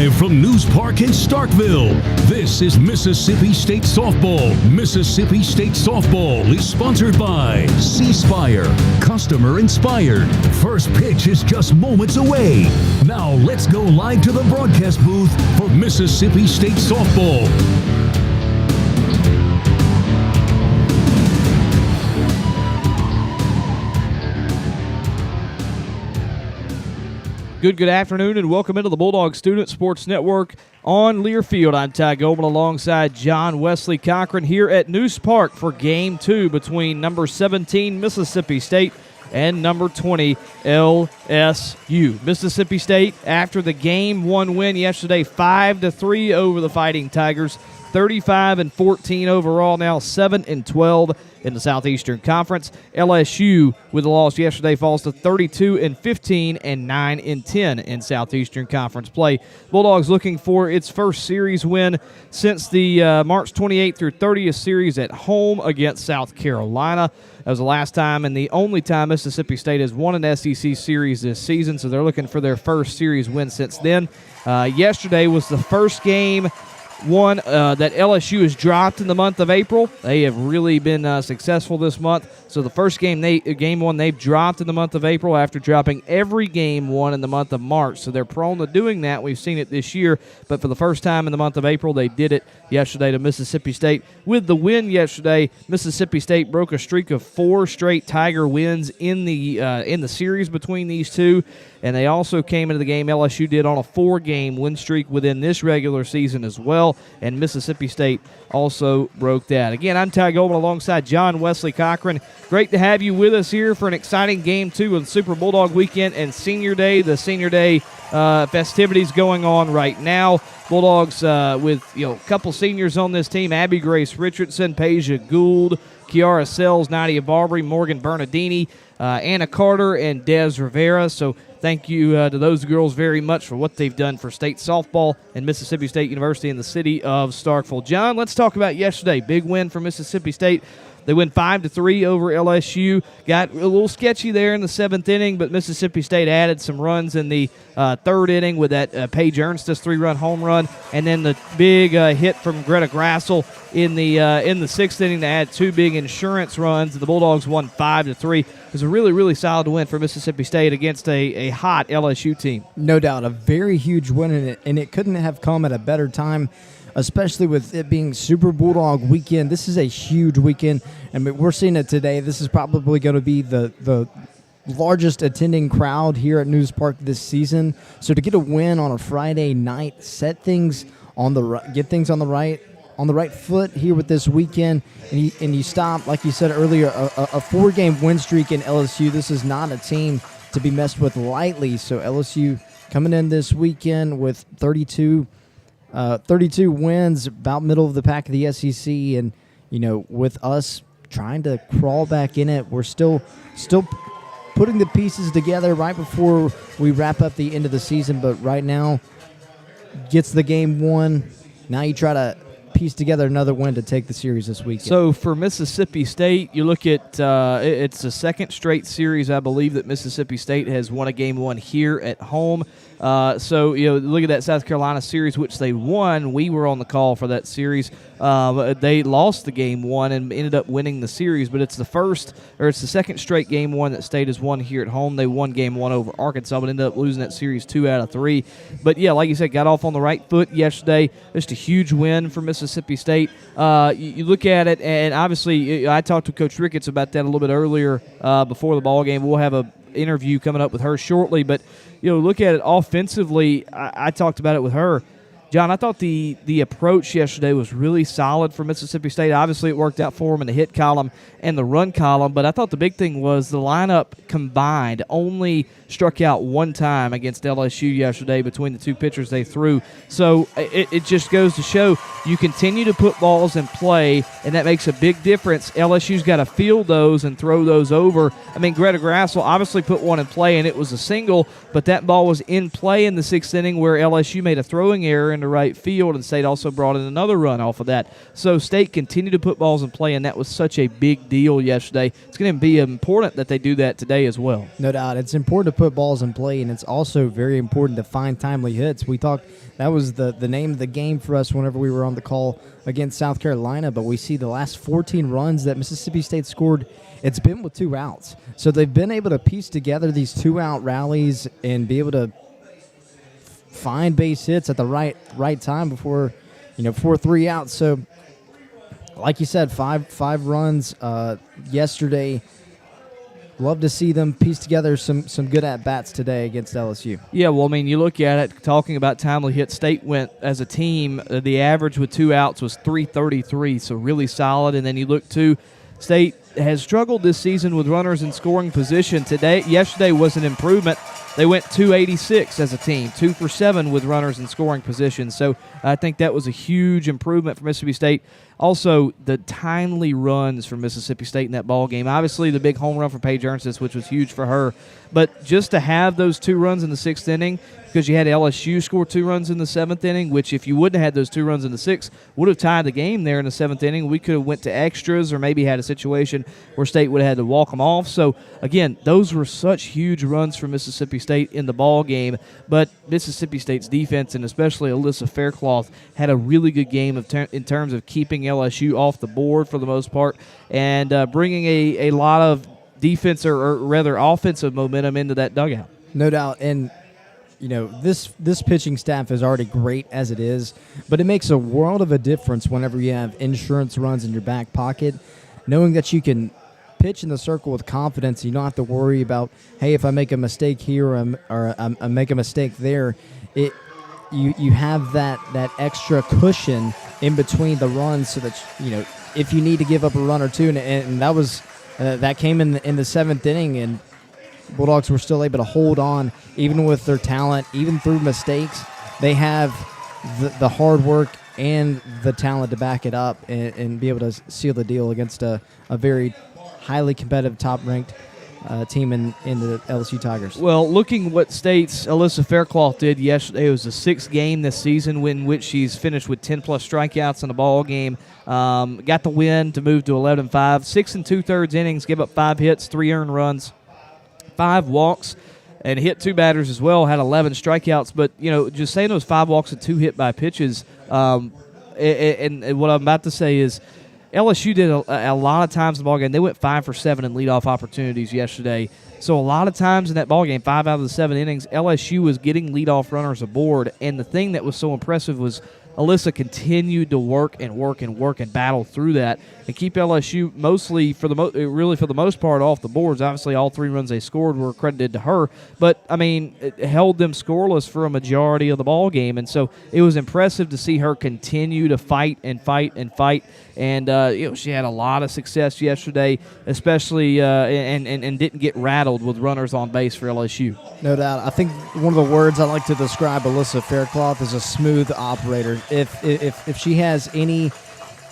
Live from News Park in Starkville, this is Mississippi State Softball. Mississippi State Softball is sponsored by C-Spire, customer inspired. First pitch is just moments away. Now let's go live to the broadcast booth for Mississippi State Softball. Good afternoon, and welcome into the Bulldog Student Sports Network on Learfield. I'm Ty Goldman alongside John Wesley Cochran here at News Park for Game 2 between number 17 Mississippi State and number 20 LSU. Mississippi State, after the Game 1 win yesterday, 5-3 over the Fighting Tigers, 35-14 overall, now 7-12 in the Southeastern Conference. LSU, with the loss yesterday, falls to 32-15 and 9-10 in Southeastern Conference play. Bulldogs looking for its first series win since the March 28th through 30th series at home against South Carolina. That was the last time and the only time Mississippi State has won an SEC series this season, so they're looking for their first series win since then. Yesterday was the first game that LSU has dropped in the month of April. They have really been successful this month. So the first game one they've dropped in the month of April after dropping every game one in the month of March. So they're prone to doing that. We've seen it this year, but for the first time in the month of April, they did it yesterday to Mississippi State. With the win yesterday, Mississippi State broke a streak of 4 straight Tiger wins in the series between these two. And they also came into the game, LSU did, on a 4-game win streak within this regular season as well, and Mississippi State also broke that. Again, I'm Ty Goldman alongside John Wesley Cochran. Great to have you with us here for an exciting Game 2 of Super Bulldog Weekend and Senior Day. The Senior Day festivities going on right now. Bulldogs with a couple seniors on this team: Abby Grace Richardson, Peja Gould, Kiara Sells, Nadia Barbary, Morgan Bernardini, Anna Carter, and Des Rivera. So thank you to those girls very much for what they've done for state softball and Mississippi State University in the city of Starkville. John, let's talk about yesterday. Big win for Mississippi State. They win 5-3 over LSU. Got a little sketchy there in the 7th inning, but Mississippi State added some runs in the 3rd inning with that Paige Ernstus 3-run home run, and then the big hit from Greta Grassel in the 6th inning to add 2 big insurance runs. And the Bulldogs won 5-3. It was a really, really solid win for Mississippi State against a hot LSU team. No doubt, a very huge win, and it couldn't have come at a better time, especially with it being Super Bulldog Weekend. This is a huge weekend, and we're seeing it today. This is probably going to be the largest attending crowd here at News Park this season. So to get a win on a Friday night, get things on the right foot here with this weekend, and you stop, like you said earlier, a 4-game win streak in LSU. This is not a team to be messed with lightly. So LSU coming in this weekend with 32 wins, about middle of the pack of the SEC, and with us trying to crawl back in it, we're still putting the pieces together right before we wrap up the end of the season. But right now, gets the game won. Now you try to piece together another win to take the series this weekend. So for Mississippi State, you look at it's the 2nd straight series, I believe, that Mississippi State has won a game 1 here at home. So look at that South Carolina series, which they won. We were on the call for that series. They lost the game 1 and ended up winning the series, but it's the 2nd straight game 1 that State has won here at home. They won game 1 over Arkansas, but ended up losing that series 2 out of 3. But yeah, like you said, got off on the right foot yesterday. Just a huge win for Mississippi State. You look at it, and obviously I talked to Coach Ricketts about that a little bit earlier before the ball game. We'll have a interview coming up with her shortly, but look at it offensively. I talked about it with her. John, I thought the approach yesterday was really solid for Mississippi State. Obviously, it worked out for them in the hit column and the run column, but I thought the big thing was the lineup combined only struck out 1 time against LSU yesterday between the 2 pitchers they threw. So it just goes to show you continue to put balls in play, and that makes a big difference. LSU's got to field those and throw those over. I mean, Greta Grassel obviously put one in play, and it was a single, but that ball was in play in the 6th inning where LSU made a throwing error into right field, and State also brought in another run off of that. So State continued to put balls in play, and that was such a big deal yesterday. It's going to be important that they do that today as well. No doubt. It's important to put balls in play, and it's also very important to find timely hits. We talked that was the name of the game for us whenever we were on the call against South Carolina, but we see the last 14 runs that Mississippi State scored, it's been with 2 outs. So they've been able to piece together these 2-out rallies and be able to find base hits at the right time before 3 outs. So like you said, five runs yesterday. Love to see them piece together some good at-bats today against LSU. Yeah, well, I mean, you look at it, talking about timely hits, State went as a team, the average with 2 outs was .333, so really solid. And then you look to State has struggled this season with runners in scoring position. Yesterday was an improvement. They went .286 as a team, 2 for 7 with runners in scoring position. So I think that was a huge improvement for Mississippi State. Also, the timely runs for Mississippi State in that ball game. Obviously, the big home run for Paige Ernst, which was huge for her. But just to have those 2 runs in the 6th inning, because you had LSU score 2 runs in the 7th inning, which if you wouldn't have had those 2 runs in the 6th, would have tied the game there in the 7th inning. We could have went to extras or maybe had a situation where State would have had to walk them off. So, again, those were such huge runs for Mississippi State in the ball game. But Mississippi State's defense, and especially Alyssa Faircloth, had a really good game in terms of keeping LSU off the board for the most part and bringing a lot of defense or rather offensive momentum into that dugout. No doubt. And this pitching staff is already great as it is, but it makes a world of a difference whenever you have insurance runs in your back pocket, knowing that you can pitch in the circle with confidence. You don't have to worry about, hey, if I make a mistake here or I make a mistake there. You have that extra cushion in between the runs, so that if you need to give up a run or two, and that was that came in the 7th inning, and Bulldogs were still able to hold on even with their talent, even through mistakes. They have the hard work and the talent to back it up and be able to seal the deal against a very highly competitive, top-ranked team in the LSU Tigers. Well, looking what State's Alyssa Faircloth did yesterday, it was the 6th game this season in which she's finished with 10-plus strikeouts in a ball game. Got the win to move to 11-5. 6 2/3 innings, give up 5 hits, 3 earned runs, 5 walks, and hit 2 batters as well, had 11 strikeouts. But, just saying those 5 walks and 2 hit by pitches, and what I'm about to say is LSU did a lot of times in the ballgame. They went 5 for 7 in leadoff opportunities yesterday. So a lot of times in that ballgame, 5 out of the 7 innings, LSU was getting leadoff runners aboard. And the thing that was so impressive was Alyssa continued to work and battle through that and keep LSU mostly for the most part off the boards. Obviously, all 3 runs they scored were credited to her, but I mean, it held them scoreless for a majority of the ball game, and so it was impressive to see her continue to fight. And she had a lot of success yesterday, especially and didn't get rattled with runners on base for LSU. No doubt. I think one of the words I like to describe Alyssa Faircloth is a smooth operator. If she has any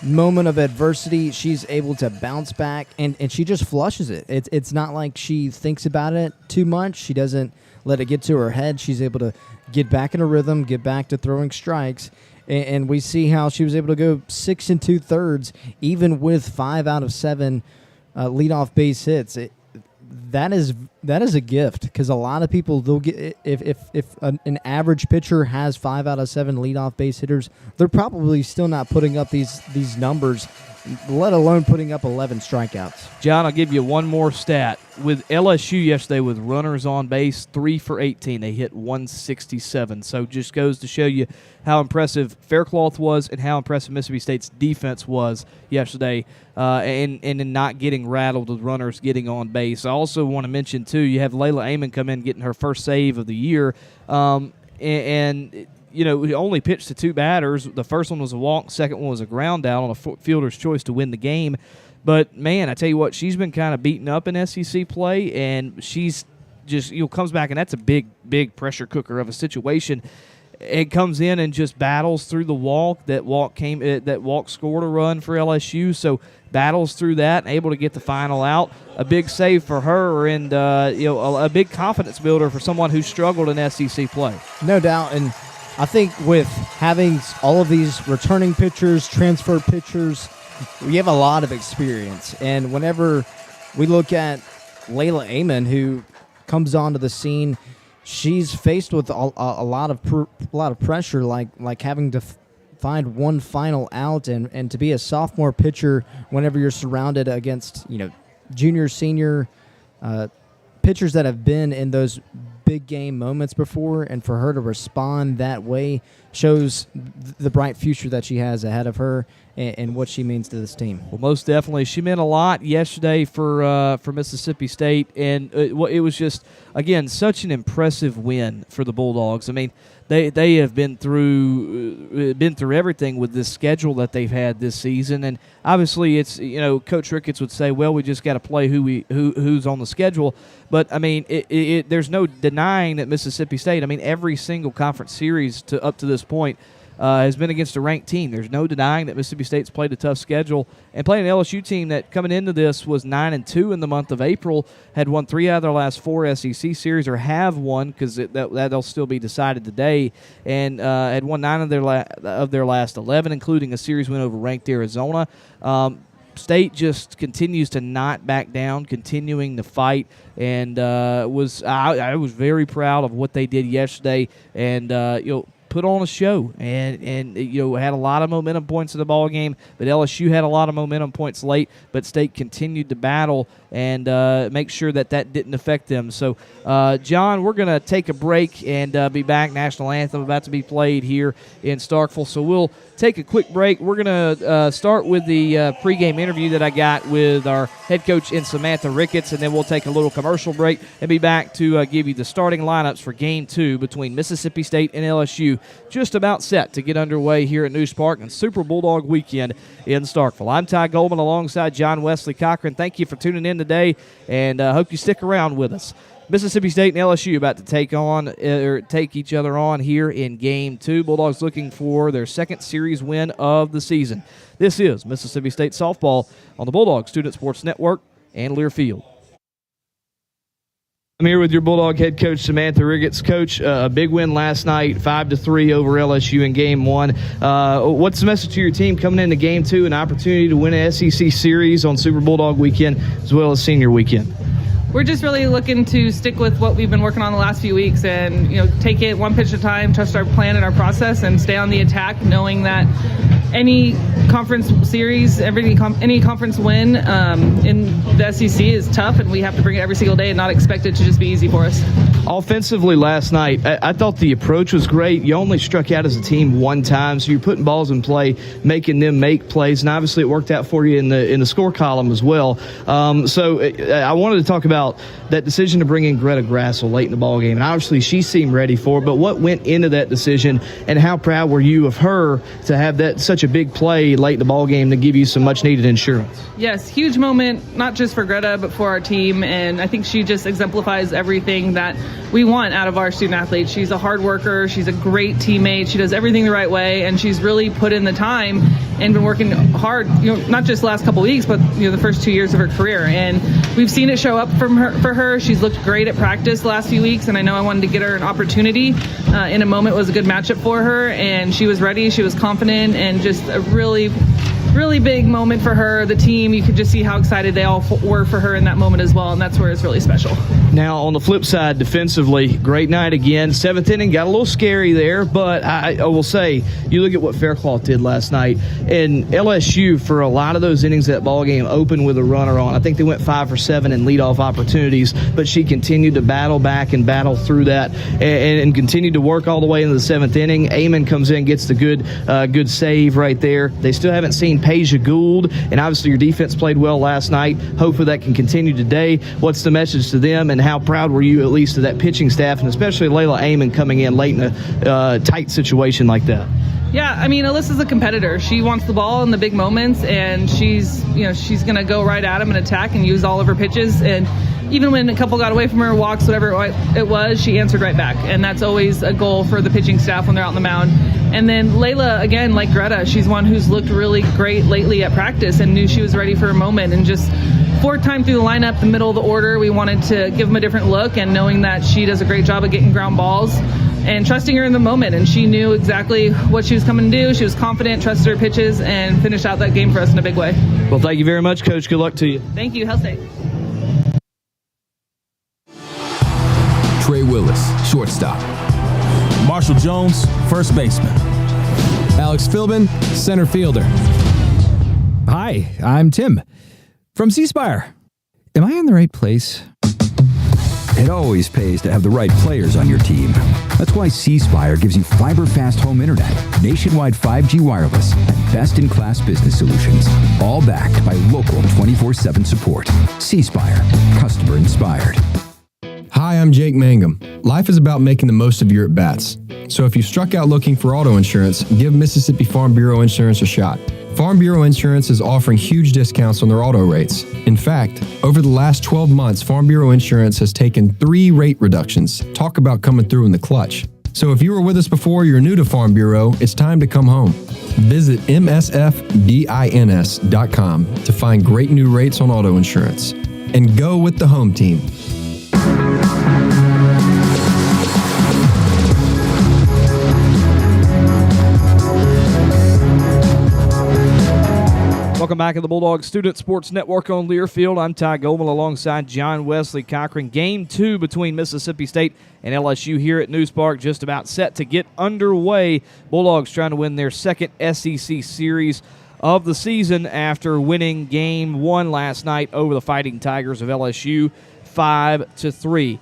moment of adversity, she's able to bounce back, and she just flushes it. It's not like she thinks about it too much. She doesn't let it get to her head. She's able to get back in a rhythm, get back to throwing strikes, and we see how she was able to go 6 2/3, even with 5 out of 7 leadoff base hits. That is a gift, because a lot of people, they'll get if an average pitcher has 5 out of 7 leadoff base hitters, they're probably still not putting up these numbers, let alone putting up 11 strikeouts. John, I'll give you one more stat. With LSU yesterday, with runners on base, 3 for 18. They hit 167. So just goes to show you how impressive Faircloth was and how impressive Mississippi State's defense was yesterday, and in not getting rattled with runners getting on base. I also want to mention, too, you have Layla Amon come in getting her first save of the year, and we only pitched to 2 batters. The first one was a walk, second one was a ground out on a fielder's choice to win the game. But, man, I tell you what, she's been kind of beaten up in SEC play, and she's just comes back, and that's a big, big pressure cooker of a situation. It comes in and just battles through the walk. That walk scored a run for LSU, so battles through that and able to get the final out. A big save for her, and a big confidence builder for someone who struggled in SEC play. No doubt, and I think with having all of these returning pitchers, transfer pitchers, we have a lot of experience. And whenever we look at Layla Amon, who comes onto the scene, she's faced with a lot of pressure, like having to find one final out, and to be a sophomore pitcher whenever you're surrounded against junior, senior pitchers that have been in those big game moments before, and for her to respond that way shows the bright future that she has ahead of her and what she means to this team. Well, most definitely. She meant a lot yesterday for Mississippi State, and it was just, again, such an impressive win for the Bulldogs. I mean, they have been through everything with this schedule that they've had this season, and obviously it's Coach Ricketts would say, well, we just got to play who's on the schedule. But I mean, there's no denying that Mississippi State, I mean, every single conference series up to this point has been against a ranked team. There's no denying that Mississippi State's played a tough schedule, and playing an LSU team that coming into this was 9-2 in the month of April, had won 3 out of their last 4 SEC series, or have won, because that'll still be decided today, and had won 9 of their last 11, including a series win over ranked Arizona. State just continues to not back down, continuing to fight, and I was very proud of what they did yesterday, and put on a show, and had a lot of momentum points in the ball game, but LSU had a lot of momentum points late, but State continued to battle and make sure that didn't affect them. So, John, we're going to take a break and be back. National Anthem about to be played here in Starkville, so we'll take a quick break. We're going to start with the pregame interview that I got with our head coach in Samantha Ricketts, and then we'll take a little commercial break and be back to give you the starting lineups for Game 2 between Mississippi State and LSU, just about set to get underway here at News Park and Super Bulldog Weekend in Starkville. I'm Ty Goldman alongside John Wesley Cochran. Thank you for tuning in today, and hope you stick around with us. Mississippi State and LSU about to take each other on here in Game 2. Bulldogs looking for their second series win of the season. This is Mississippi State softball on the Bulldog Student Sports Network and Learfield. I'm here with your Bulldog head coach, Samantha Ricketts. Coach, a big win last night, 5-3 over LSU in Game 1. What's the message to your team coming into Game 2, an opportunity to win an SEC series on Super Bulldog Weekend as well as Senior Weekend? We're just really looking to stick with what we've been working on the last few weeks and, take it one pitch at a time, trust our plan and our process, and stay on the attack, knowing that any conference series, any conference win in the SEC is tough, and we have to bring it every single day and not expect it to just be easy for us. Offensively last night, I thought the approach was great. You only struck out as a team one time, so you're putting balls in play, making them make plays, and obviously it worked out for you in the score column as well. So I wanted to talk about that decision to bring in Greta Grassel late in the ball game, and obviously she seemed ready for it, but what went into that decision, and how proud were you of her to have that such a big play late in the ball game to give you some much needed insurance? Yes, huge moment, not just for Greta, but for our team, and I think she just exemplifies everything that we want out of our student athletes. She's a hard worker, she's a great teammate, she does everything the right way, and she's really put in the time and been working hard, not just the last couple weeks, but the first 2 years of her career, and we've seen it show up for her. She's looked great at practice the last few weeks, and I know I wanted to get her an opportunity in a moment. It was a good matchup for her, and she was ready, she was confident, and just a really big moment for her, the team. You could just see how excited they all were for her in that moment as well, and that's where it's really special. Now, on the flip side, defensively, great night again. 7th inning got a little scary there, but I will say, you look at what Faircloth did last night, and LSU, for a lot of those innings, that ball game opened with a runner on. I think they went 5 for 7 in leadoff opportunities, but she continued to battle back and battle through that and continued to work all the way into the 7th inning. Amon comes in, gets the good save right there. They still haven't seen Peja Gould, and obviously your defense played well last night. Hopefully that can continue today. What's the message to them, and how proud were you at least of that pitching staff, and especially Layla Amon coming in late in a tight situation like that? Yeah, I mean, Alyssa's a competitor. She wants the ball in the big moments, and she's going to go right at them and attack and use all of her pitches. And even when a couple got away from her, walks, whatever it was, she answered right back. And that's always a goal for the pitching staff when they're out on the mound. And then Layla, again, like Greta, she's one who's looked really great lately at practice and knew she was ready for a moment. And just 4th time through the lineup, the middle of the order, we wanted to give them a different look, and knowing that she does a great job of getting ground balls and trusting her in the moment. And she knew exactly what she was coming to do. She was confident, trusted her pitches, and finished out that game for us in a big way. Well, thank you very much, Coach. Good luck to you. Thank you. Hail State. Trey Willis, shortstop. Marshall Jones, first baseman. Alex Philbin, center fielder. Hi, I'm Tim from C Spire. Am I in the right place? It always pays to have the right players on your team. That's why C Spire gives you fiber-fast home internet, nationwide 5G wireless, and best-in-class business solutions, all backed by local 24/7 support. C Spire, customer inspired. Hi, I'm Jake Mangum. Life is about making the most of your at-bats. So if you struck out looking for auto insurance, give Mississippi Farm Bureau Insurance a shot. Farm Bureau Insurance is offering huge discounts on their auto rates. In fact, over the last 12 months, Farm Bureau Insurance has taken 3 rate reductions. Talk about coming through in the clutch. So if you were with us before, you're new to Farm Bureau, it's time to come home. Visit msfbins.com to find great new rates on auto insurance. And go with the home team. Welcome back to the Bulldog Student Sports Network on Learfield. I'm Ty Goldman alongside John Wesley Cochran. Game 2 between Mississippi State and LSU here at News Park, just about set to get underway. Bulldogs trying to win their second SEC series of the season after winning Game 1 last night over the Fighting Tigers of LSU 5-3.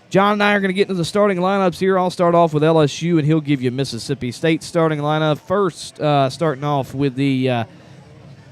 John and I are going to get into the starting lineups here. I'll start off with LSU, and he'll give you Mississippi State starting lineup. First, starting off with the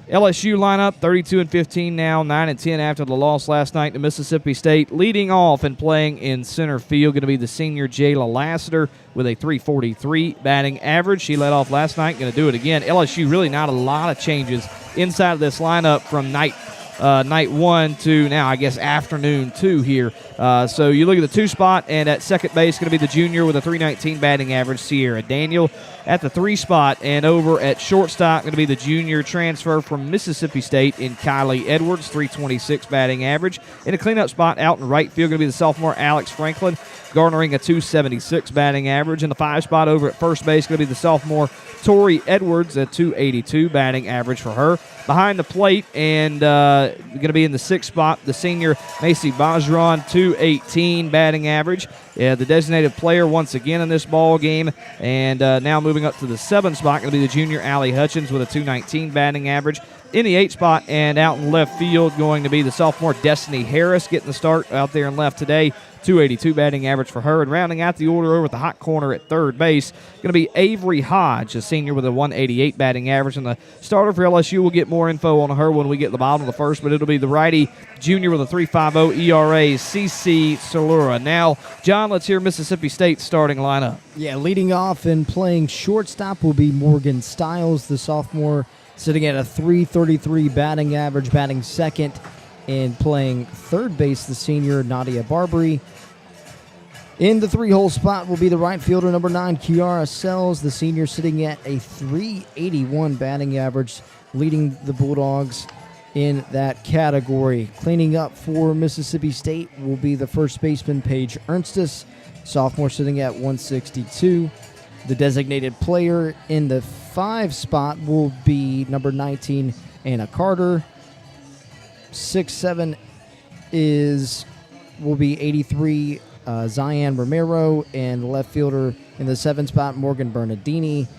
LSU lineup, 32-15 now, 9-10 after the loss last night to Mississippi State. Leading off and playing in center field going to be the senior Jayla Lassiter with a .343 batting average. She led off last night, going to do it again. LSU really not a lot of changes inside of this lineup from night 1 to now, I guess, afternoon 2 here. So you look at the 2 spot, and at second base going to be the junior with a .319 batting average, Sierra Daniel. At the 3 spot and over at shortstop going to be the junior transfer from Mississippi State in Kylie Edwards, .326 batting average. In a cleanup spot out in right field going to be the sophomore Alex Franklin, garnering a .276 batting average. In the 5 spot over at first base going to be the sophomore Tori Edwards, a .282 batting average for her. Behind the plate and going to be in the 6th spot, the senior Macy Bajron, .218 batting average. The designated player once again in this ball game. And now moving up to the 7th spot, going to be the junior Allie Hutchins with a .219 batting average. In the 8th spot and out in left field going to be the sophomore Destiny Harris, getting the start out there in left today. .282 batting average for her. And rounding out the order over at the hot corner at third base, going to be Avery Hodge, a senior with a .188 batting average. And the starter for LSU, will get more info on her when we get to the bottom of the first, but it'll be the righty junior with a .350 ERA, CC Salura. Now, John, let's hear Mississippi State's starting lineup. Yeah, leading off and playing shortstop will be Morgan Stiles, the sophomore, sitting at a .333 batting average, batting second. And playing third base, the senior Nadia Barbary. In the 3-hole spot will be the right fielder, number 9, Kiara Sells, the senior, sitting at a .381 batting average, leading the Bulldogs in that category. Cleaning up for Mississippi State will be the first baseman, Paige Ernstis, sophomore, sitting at .162. The designated player in the 5 spot will be number 19, Anna Carter. 6'7" will be 83, Zion Romero, and left fielder in the 7th spot, Morgan Bernardini.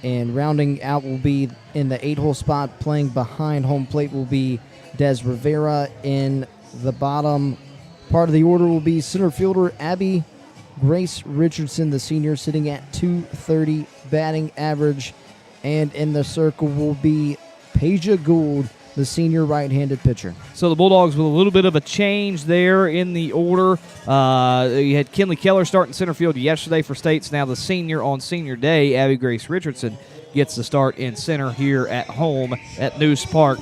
And rounding out will be in the 8-hole spot, playing behind home plate will be Des Rivera. In the bottom part of the order will be center fielder Abby Grace Richardson, the senior, sitting at .230 batting average. And in the circle will be Paige Gould, the senior right-handed pitcher. So the Bulldogs with a little bit of a change there in the order. You had Kinley Keller starting center field yesterday for States. Now the senior on senior day, Abby Grace Richardson, gets the start in center here at home at News Park.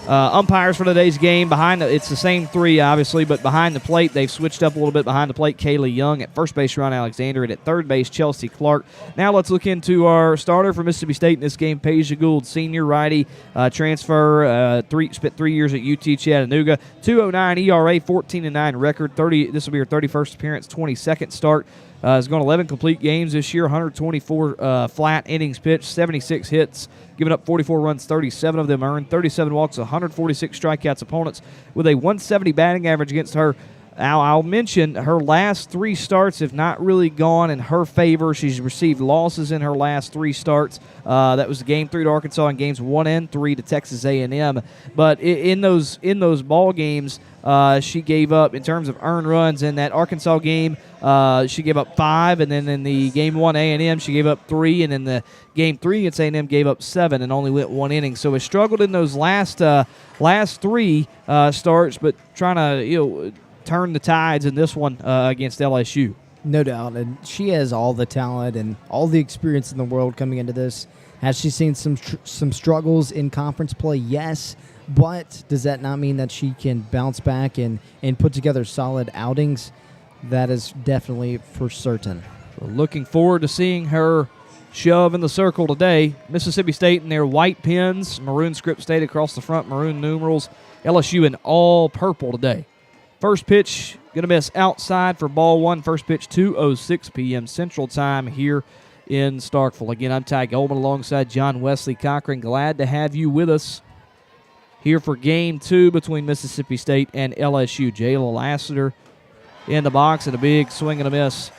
Umpires for today's game, it's the same 3, obviously, but behind the plate, they've switched up a little bit. Behind the plate, Kaylee Young. At first base, Ron Alexander. And at third base, Chelsea Clark. Now let's look into our starter for Mississippi State in this game, Paige Gould, senior righty, transfer, spent 3 years at UT Chattanooga. .209 ERA, 14-9 record. This will be her 31st appearance, 22nd start. Has gone 11 complete games this year, 124 flat innings pitched, 76 hits, giving up 44 runs, 37 of them earned, 37 walks, 146 strikeouts opponents with a 170 batting average against her. I'll mention her last 3 starts have not really gone in her favor. She's received losses in her last 3 starts. That was Game 3 to Arkansas and Games 1 and 3 to Texas A&M. But in those ball games, she gave up, in terms of earned runs, in that Arkansas game, she gave up 5, and then in the Game 1 A&M, she gave up 3, and in the Game 3 against A&M gave up 7 and only went 1 inning. So it struggled in those last 3 starts, but trying to turn the tides in this one against LSU. No doubt, and she has all the talent and all the experience in the world coming into this. Has she seen some struggles in conference play? Yes, but does that not mean that she can bounce back and put together solid outings? That is definitely for certain. We're looking forward to seeing her shove in the circle today. Mississippi State in their white pins, maroon script state across the front, maroon numerals. LSU in all purple today. First pitch, going to miss outside for ball 1. First pitch, 2:06 p.m. Central Time here in Starkville. Again, I'm Ty Goldman alongside John Wesley Cochran. Glad to have you with us here for Game 2 between Mississippi State and LSU. Jayla Lassiter in the box, and a big swing and a miss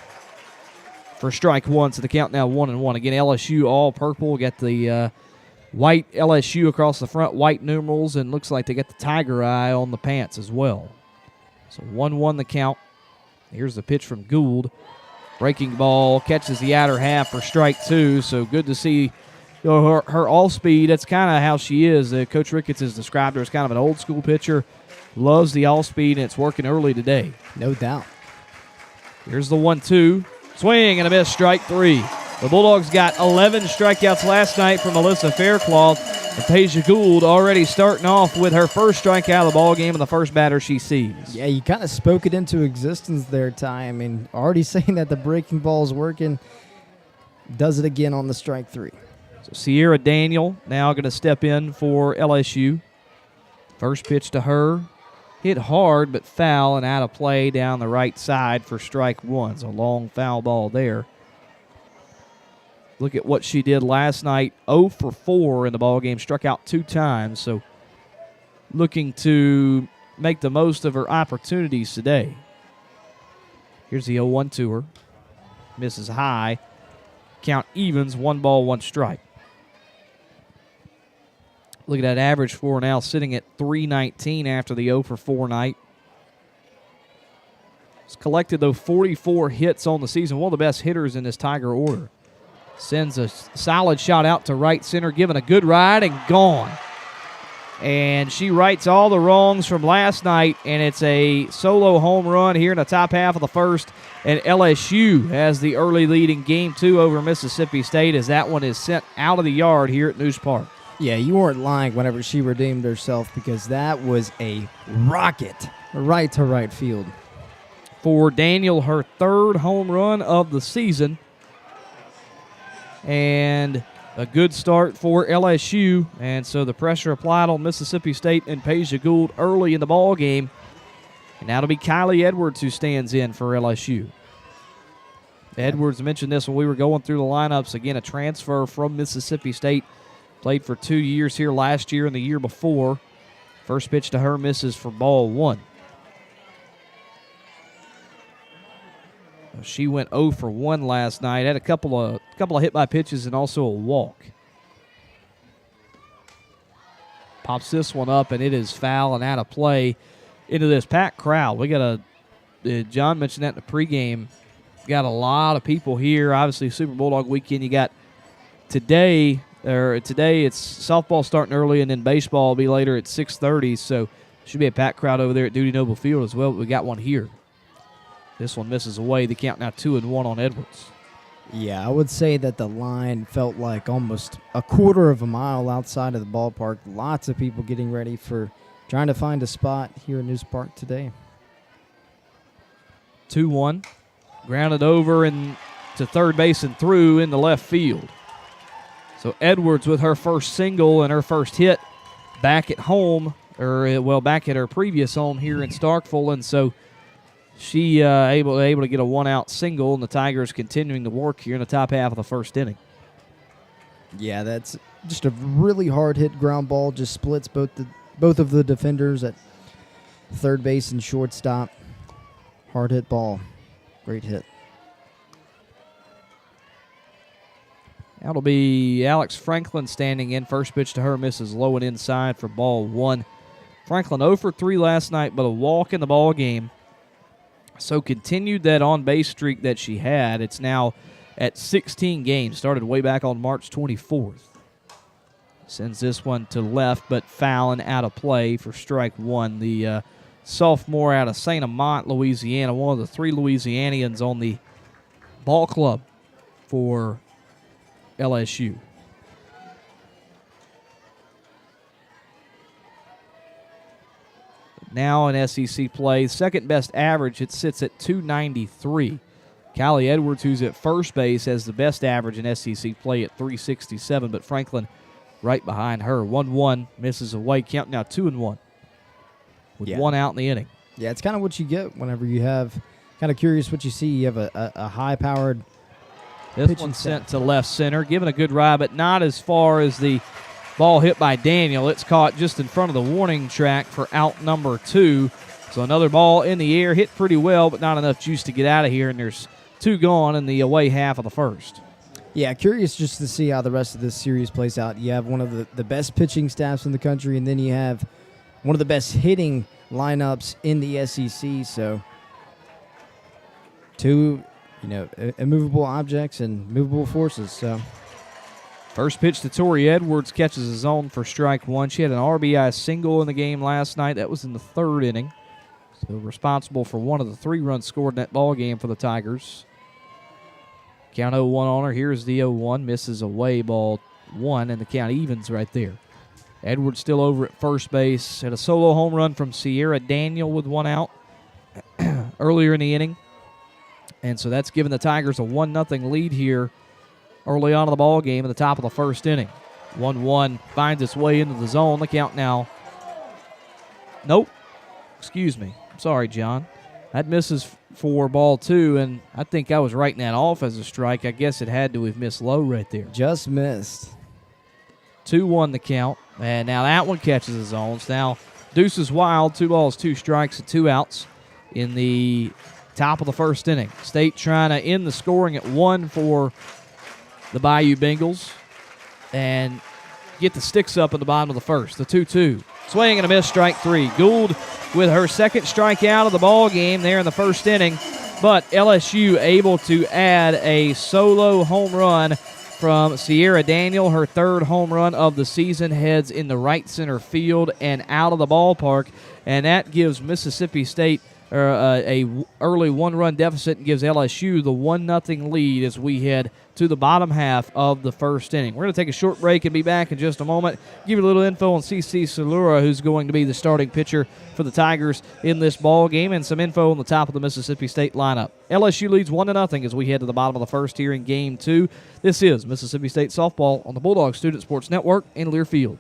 for strike 1. So the count now 1-1. Again, LSU all purple. Got the white LSU across the front, white numerals, and looks like they got the tiger eye on the pants as well. So 1-1 the count. Here's the pitch from Gould. Breaking ball, catches the outer half for strike 2. So good to see her all-speed. That's kind of how she is. Coach Ricketts has described her as kind of an old-school pitcher. Loves the all-speed, and it's working early today. No doubt. Here's the 1-2. Swing and a miss, strike 3. The Bulldogs got 11 strikeouts last night from Alyssa Faircloth. And Tasia Gould already starting off with her first strikeout of the ball game and the first batter she sees. Yeah, you kind of spoke it into existence there, Ty. I mean, already saying that the breaking ball is working, does it again on the strike 3. So Sierra Daniel now going to step in for LSU. First pitch to her. Hit hard but foul and out of play down the right side for strike 1. So a long foul ball there. Look at what she did last night, 0 for 4 in the ballgame, struck out 2 times. So looking to make the most of her opportunities today. Here's the 0-1 to her. Misses high. Count evens, 1 ball, 1 strike. Look at that average for her now, sitting at .319 after the 0 for 4 night. She's collected, though, 44 hits on the season, one of the best hitters in this Tiger order. Sends a solid shot out to right center, giving a good ride and gone. And she rights all the wrongs from last night, and it's a solo home run here in the top half of the first. And LSU has the early lead in Game 2 over Mississippi State as that one is sent out of the yard here at News Park. Yeah, you weren't lying whenever she redeemed herself, because that was a rocket right to right field. For Daniel, her 3rd home run of the season. And a good start for LSU, and so the pressure applied on Mississippi State and Tasia Gould early in the ball game. And now it'll be Kylie Edwards who stands in for LSU. Edwards mentioned this when we were going through the lineups. Again, a transfer from Mississippi State. Played for 2 years here last year and the year before. First pitch to her misses for ball 1. She went 0 for 1 last night. Had a couple of hit by pitches and also a walk. Pops this one up, and it is foul and out of play into this packed crowd. We got John mentioned that in the pregame. Got a lot of people here. Obviously, Super Bulldog weekend. You got today it's softball starting early, and then baseball will be later at 6:30. So should be a packed crowd over there at Duty Noble Field as well. But we got one here. This one misses away. The count now 2-1 on Edwards. Yeah, I would say that the line felt like almost a quarter of a mile outside of the ballpark. Lots of people getting ready for trying to find a spot here in News Park today. 2-1. Grounded over and to third base and through in the left field. So Edwards with her first single and her first hit back at home, back at her previous home here in Starkville. And so she able to get a one-out single, and the Tigers continuing to work here in the top half of the first inning. Yeah, that's just a really hard-hit ground ball. Just splits both of the defenders at third base and shortstop. Hard-hit ball. Great hit. That'll be Alex Franklin standing in. First pitch to her misses low and inside for ball one. Franklin 0 for 3 last night, but a walk in the ball game. So continued that on-base streak that she had. It's now at 16 games. Started way back on March 24th. Sends this one to left, but foul and out of play for strike one. The sophomore out of St. Amant, Louisiana, one of the 3 Louisianians on the ball club for LSU. Now in SEC play, second best average, it sits at 293. Callie Edwards, who's at first base, has the best average in SEC play at 367, but Franklin right behind her. 1-1, misses away, count now 2-1 with one out in the inning. Yeah, it's kind of what you get whenever you have, kind of curious what you see. You have a high-powered This one sent to left center, giving a good ride, but not as far as the ball hit by Daniel. It's caught just in front of the warning track for out number 2. So another ball in the air, hit pretty well, but not enough juice to get out of here, and there's 2 gone in the away half of the first. Yeah, curious just to see how the rest of this series plays out. You have one of the best pitching staffs in the country, and then you have one of the best hitting lineups in the SEC. So 2, immovable objects and movable forces. So first pitch to Tori Edwards, catches his own for strike one. She had an RBI single in the game last night. That was in the 3rd inning. So responsible for one of the 3 runs scored in that ball game for the Tigers. Count 0-1 on her. Here's the 0-1. Misses away, ball 1, and the count evens right there. Edwards still over at first base. Had a solo home run from Sierra Daniel with 1 out earlier in the inning. And so that's given the Tigers a 1-0 lead here early on in the ball game at the top of the first inning. 1-1 finds its way into the zone. The count now. Nope. Excuse me. Sorry, John. That misses for ball 2, and I think I was writing that off as a strike. I guess it had to have missed low right there. Just missed. 2-1 the count, and now that one catches his own. Now Deuces Wild, 2 balls, 2 strikes, and 2 outs in the top of the first inning. State trying to end the scoring at 1 for the Bayou Bengals and get the sticks up at the bottom of the first. The 2-2. Swing and a miss, strike 3. Gould with her second strikeout of the ball game there in the first inning, but LSU able to add a solo home run from Sierra Daniel. Her 3rd home run of the season heads in the right center field and out of the ballpark, and that gives Mississippi State a early 1-run deficit and gives LSU the 1-0 lead as we head to the bottom half of the first inning. We're going to take a short break and be back in just a moment. Give you a little info on CC Salura, who's going to be the starting pitcher for the Tigers in this ball game, and some info on the top of the Mississippi State lineup. LSU leads 1-0 as we head to the bottom of the first here in Game 2. This is Mississippi State softball on the Bulldog Student Sports Network in Learfield.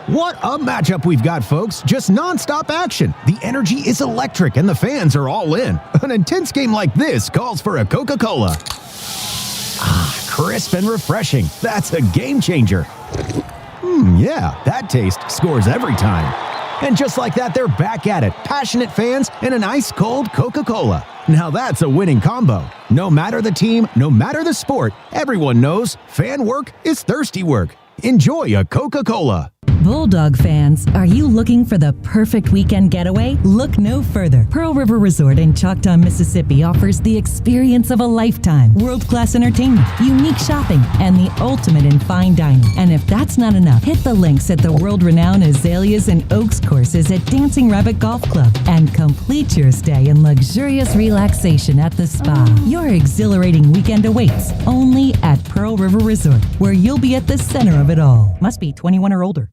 What a matchup we've got, folks. Just nonstop action. The energy is electric and the fans are all in. An intense game like this calls for a Coca-Cola. Ah, crisp and refreshing. That's a game changer. Yeah, that taste scores every time. And just like that, they're back at it. Passionate fans and an ice-cold Coca-Cola. Now that's a winning combo. No matter the team, no matter the sport, everyone knows fan work is thirsty work. Enjoy a Coca-Cola. Bulldog fans, are you looking for the perfect weekend getaway? Look no further. Pearl River Resort in Choctaw, Mississippi offers the experience of a lifetime. World-class entertainment, unique shopping, and the ultimate in fine dining. And if that's not enough, hit the links at the world-renowned Azaleas and Oaks courses at Dancing Rabbit Golf Club and complete your stay in luxurious relaxation at the spa. Your exhilarating weekend awaits only at Pearl River Resort, where you'll be at the center of it all. Must be 21 or older.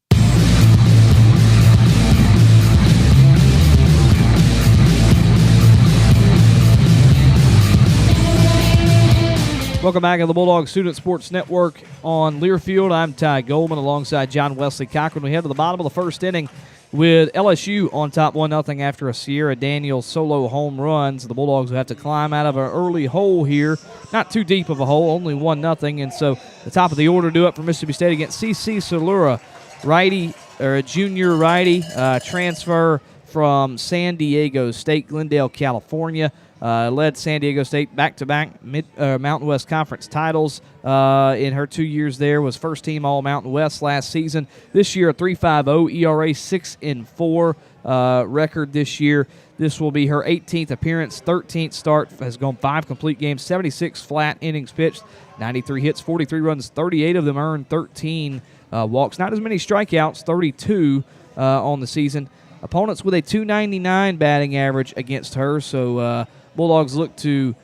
Welcome back to the Bulldog Student Sports Network on Learfield. I'm Ty Goldman alongside John Wesley Cochran. We head to the bottom of the first inning With LSU on top 1-0 after a Sierra Daniels solo home runs, the Bulldogs will have to climb out of an early hole here. Not too deep of a hole, only 1-0. And so the top of the order due up for Mississippi State against CC Salura, righty, or a junior righty, transfer from San Diego State, Glendale, California. Led San Diego State back-to-back Mountain West Conference titles in her 2 years there. Was first-team All-Mountain West last season. This year, a 3.50 ERA, 6-4 record this year. This will be her 18th appearance, 13th start. Has gone 5 complete games, 76 flat innings pitched, 93 hits, 43 runs, 38 of them earned, 13 walks. Not as many strikeouts, 32 on the season. Opponents with a .299 batting average against her, so Bulldogs look to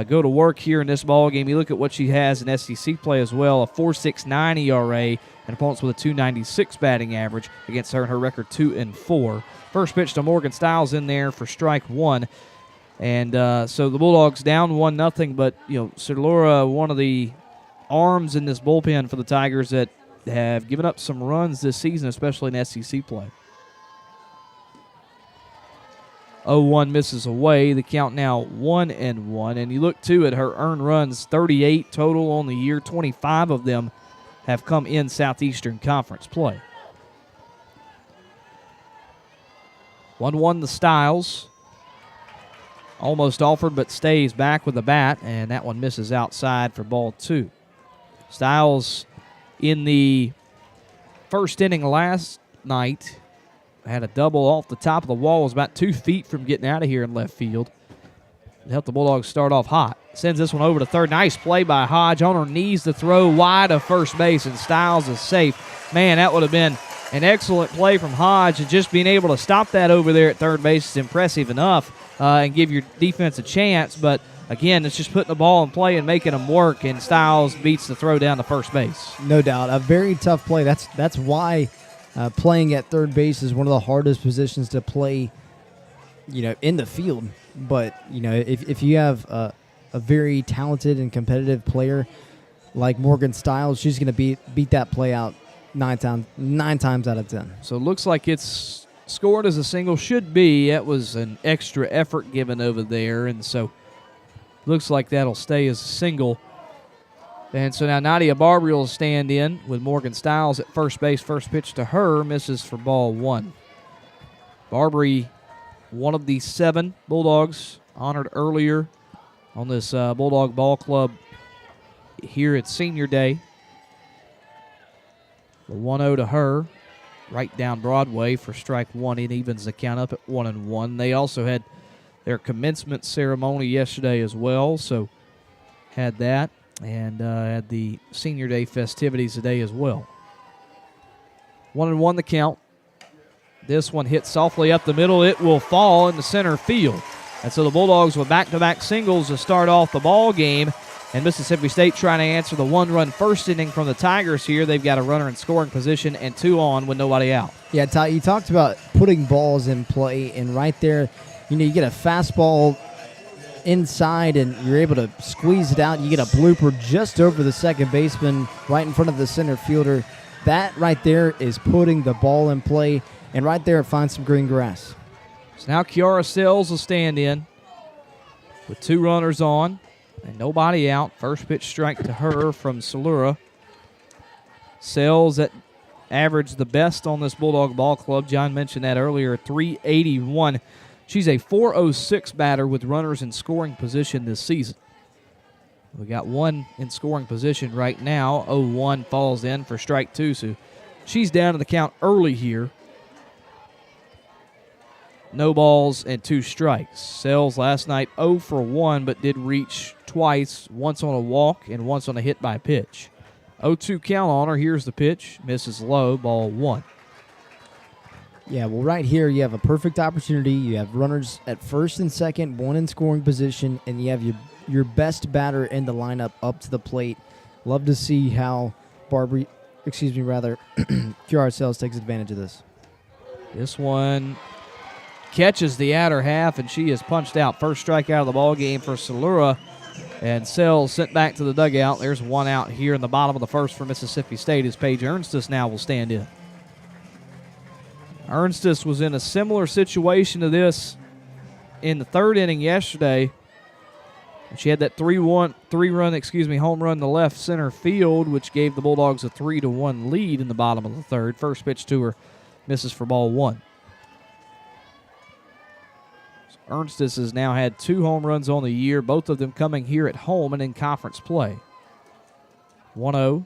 go to work here in this ball game. You look at what she has in SEC play as well, a 4.69 ERA, and opponents with a .296 batting average against her, and her record 2-4. First pitch to Morgan Stiles in there for strike one, and so the Bulldogs down 1-0. But Salura, one of the arms in this bullpen for the Tigers that have given up some runs this season, especially in SEC play. 0-1 misses away. The count now 1-1. And you look, too, at her earned runs, 38 total on the year. 25 of them have come in Southeastern Conference play. 1-1 the Styles. Almost offered, but stays back with the bat. And that one misses outside for ball 2. Styles in the first inning last night had a double off the top of the wall. Was about 2 feet from getting out of here in left field. It helped the Bulldogs start off hot. Sends this one over to third. Nice play by Hodge on her knees to throw wide of first base, and Styles is safe. Man, that would have been an excellent play from Hodge, and just being able to stop that over there at third base is impressive enough and give your defense a chance. But again, it's just putting the ball in play and making them work, and Styles beats the throw down to first base. No doubt. A very tough play. That's why playing at third base is one of the hardest positions to play, in the field. But, if you have a very talented and competitive player like Morgan Stiles, she's going to beat that play out nine times out of 10. So it looks like it's scored as a single. Should be. That was an extra effort given over there, and so looks like that'll stay as a single. And so now Nadia Barbary will stand in with Morgan Stiles at first base. First pitch to her misses for ball 1. Barbary, one of the 7 Bulldogs honored earlier on this Bulldog Ball Club here at Senior Day. The 1-0 to her, right down Broadway for strike 1. It evens the count up at 1-1. They also had their commencement ceremony yesterday as well, so had that. And had the Senior Day festivities today as well. 1-1 the count. This one hits softly up the middle. It will fall in the center field. And so the Bulldogs with back-to-back singles to start off the ball game. And Mississippi State trying to answer the 1-run first inning from the Tigers here. They've got a runner in scoring position and 2 on with nobody out. Yeah, Ty, you talked about putting balls in play, and right there, you get a fastball inside and you're able to squeeze it out. You get a blooper just over the second baseman right in front of the center fielder. That right there is putting the ball in play, and right there it finds some green grass. So now Kiara Sells will stand in with 2 runners on and nobody out. First pitch strike to her from Salura. Sells that averaged the best on this Bulldog Ball Club. John mentioned that earlier, 381. She's a .406 batter with runners in scoring position this season. We got 1 in scoring position right now. 0-1 falls in for strike 2, so she's down to the count early here. No balls and 2 strikes. Sells last night 0 for 1, but did reach twice, once on a walk and once on a hit by pitch. 0-2 count on her. Here's the pitch. Misses low, ball 1. Yeah, well, right here you have a perfect opportunity. You have runners at first and second, 1 in scoring position, and you have your best batter in the lineup up to the plate. Love to see how Kiara Sells takes advantage of this. This one catches the outer half, and she is punched out. First strike out of the ball game for Salura, and Sells sent back to the dugout. There's 1 out here in the bottom of the first for Mississippi State as Paige Ernstus now will stand in. Ernstus was in a similar situation to this in the third inning yesterday. She had that home run to left center field, which gave the Bulldogs a 3-1 lead in the bottom of the third. First pitch to her, misses for ball one. So Ernstus has now had 2 home runs on the year, both of them coming here at home and in conference play. 1-0.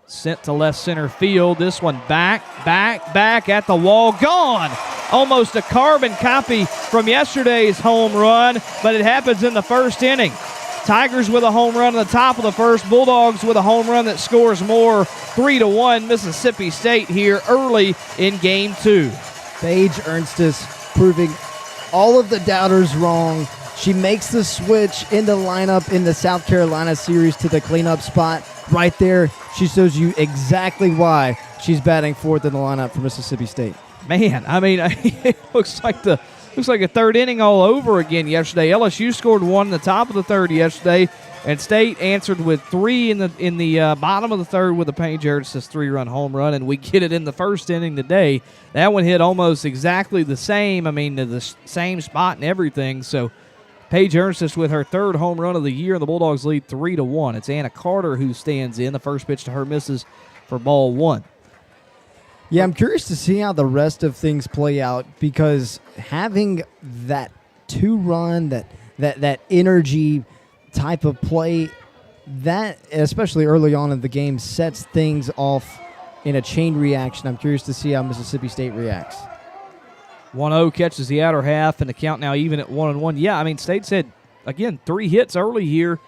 Sent to left center field. This one back at the wall. Gone! Almost a carbon copy from yesterday's home run, but it happens in the first inning. Tigers with a home run at the top of the first. Bulldogs with a home run that scores more. 3-1 Mississippi State here early in Game 2. Paige Ernstus proving all of the doubters wrong. She makes the switch in the lineup in the South Carolina series to the cleanup spot. Right there, she shows you exactly why she's batting fourth in the lineup for Mississippi State. Man, I mean, it looks like a third inning all over again yesterday. LSU scored 1 in the top of the third yesterday, and State answered with 3 in the bottom of the third with a Paige Ernstus 3-run home run, and we get it in the first inning today. That one hit almost exactly the same. I mean, to the same spot and everything. So Paige Ernstus with her 3rd home run of the year, and the Bulldogs lead 3-1. It's Anna Carter who stands in. The first pitch to her misses for ball one. Yeah, I'm curious to see how the rest of things play out, because having that 2-run, that energy type of play, that, especially early on in the game, sets things off in a chain reaction. I'm curious to see how Mississippi State reacts. 1-0 catches the outer half, and the count now even at 1-1. Yeah, I mean, State's had, again, 3 hits early here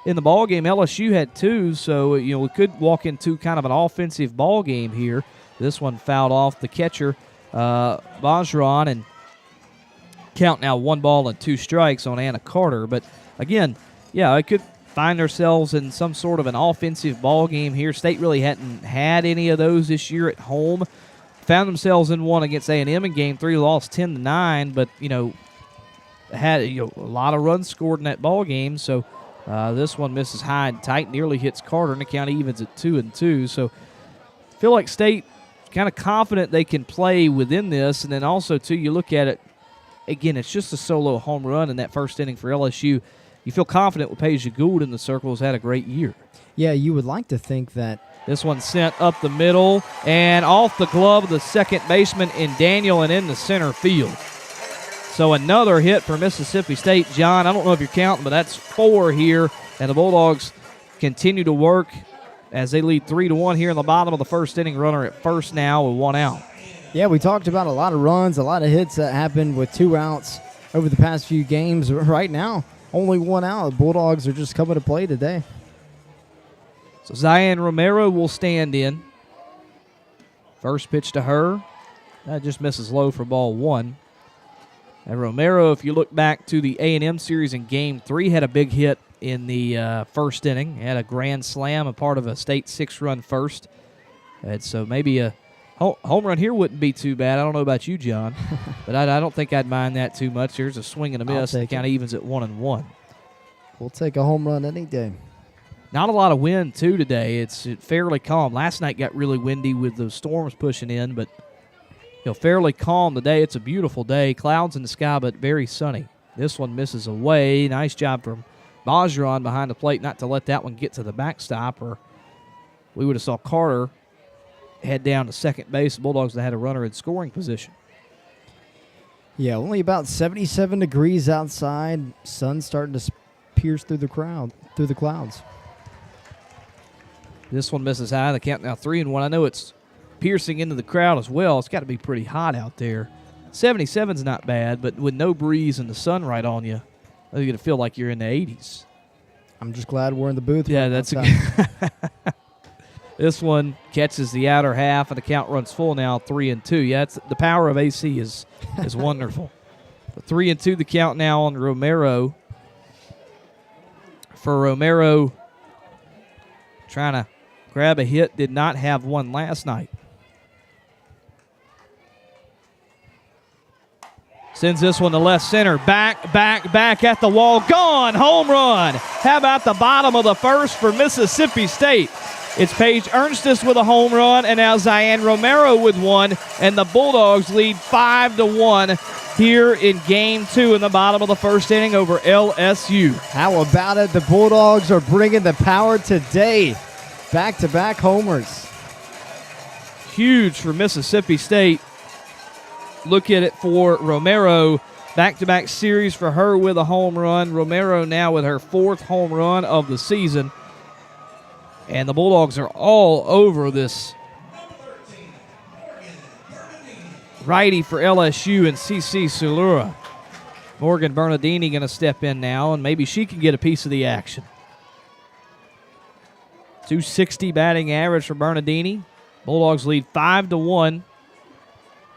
in the ball game. LSU had 2, so we could walk into kind of an offensive ball game here. This one fouled off the catcher, Bajran, and count now 1 ball and 2 strikes on Anna Carter. But again, yeah, I could find ourselves in some sort of an offensive ball game here. State really hadn't had any of those this year at home. Found themselves in one against A&M in Game 3, lost 10-9, but had a lot of runs scored in that ball game. So this one misses high and tight, nearly hits Carter, and the count evens at 2-2. So I feel like State kind of confident they can play within this. And then also, too, you look at it, again, it's just a solo home run in that first inning for LSU. You feel confident with Paige Gould in the circle, has had a great year. Yeah, you would like to think that. This one sent up the middle and off the glove of the second baseman in Daniel and in the center field. So another hit for Mississippi State. John, I don't know if you're counting, but that's 4 here. And the Bulldogs continue to work as they lead 3-1 here in the bottom of the first inning. Runner at first now with 1 out. Yeah, we talked about a lot of runs, a lot of hits that happened with 2 outs over the past few games. Right now, only 1 out. The Bulldogs are just coming to play today. So Zion Romero will stand in. First pitch to her. That just misses low for ball 1. And Romero, if you look back to the A&M series in Game 3, had a big hit in the first inning. Had a grand slam, a part of a State 6-run first. And so maybe a home run here wouldn't be too bad. I don't know about you, John, but I don't think I'd mind that too much. There's a swing and a miss. It kind of evens at 1-1. We'll take a home run any day. Not a lot of wind, too, today. It's fairly calm. Last night got really windy with those storms pushing in, but fairly calm today. It's a beautiful day. Clouds in the sky, but very sunny. This one misses away. Nice job from Bajran behind the plate not to let that one get to the backstop, or we would have saw Carter head down to second base. The Bulldogs had a runner in scoring position. Yeah, only about 77 degrees outside. Sun starting to pierce through the clouds. This one misses high. The count now 3-1. I know it's piercing into the crowd as well. It's got to be pretty hot out there. 77's not bad, but with no breeze and the sun right on you, you're going to feel like you're in the 80s. I'm just glad we're in the booth. Yeah, that's a This one catches the outer half, and the count runs full now, 3-2. Yeah, the power of AC is wonderful. 3-2 the count now on Romero. For Romero, trying to grab a hit, did not have one last night. Sends this one to left center. Back at the wall. Gone. Home run. How about the bottom of the first for Mississippi State? It's Paige Ernstis with a home run, and now Ziane Romero with one, and the Bulldogs lead 5-1 here in Game 2 in the bottom of the first inning over LSU. How about it? The Bulldogs are bringing the power today. Back-to-back homers. Huge for Mississippi State. Look at it for Romero. Back-to-back series for her with a home run. Romero now with her 4th home run of the season. And the Bulldogs are all over this righty for LSU and CC Sulura. Morgan Bernardini going to step in now, and maybe she can get a piece of the action. 260 batting average for Bernardini. Bulldogs lead 5-1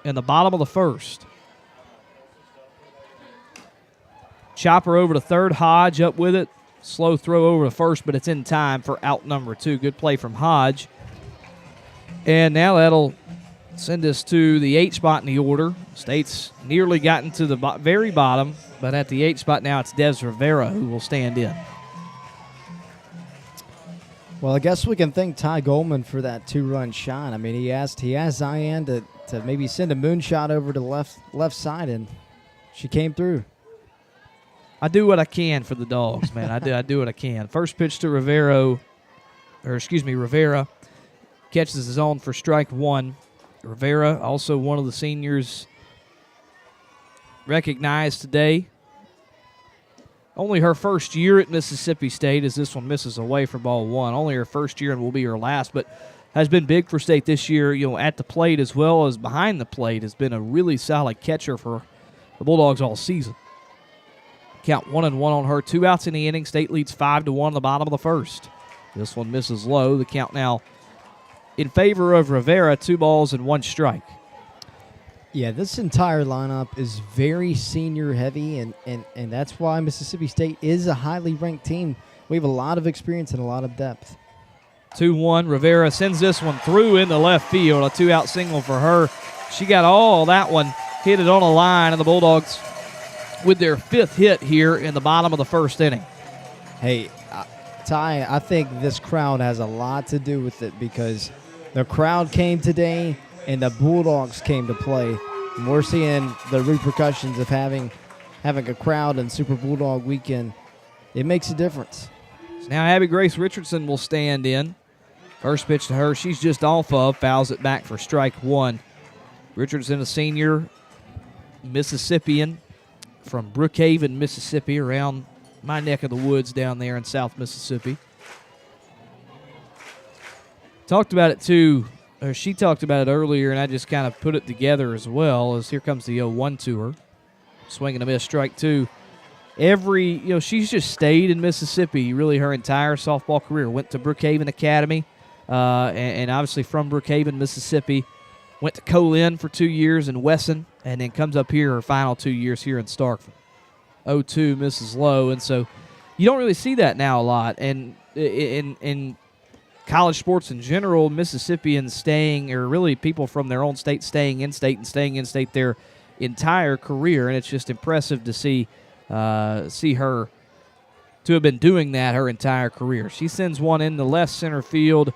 in the bottom of the first. Chopper over to third, Hodge up with it. Slow throw over to first, but it's in time for out number 2. Good play from Hodge. And now that'll send us to the 8 spot in the order. State's nearly gotten to the very bottom, but at the 8 spot now it's Des Rivera who will stand in. Well, I guess we can thank Ty Goldman for that 2-run shot. I mean, he asked Ziane to maybe send a moonshot over to the left side, and she came through. I do what I can for the Dogs, man. I do what I can. First pitch to Rivera. Catches his own for strike 1. Rivera, also one of the seniors recognized today. Only her first year at Mississippi State as this one misses away for ball 1. Only her first year and will be her last, but has been big for State this year, at the plate as well as behind the plate. Has been a really solid catcher for the Bulldogs all season. Count 1-1 on her. 2 outs in the inning. State leads 5-1 in the bottom of the first. This one misses low. The count now in favor of Rivera. 2 balls and 1 strike. Yeah, this entire lineup is very senior heavy, and that's why Mississippi State is a highly ranked team. We have a lot of experience and a lot of depth. 2-1. Rivera sends this one through into left field. A 2-out single for her. She got all that one. Hit it on a line, and the Bulldogs with their 5th hit here in the bottom of the first inning. Hey, Ty, I think this crowd has a lot to do with it because the crowd came today and the Bulldogs came to play. And we're seeing the repercussions of having a crowd in Super Bulldog weekend. It makes a difference. So now Abby Grace Richardson will stand in. First pitch to her, she's just off of, fouls it back for strike 1. Richardson, a senior Mississippian from Brookhaven, Mississippi, around my neck of the woods down there in South Mississippi. Talked about it too, or she talked about it earlier, and I just kind of put it together as well. As here comes the 0-1 to her, swing and a miss, strike 2. She's just stayed in Mississippi really her entire softball career. Went to Brookhaven Academy, and obviously from Brookhaven, Mississippi. Went to Colin for 2 years in Wesson, and then comes up here her final 2 years here in Starkville. 0-2 misses low, and so you don't really see that now a lot. And in college sports in general, Mississippians staying, or really people from their own state staying in state and staying in state their entire career, and it's just impressive to see her to have been doing that her entire career. She sends one in the left center field,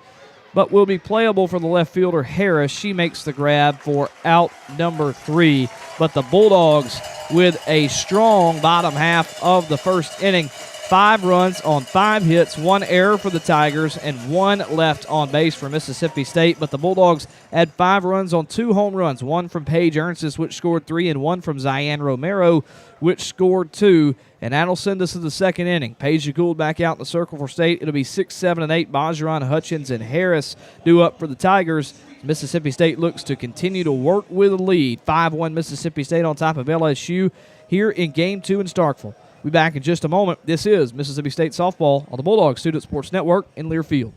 but will be playable for the left fielder Harris. She makes the grab for out number 3. But the Bulldogs with a strong bottom half of the first inning. 5 runs on 5 hits, 1 error for the Tigers, and 1 left on base for Mississippi State. But the Bulldogs had 5 runs on 2 home runs, 1 from Paige Ernstis, which scored 3, and 1 from Ziane Romero, which scored 2. And that'll send us to the second inning. Paige Gould back out in the circle for State. It'll be 6, 7, and 8. Bajaran, Hutchins, and Harris due up for the Tigers. Mississippi State looks to continue to work with a lead. 5-1 Mississippi State on top of LSU here in Game 2 in Starkville. We'll be back in just a moment. This is Mississippi State Softball on the Bulldog Student Sports Network in Learfield.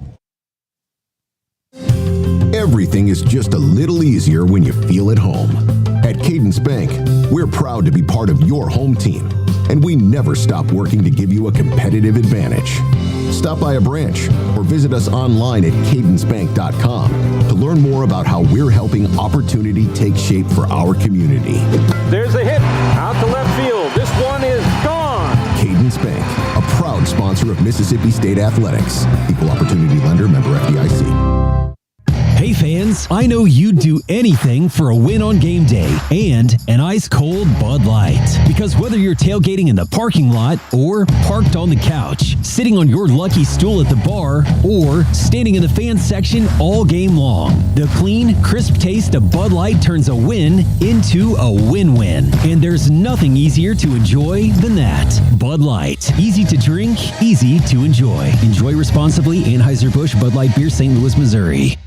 Everything is just a little easier when you feel at home. At Cadence Bank, we're proud to be part of your home team, and we never stop working to give you a competitive advantage. Stop by a branch or visit us online at cadencebank.com to learn more about how we're helping opportunity take shape for our community. There's a hit out to left field. This one is gone. Cadence Bank, a proud sponsor future of Mississippi State athletics. Equal opportunity lender, member FDIC. Hey fans, I know you'd do anything for a win on game day and an ice-cold Bud Light. Because whether you're tailgating in the parking lot or parked on the couch, sitting on your lucky stool at the bar, or standing in the fan section all game long, the clean, crisp taste of Bud Light turns a win into a win-win. And there's nothing easier to enjoy than that. Bud Light. Easy to drink, easy to enjoy. Enjoy responsibly. Anheuser-Busch Bud Light Beer, St. Louis, Missouri.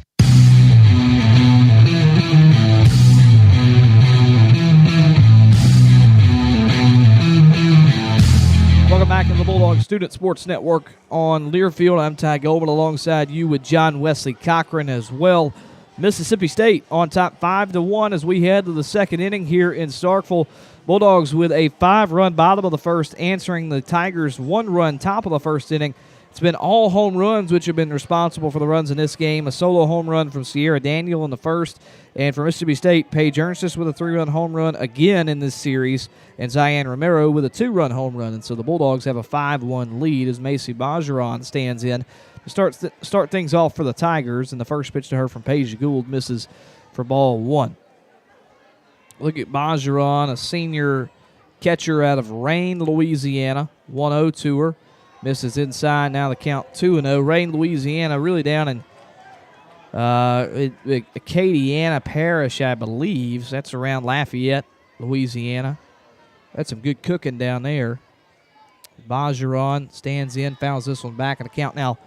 Welcome back to the Bulldog Student Sports Network on Learfield. I'm Ty Goldman alongside you with John Wesley Cochran as well. Mississippi State on top 5-1 as we head to the second inning here in Starkville. Bulldogs with a 5-run bottom of the first, answering the Tigers' 1-run top of the first inning. It's been all home runs which have been responsible for the runs in this game. A solo home run from Sierra Daniel in the first. And for Mississippi State, Paige Ernstis with a 3-run home run again in this series. And Zion Romero with a 2-run home run. And so the Bulldogs have a 5-1 lead as Macy Bajaran stands in to start things off for the Tigers. And the first pitch to her from Paige Gould misses for ball 1. Look at Bajaran, a senior catcher out of Rayne, Louisiana. 1-0 to her. Misses inside. Now the count 2-0. Rayne, Louisiana, really down in Acadiana Parish, I believe. So that's around Lafayette, Louisiana. That's some good cooking down there. Bajaran stands in, fouls this one back, and the count now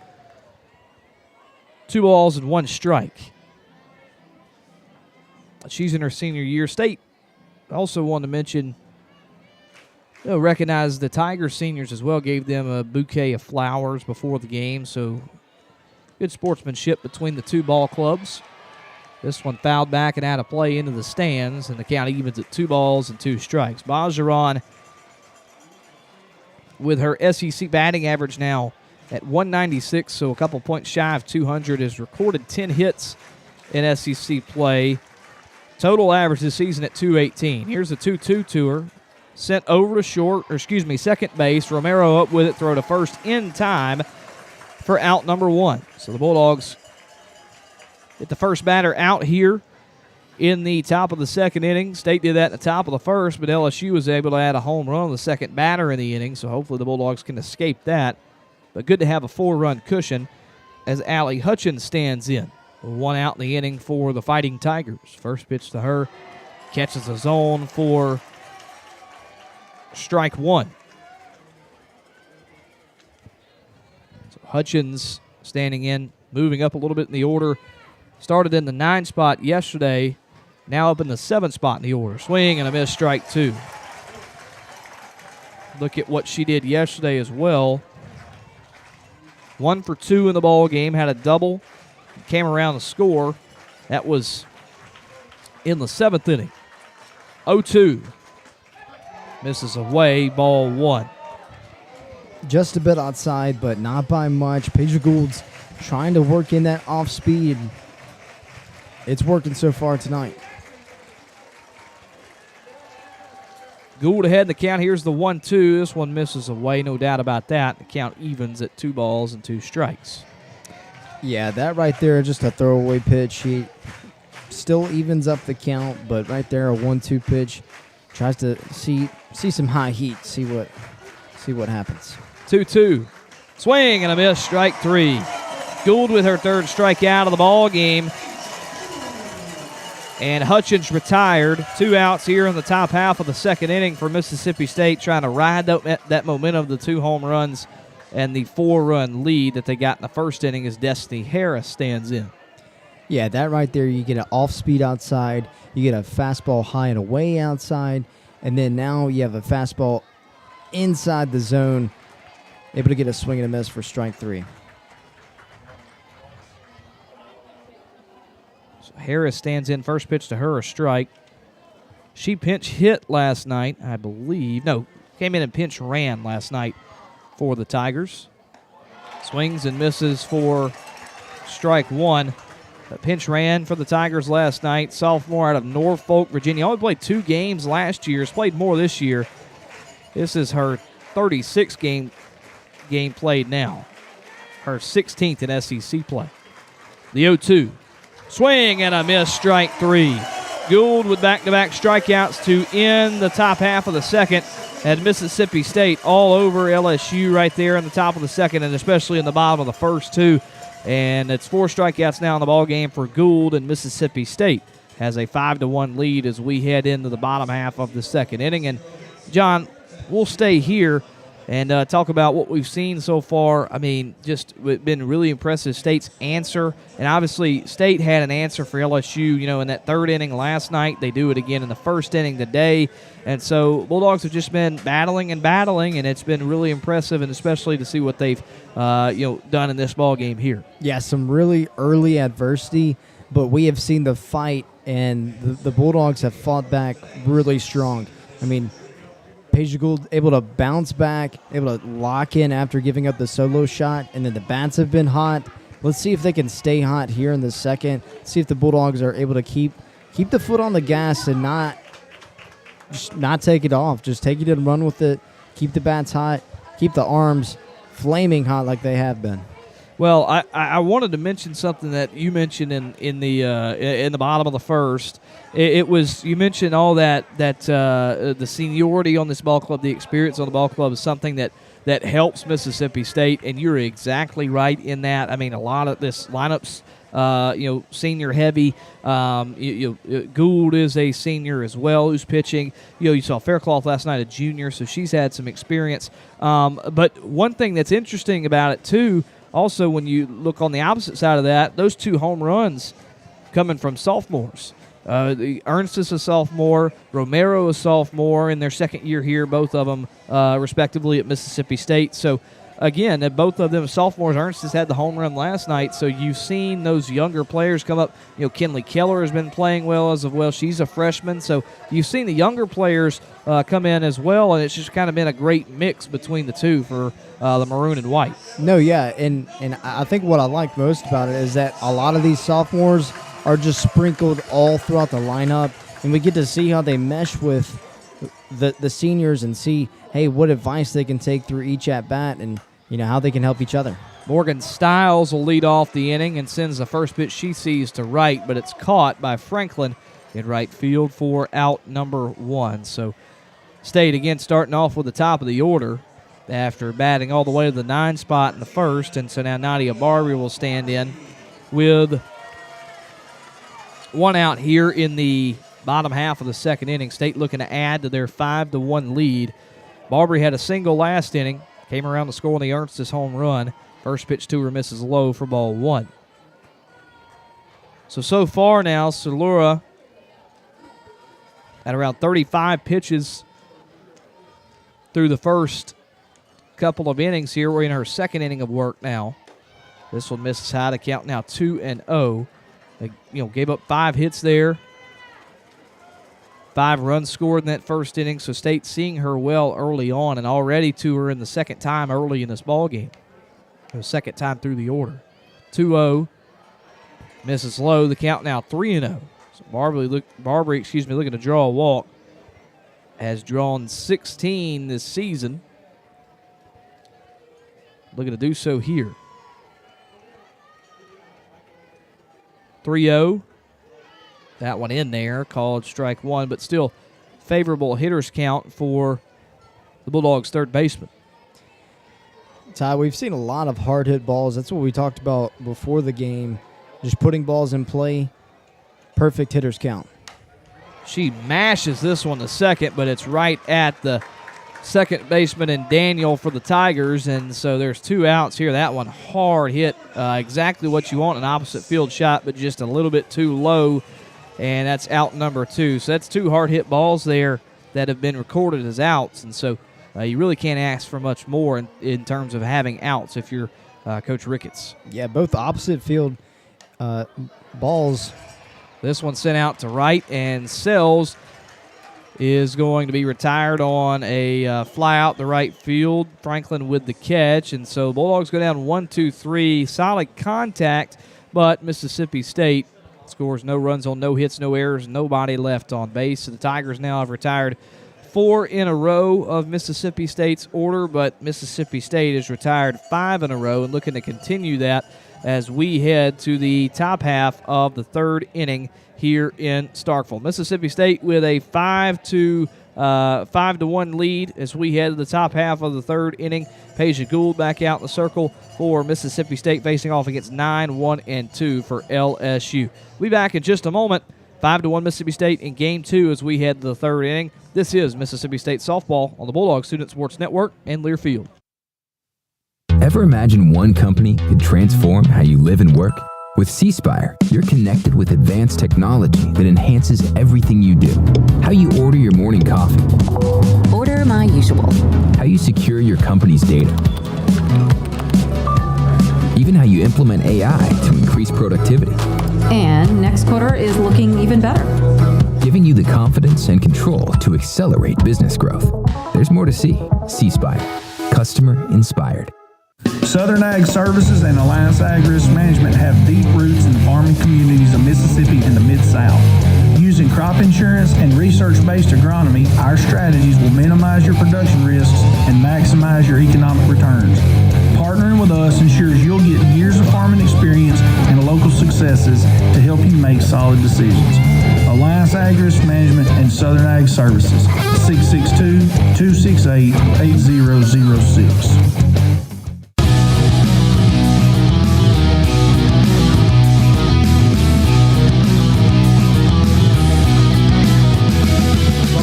2 balls and 1 strike. She's in her senior year. State also wanted to mention, recognize the Tiger seniors as well, gave them a bouquet of flowers before the game, so good sportsmanship between the two ball clubs. This one fouled back and out of play into the stands, and the count evens at 2 balls and 2 strikes. Bajaran with her SEC batting average now at 196, so a couple points shy of 200, has recorded 10 hits in SEC play. Total average this season at 218. Here's a 2-2 to her. Sent over to second base. Romero up with it, throw to first in time for out number 1. So the Bulldogs get the first batter out here in the top of the second inning. State did that in the top of the first, but LSU was able to add a home run on the second batter in the inning, so hopefully the Bulldogs can escape that. But good to have a 4-run cushion as Allie Hutchins stands in. 1 out in the inning for the Fighting Tigers. First pitch to her. Catches a zone for strike 1. So Hutchins standing in, moving up a little bit in the order. Started in the 9 spot yesterday, now up in the 7 spot in the order. Swing and a miss, strike 2. Look at what she did yesterday as well. 1 for 2 in the ball game, had a double, came around to score. That was in the 7th inning. 0-2. Misses away, ball 1. Just a bit outside, but not by much. Paige Gould's trying to work in that off speed. It's working so far tonight. Gould ahead in the count. Here's the 1-2. This one misses away, no doubt about that. The count evens at 2 balls and 2 strikes. Yeah, that right there, just a throwaway pitch. He still evens up the count, but right there, a 1-2 pitch. Tries to see some high heat, see what happens. 2-2. Swing and a miss, strike 3. Gould with her 3rd strikeout of the ball game. And Hutchins retired. 2 outs here in the top half of the second inning for Mississippi State, trying to ride that momentum of the 2 home runs and the 4-run lead that they got in the first inning as Destiny Harris stands in. Yeah, that right there, you get an off-speed outside, you get a fastball high and away outside, and then now you have a fastball inside the zone, able to get a swing and a miss for strike 3. So Harris stands in, first pitch to her, a strike. She pinch hit last night, I believe. No, came in and pinch ran last night for the Tigers. Swings and misses for strike 1. Pinch ran for the Tigers last night. Sophomore out of Norfolk, Virginia. Only played 2 games last year. Has played more this year. This is her 36th game game played now. Her 16th in SEC play. The 0-2. Swing and a miss, strike three. Gould with back-to-back strikeouts to end the top half of the second. Had Mississippi State all over LSU right there in the top of the second, and especially in the bottom of the first two. And it's 4 strikeouts now in the ball game for Gould, and Mississippi State has a 5-1 lead as we head into the bottom half of the second inning. And John, we'll stay here and talk about what we've seen so far. I mean, just been really impressive. State's answer, and obviously State had an answer for LSU, in that third inning last night. They do it again in the first inning today. And so Bulldogs have just been battling, and it's been really impressive, and especially to see what they've done in this ball game here. Yeah, some really early adversity, but we have seen the fight, and the Bulldogs have fought back really strong. I mean, Paige Gould able to bounce back, able to lock in after giving up the solo shot, and then the bats have been hot. Let's see if they can stay hot here in the second. See if the Bulldogs are able to keep the foot on the gas and not take it off. Just take it and run with it. Keep the bats hot. Keep the arms flaming hot like they have been. Well, I wanted to mention something that you mentioned in the bottom of the first. It was, you mentioned all that the seniority on this ball club, the experience on the ball club is something that helps Mississippi State, and you're exactly right in that. I mean, a lot of this lineup's senior heavy. Gould is a senior as well who's pitching. You saw Faircloth last night, a junior, so she's had some experience. But one thing that's interesting about it too, also when you look on the opposite side of that, those 2 home runs coming from sophomores. Ernst is a sophomore, Romero is a sophomore in their second year here, both of them respectively at Mississippi State. So again, both of them sophomores. Ernst has had the home run last night, so you've seen those younger players come up. Kinley Keller has been playing well as well. She's a freshman, so you've seen the younger players come in as well, and it's just kind of been a great mix between the two for the maroon and white. No, yeah, and I think what I like most about it is that a lot of these sophomores are just sprinkled all throughout the lineup, and we get to see how they mesh with the seniors and see, hey, what advice they can take through each at-bat and how they can help each other. Morgan Stiles will lead off the inning and sends the first pitch she sees to right, but it's caught by Franklin in right field for out number 1. So State again starting off with the top of the order after batting all the way to the 9 spot in the first, and so now Nadia Barbary will stand in with 1 out here in the bottom half of the second inning. State looking to add to their 5-1 lead. Barbary had a single last inning, came around to score on the Ernst's home run. First pitch to her misses low for ball 1. So far now, Salura at around 35 pitches through the first couple of innings here. We're in her second inning of work now. This one misses high to count now 2-0. They gave up 5 hits there. 5 runs scored in that first inning, so State seeing her well early on, and already to her in the second time early in this ball game. The second time through the order. 2-0. Misses low. The count now 3-0. So Barbary looking to draw a walk. Has drawn 16 this season. Looking to do so here. 3-0. That one in there, called strike 1, but still favorable hitters count for the Bulldogs' third baseman. Ty, we've seen a lot of hard hit balls. That's what we talked about before the game. Just putting balls in play. Perfect hitters count. She mashes this one to second, but it's right at the second baseman and Daniel for the Tigers, and so there's 2 outs here. That one hard hit, exactly what you want, an opposite field shot, but just a little bit too low, and that's out number 2. So that's 2 hard hit balls there that have been recorded as outs, and so you really can't ask for much more in terms of having outs if you're Coach Ricketts. Yeah, both opposite field balls. This one sent out to right, and Sells is going to be retired on a fly out the right field. Franklin with the catch, and so Bulldogs go down 1-2-3. Solid contact, but Mississippi State scores no runs on no hits, no errors, nobody left on base. So the Tigers now have retired 4 in a row of Mississippi State's order, but Mississippi State has retired 5 in a row and looking to continue that as we head to the top half of the third inning here in Starkville. Mississippi State with a 5-1 lead as we head to the top half of the third inning. Peja Gould back out in the circle for Mississippi State, facing off against 9-1-2 for LSU. We'll be back in just a moment. 5-1 Mississippi State in Game 2 as we head to the third inning. This is Mississippi State softball on the Bulldog Student Sports Network and Learfield. Ever imagine one company could transform how you live and work? With C Spire, you're connected with advanced technology that enhances everything you do. How you order your morning coffee. Order my usual. How you secure your company's data. Even how you implement AI to increase productivity. And next quarter is looking even better. Giving you the confidence and control to accelerate business growth. There's more to see. C Spire. Customer inspired. Southern Ag Services and Alliance Ag Risk Management have deep roots in the farming communities of Mississippi and the Mid-South. Using crop insurance and research-based agronomy, our strategies will minimize your production risks and maximize your economic returns. Partnering with us ensures you'll get years of farming experience and local successes to help you make solid decisions. Alliance Ag Risk Management and Southern Ag Services, 662-268-8006.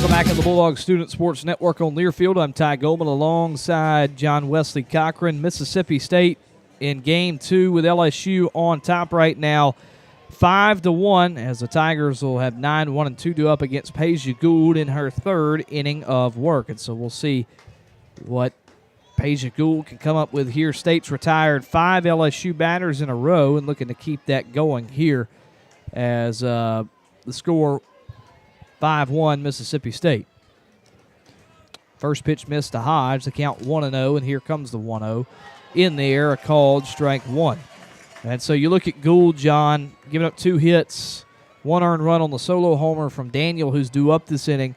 Back at the Bulldog Student Sports Network on Learfield, I'm Ty Goldman alongside John Wesley Cochran. Mississippi State in Game 2 with LSU on top right now, 5-1, as the Tigers will have 9-1-2 to up against Peja Gould in her third inning of work. And so we'll see what Peja Gould can come up with here. State's retired 5 LSU batters in a row and looking to keep that going here as the score 5-1 Mississippi State. First pitch missed to Hodge. The count 1-0, and here comes the 1-0. In there, a called strike one. And so you look at Gould, John, giving up 2 hits, 1 earned run on the solo homer from Daniel, who's due up this inning.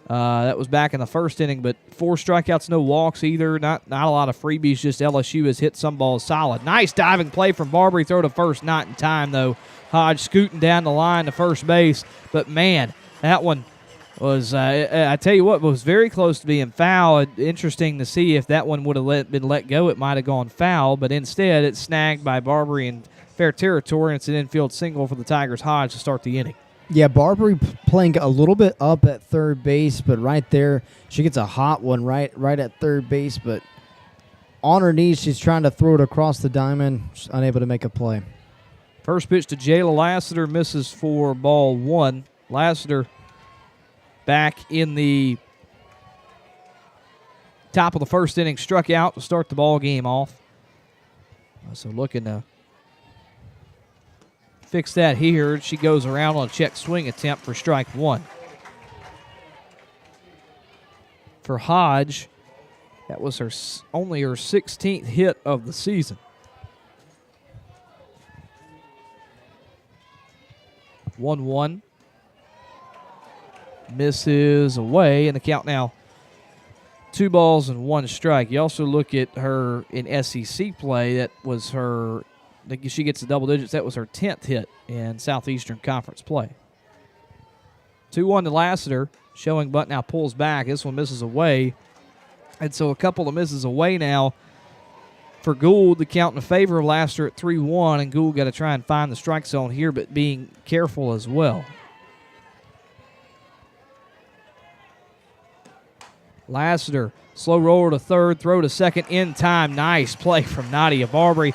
That was back in the first inning, but 4 strikeouts, no walks either. Not a lot of freebies, just LSU has hit some balls solid. Nice diving play from Barbary. Throw to first, not in time, though. Hodge scooting down the line to first base. But, man, that one was, I tell you what, was very close to being foul. Interesting to see if that one would have been let go. It might have gone foul, but instead it's snagged by Barbary in fair territory, and it's an infield single for the Tigers' Hodge to start the inning. Yeah, Barbary playing a little bit up at third base, but right there, she gets a hot one right at third base, but on her knees, she's trying to throw it across the diamond. She's unable to make a play. First pitch to Jayla Lassiter, misses for ball 1. Lassiter back in the top of the first inning, struck out to start the ball game off. So looking to fix that here. She goes around on a check swing attempt for strike 1. For Hodge, that was only her 16th hit of the season. 1-1. Misses away, and the count now 2 balls and 1 strike. You also look at her in SEC play. That was her, she gets the double digits. That was her 10th hit in Southeastern Conference play. 2-1 to Lassiter. Showing bunt now pulls back. This one misses away. And so a couple of misses away now for Gould. The count in favor of Lassiter at 3-1, and Gould got to try and find the strike zone here, but being careful as well. Lassiter, slow roller to third, throw to second in time. Nice play from Nadia Barbary.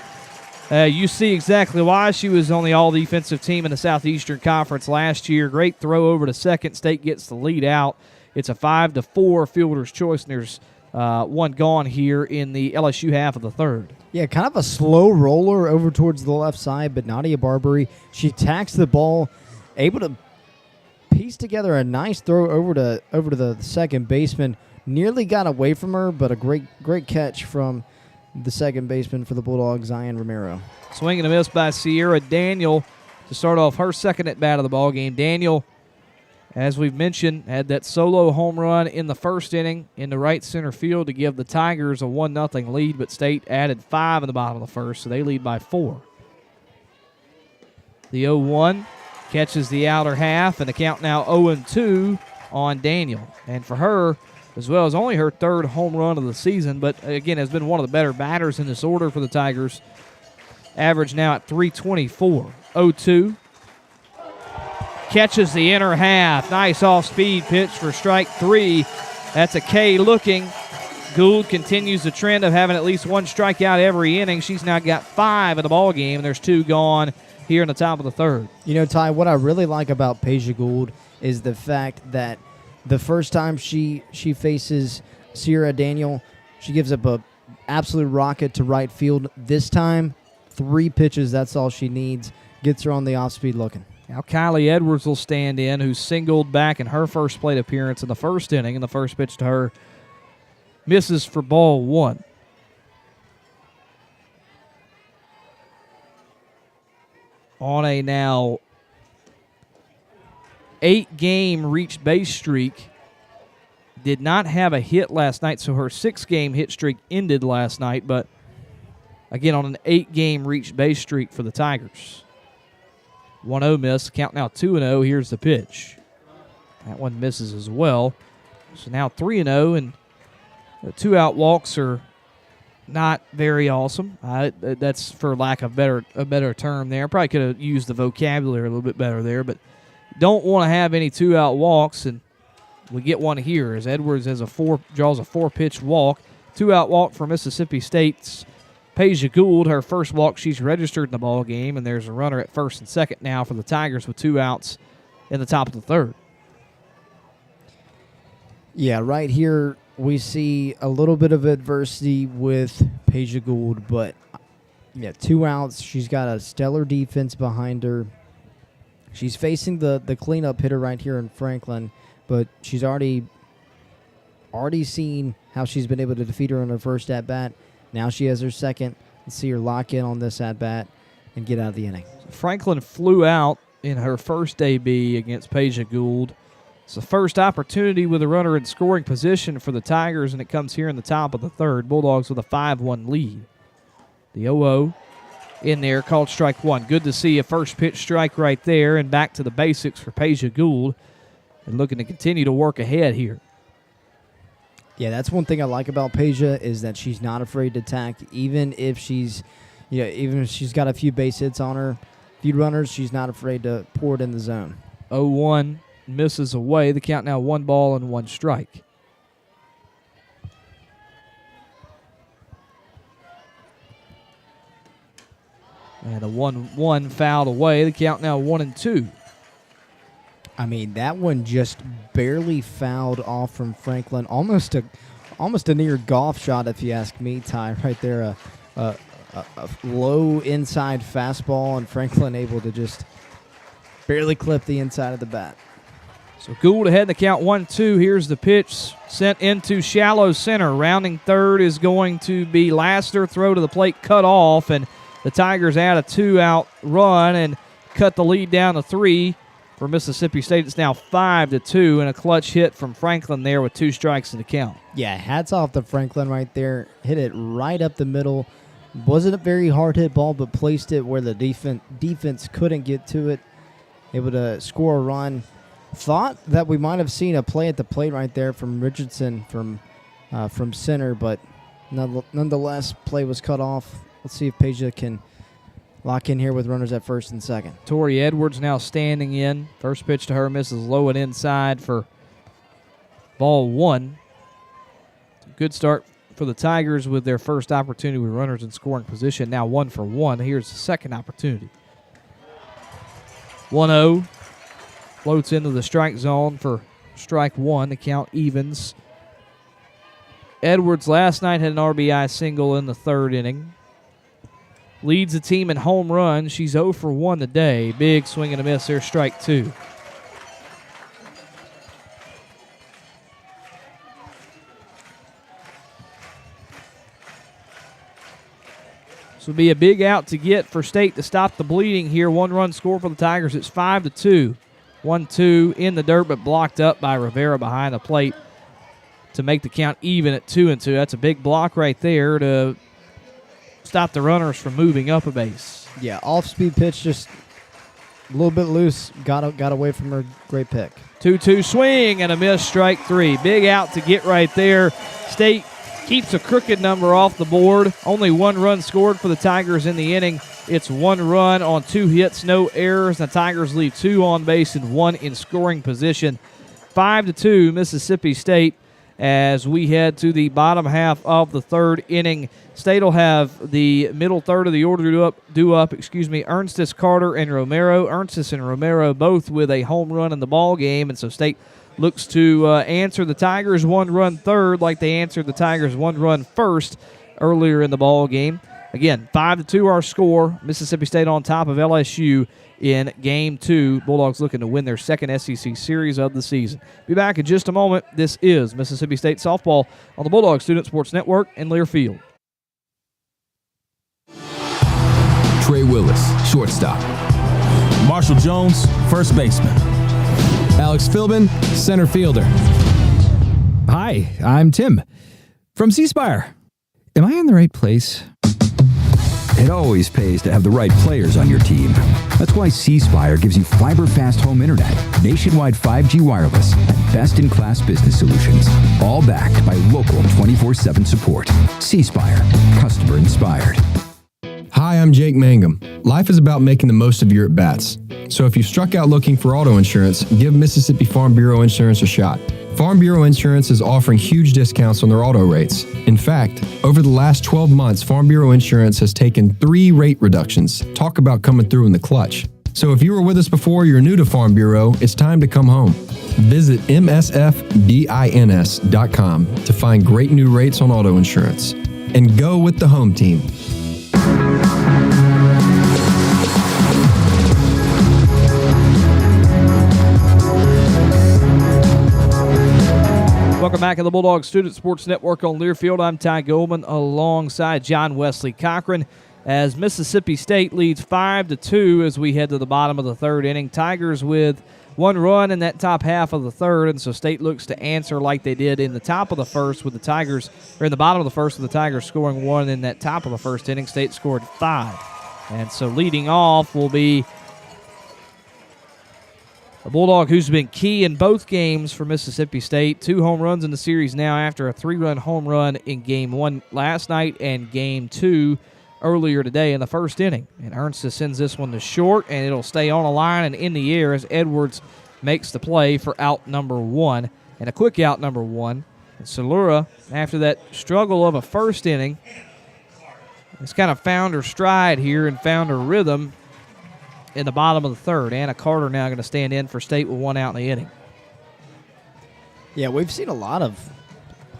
You see exactly why she was on the all-defensive team in the Southeastern Conference last year. Great throw over to second. State gets the lead out. It's a 5-4 fielder's choice, and there's one gone here in the LSU half of the third. Yeah, kind of a slow roller over towards the left side, but Nadia Barbary, she tacks the ball, able to piece together a nice throw over to the second baseman. Nearly got away from her, but a great catch from the second baseman for the Bulldogs, Zion Romero. Swing and a miss by Sierra Daniel to start off her second at bat of the ball game. Daniel as we've mentioned, had that solo home run in the first inning in the right center field to give the Tigers a 1-0 lead, but State added 5 in the bottom of the first, so they lead by 4. The 0-1 catches the outer half, and the count now 0-2 on Daniel. And for her, as well as only her 3rd home run of the season, but again has been one of the better batters in this order for the Tigers. Average now at 324. 0-2. Catches the inner half. Nice off-speed pitch for strike 3. That's a K looking. Gould continues the trend of having at least 1 strikeout every inning. She's now got 5 in the ball game, and there's 2 gone here in the top of the 3rd. You know, Ty, what I really like about Peja Gould is the fact that the first time she faces Sierra Daniel, she gives up a absolute rocket to right field. This time, 3 pitches, that's all she needs. Gets her on the off-speed looking. Now Kylie Edwards will stand in, who singled back in her first plate appearance in the first inning, and the first pitch to her misses for ball 1. On a now 8-game reached base streak. Did not have a hit last night, so her 6-game hit streak ended last night, but again on an 8-game reached base streak for the Tigers. 1-0 miss, count now 2-0. Here's the pitch. That one misses as well. So now 3-0, and the 2-out walks are not very awesome. That's for lack of a better term there. Probably could have used the vocabulary a little bit better there, but don't want to have any 2-out walks, and we get one here as Edwards draws a 4-pitch walk. 2-out walk for Mississippi State's Peja Gould, her first walk she's registered in the ball game, and there's a runner at first and second now for the Tigers with 2 outs in the top of the 3rd. Yeah, right here we see a little bit of adversity with Peja Gould, but 2 outs. She's got a stellar defense behind her. She's facing the cleanup hitter right here in Franklin, but she's already seen how she's been able to defeat her on her first at-bat. Now she has her second. Let's see her lock in on this at-bat and get out of the inning. Franklin flew out in her first AB against Peja Gould. It's the first opportunity with a runner in scoring position for the Tigers, and it comes here in the top of the 3rd. Bulldogs with a 5-1 lead. The 0-0 in there, called strike 1. Good to see a first pitch strike right there, and back to the basics for Peja Gould, and looking to continue to work ahead here. Yeah, that's one thing I like about Peja is that she's not afraid to attack, even if she's got a few base hits on her, a few runners, she's not afraid to pour it in the zone. 0-1 misses away. The count now 1 ball and 1 strike. And a 1-1 fouled away. The count now 1-2. I mean, that one just barely fouled off from Franklin. Almost a near golf shot, if you ask me, Ty. Right there, a low inside fastball, and Franklin able to just barely clip the inside of the bat. So Gould ahead in the count 1-2. Here's the pitch sent into shallow center. Rounding 3rd is going to be Laster. Throw to the plate cut off, and the Tigers add a 2-out run and cut the lead down to 3. For Mississippi State, it's now 5-2, and a clutch hit from Franklin there with 2 strikes in the count. Yeah, hats off to Franklin right there. Hit it right up the middle. Wasn't a very hard hit ball, but placed it where the defense couldn't get to it. Able to score a run. Thought that we might have seen a play at the plate right there from Richardson from center, but nonetheless, play was cut off. Let's see if Peja can lock in here with runners at first and second. Tori Edwards now standing in. First pitch to her misses low and inside for ball 1. Good start for the Tigers with their first opportunity with runners in scoring position. Now 1 for 1. Here's the second opportunity. 1-0. Floats into the strike zone for strike 1. The count evens. Edwards last night had an RBI single in the 3rd inning. Leads the team in home runs. She's 0 for 1 today. Big swing and a miss there, strike 2. This will be a big out to get for State to stop the bleeding here. 1-run score for the Tigers. It's 5-2. 1-2 in the dirt, but blocked up by Rivera behind the plate to make the count even at 2-2. That's a big block right there to stop the runners from moving up a base. Yeah, off-speed pitch, just a little bit loose. Got away from her. Great pick. 2-2 swing and a miss, strike three. Big out to get right there. State keeps a crooked number off the board. Only one run scored for the Tigers in the inning. It's one run on 2 hits, no errors. The Tigers leave 2 on base and 1 in scoring position. 5-2 Mississippi State as we head to the bottom half of the third inning. State will have the middle third of the order due up. Ernstis, Carter, and Romero. Ernstis and Romero both with a home run in the ball game, and so State looks to answer the Tigers' 1-run third like they answered the Tigers' 1-run first earlier in the ball game. Again, 5-2 our score. Mississippi State on top of LSU in Game 2. Bulldogs looking to win their second SEC series of the season. Be back in just a moment. This is Mississippi State softball on the Bulldog Student Sports Network in Learfield. Trey Willis, shortstop. Marshall Jones, first baseman. Alex Philbin, center fielder. Hi, I'm Tim from C Spire. Am I in the right place? It always pays to have the right players on your team. That's why C Spire gives you fiber-fast home internet, nationwide 5G wireless, and best-in-class business solutions, all backed by local 24/7 support. C Spire, customer inspired. Hi, I'm Jake Mangum. Life is about making the most of your at-bats. So if you struck out looking for auto insurance, give Mississippi Farm Bureau Insurance a shot. Farm Bureau Insurance is offering huge discounts on their auto rates. In fact, over the last 12 months, Farm Bureau Insurance has taken 3 rate reductions. Talk about coming through in the clutch. So if you were with us before, you're new to Farm Bureau, it's time to come home. Visit msfbins.com to find great new rates on auto insurance. And go with the home team. Welcome back to the Bulldog Student Sports Network on Learfield. I'm Ty Goldman alongside John Wesley Cochran as Mississippi State leads 5-2 as we head to the bottom of the third inning. Tigers with 1 run in that top half of the third, and so State looks to answer like they did in the top of the first with the Tigers, or in the bottom of the first with the Tigers scoring 1 in that top of the first inning. State scored 5. And so leading off will be a Bulldog who's been key in both games for Mississippi State. 2 home runs in the series now after a 3-run home run in Game 1 last night and Game 2 earlier today in the first inning. And Ernstis sends this one to short, and it'll stay on a line and in the air as Edwards makes the play for out number 1. And a quick out number 1. And Salura, after that struggle of a first inning, has kind of found her stride here and found her rhythm in the bottom of the third. Anna Carter now going to stand in for State with 1 out in the inning. Yeah, we've seen a lot of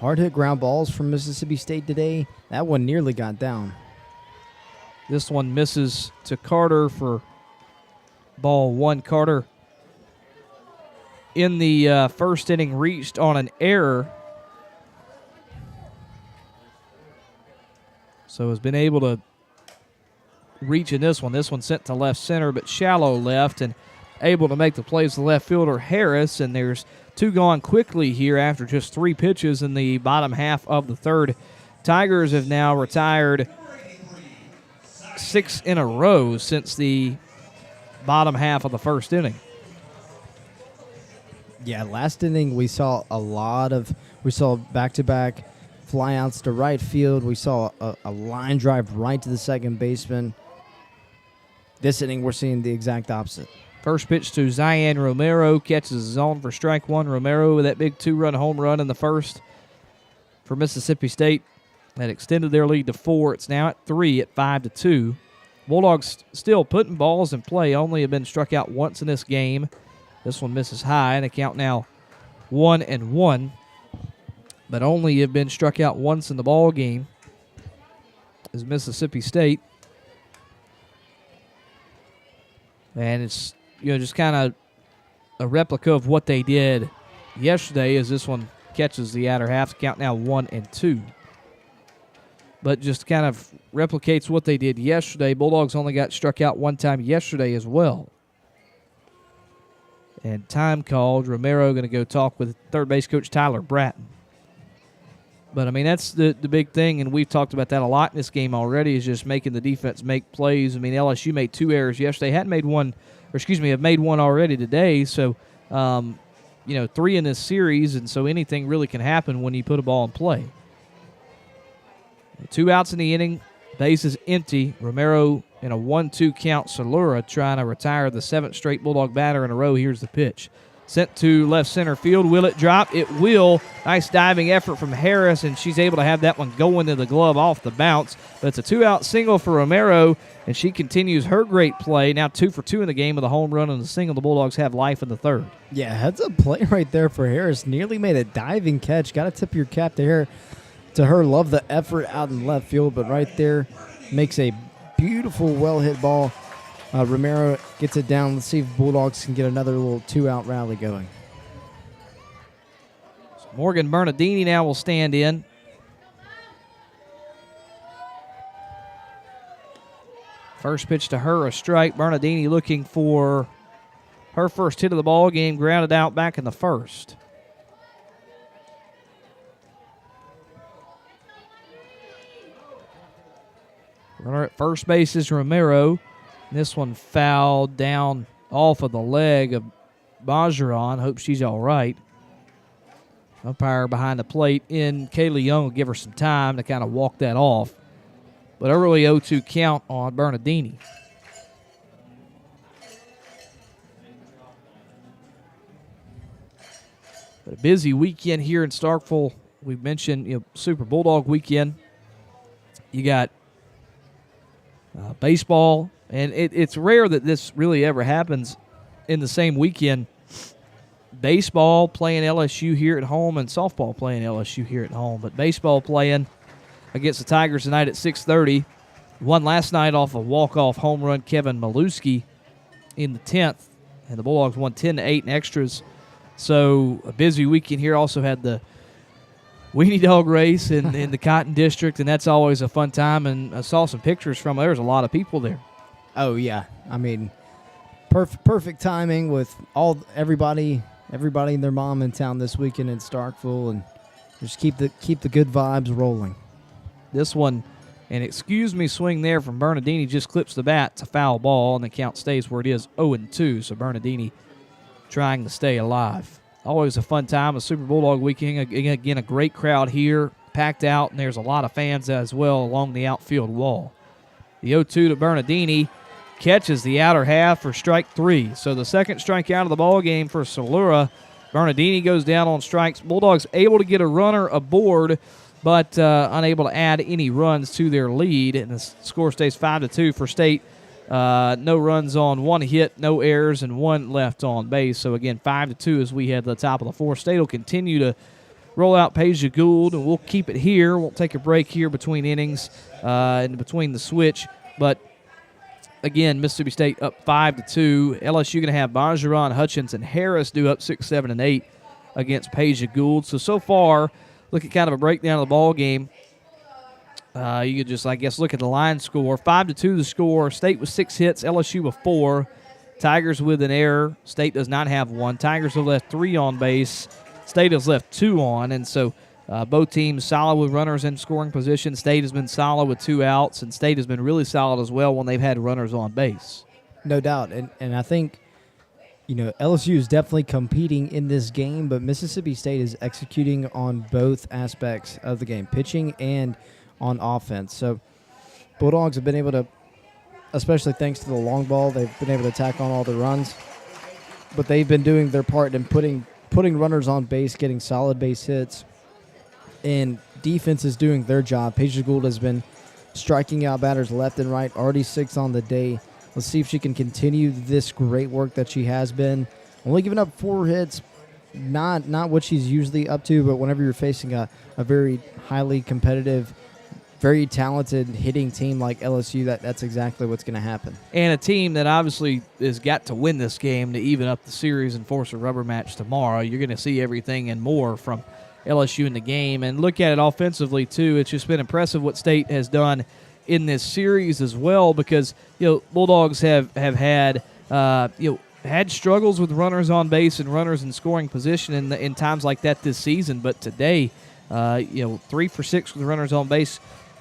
hard-hit ground balls from Mississippi State today. That one nearly got down. This one misses to Carter for ball 1. Carter in the first inning reached on an error, so has been able to reach in this one. This one sent to left center, but shallow left, and able to make the plays to left fielder Harris. And there's 2 gone quickly here after just 3 pitches in the bottom half of the third. Tigers have now retired 6 in a row since the bottom half of the first inning. Yeah, last inning we saw back-to-back flyouts to right field. We saw a line drive right to the second baseman. This inning, we're seeing the exact opposite. First pitch to Zion Romero, catches his own for strike 1. Romero with that big 2-run home run in the first for Mississippi State. That extended their lead to 4. It's now at 3 at 5-2. Bulldogs still putting balls in play. Only have been struck out once in this game. This one misses high, and they count now 1-1. But only have been struck out once in the ball game is Mississippi State. And it's, just kind of a replica of what they did yesterday as this one catches the outer half. Count now 1-2. But just kind of replicates what they did yesterday. Bulldogs only got struck out 1 time yesterday as well. And time called. Romero going to go talk with third base coach Tyler Bratton. But, I mean, that's the big thing, and we've talked about that a lot in this game already, is just making the defense make plays. I mean, LSU made 2 errors yesterday. Have made one already today. So, 3 in this series, and so anything really can happen when you put a ball in play. 2 outs in the inning. Base is empty. Romero in a 1-2 count. Salura trying to retire the 7th straight Bulldog batter in a row. Here's the pitch. Sent to left center field. Will it drop? It will. Nice diving effort from Harris, and she's able to have that one go into the glove off the bounce. But it's a 2-out single for Romero, and she continues her great play. Now 2 for 2 in the game with a home run and a single. The Bulldogs have life in the 3rd. Yeah, heads up play right there for Harris. Nearly made a diving catch. Got to tip your cap to her. Love the effort out in left field, but right there makes a beautiful, well-hit ball. Romero gets it down. Let's see if Bulldogs can get another little 2-out rally going. So Morgan Bernardini now will stand in. First pitch to her, a strike. Bernardini looking for her first hit of the ball game, grounded out back in the 1st. Runner at first base is Romero. This one fouled down off of the leg of Bajaran. Hope she's all right. Umpire behind the plate in Kaylee Young will give her some time to kind of walk that off. But early 0-2 count on Bernardini. But a busy weekend here in Starkville. We've mentioned Super Bulldog weekend. You got baseball, and it's rare that this really ever happens in the same weekend. Baseball playing LSU here at home and softball playing LSU here at home. But baseball playing against the Tigers tonight at 6:30. Won last night off a walk-off home run, Kevin Maluski, in the 10th. And the Bulldogs won 10-8 in extras. So a busy weekend here. Also had the Weenie Dog race in the Cotton District, and that's always a fun time. And I saw some pictures from there. There's a lot of people there. Oh, yeah. I mean, perfect timing with everybody and their mom in town this weekend in Starkville, and just keep the good vibes rolling. This one, an excuse me swing there from Bernardini, just clips the bat. It's a foul ball, and the count stays where it is 0-2. So Bernardini trying to stay alive. Always a fun time, a Super Bulldog weekend. Again, a great crowd here, packed out, and there's a lot of fans as well along the outfield wall. The 0-2 to Bernardini catches the outer half for strike 3. So the second strikeout of the ball game for Salura. Bernardini goes down on strikes. Bulldogs able to get a runner aboard, but unable to add any runs to their lead, and the score stays 5-2 for State. No runs on, 1 hit, no errors, and 1 left on base. So, again, 5-2 as we head to the top of the 4th. State will continue to roll out Peja Gould, and we'll keep it here. We'll take a break here between innings and between the switch. But, again, Mississippi State up 5-2. LSU going to have Bajaran, Hutchins, and Harris do up 6, 7, and 8 against Peja Gould. So far, look at kind of a breakdown of the ball game. You could just, I guess, look at the line score. 5-2 the score. State with 6 hits, LSU with 4. Tigers with an error. State does not have 1. Tigers have left 3 on base. State has left 2 on. And so both teams solid with runners in scoring position. State has been solid with 2 outs, and State has been really solid as well when they've had runners on base. No doubt. And I think, LSU is definitely competing in this game, but Mississippi State is executing on both aspects of the game, pitching and on offense. So Bulldogs have been able to, especially thanks to the long ball, they've been able to tack on all the runs. But they've been doing their part in putting runners on base, getting solid base hits. And defense is doing their job. Peja Gould has been striking out batters left and right, already 6 on the day. Let's see if she can continue this great work that she has been. Only giving up 4 hits, not what she's usually up to, but whenever you're facing a very highly competitive, very talented hitting team like LSU, that's exactly what's going to happen. And a team that obviously has got to win this game to even up the series and force a rubber match tomorrow. You're going to see everything and more from LSU in the game. And look at it offensively, too. It's just been impressive what State has done in this series as well, because Bulldogs have had had struggles with runners on base and runners in scoring position in times like that this season, but today, 3 for 6 with runners on base.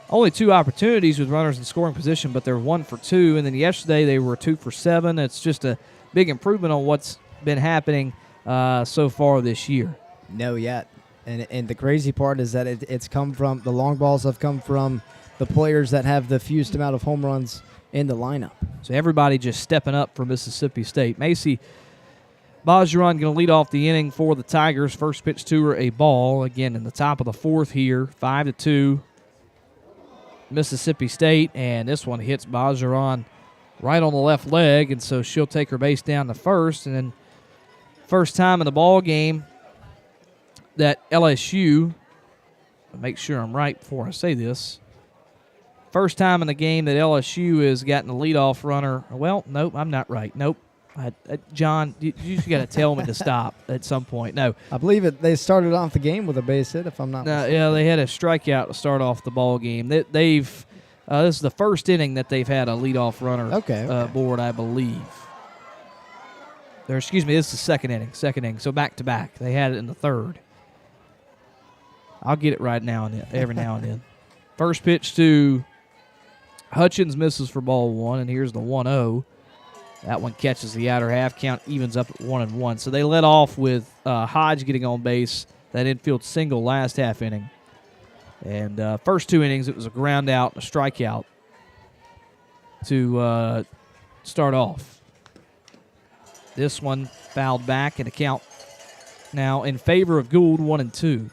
Only 2 opportunities with runners in scoring position, but they're 1 for 2. And then yesterday they were 2 for 7. It's just a big improvement on what's been happening so far this year. No, yet. And the crazy part is that it's come from the long balls have come from the players that have the fewest amount of home runs in the lineup. So everybody just stepping up for Mississippi State. Macy Bajaran going to lead off the inning for the Tigers. First pitch to her, a ball. Again, in the top of the 4th here, 5-2. Mississippi State, and this one hits Bajaran right on the left leg, and so she'll take her base down to first. And then first time in the ball game that LSU, make sure I'm right before I say this, first time in the game that LSU has gotten a leadoff runner. Well, nope, I'm not right. Nope. John, you just got to tell me to stop at some point. No. I believe they started off the game with a base hit, if I'm not mistaken. Yeah, they had a strikeout to start off the ball game. They've this is the first inning that they've had a leadoff runner board, I believe. This is the second inning. So back-to-back. They had it in the 3rd. I'll get it right now and then, every now and then. First pitch to Hutchins, misses for ball 1, and here's the 1-0. That one catches the outer half. Count evens up at 1-1. So they led off with Hodge getting on base, that infield single last half inning. And first 2 innings, it was a ground out and a strikeout to start off. This one fouled back, and a count now in favor of Gould, 1-2.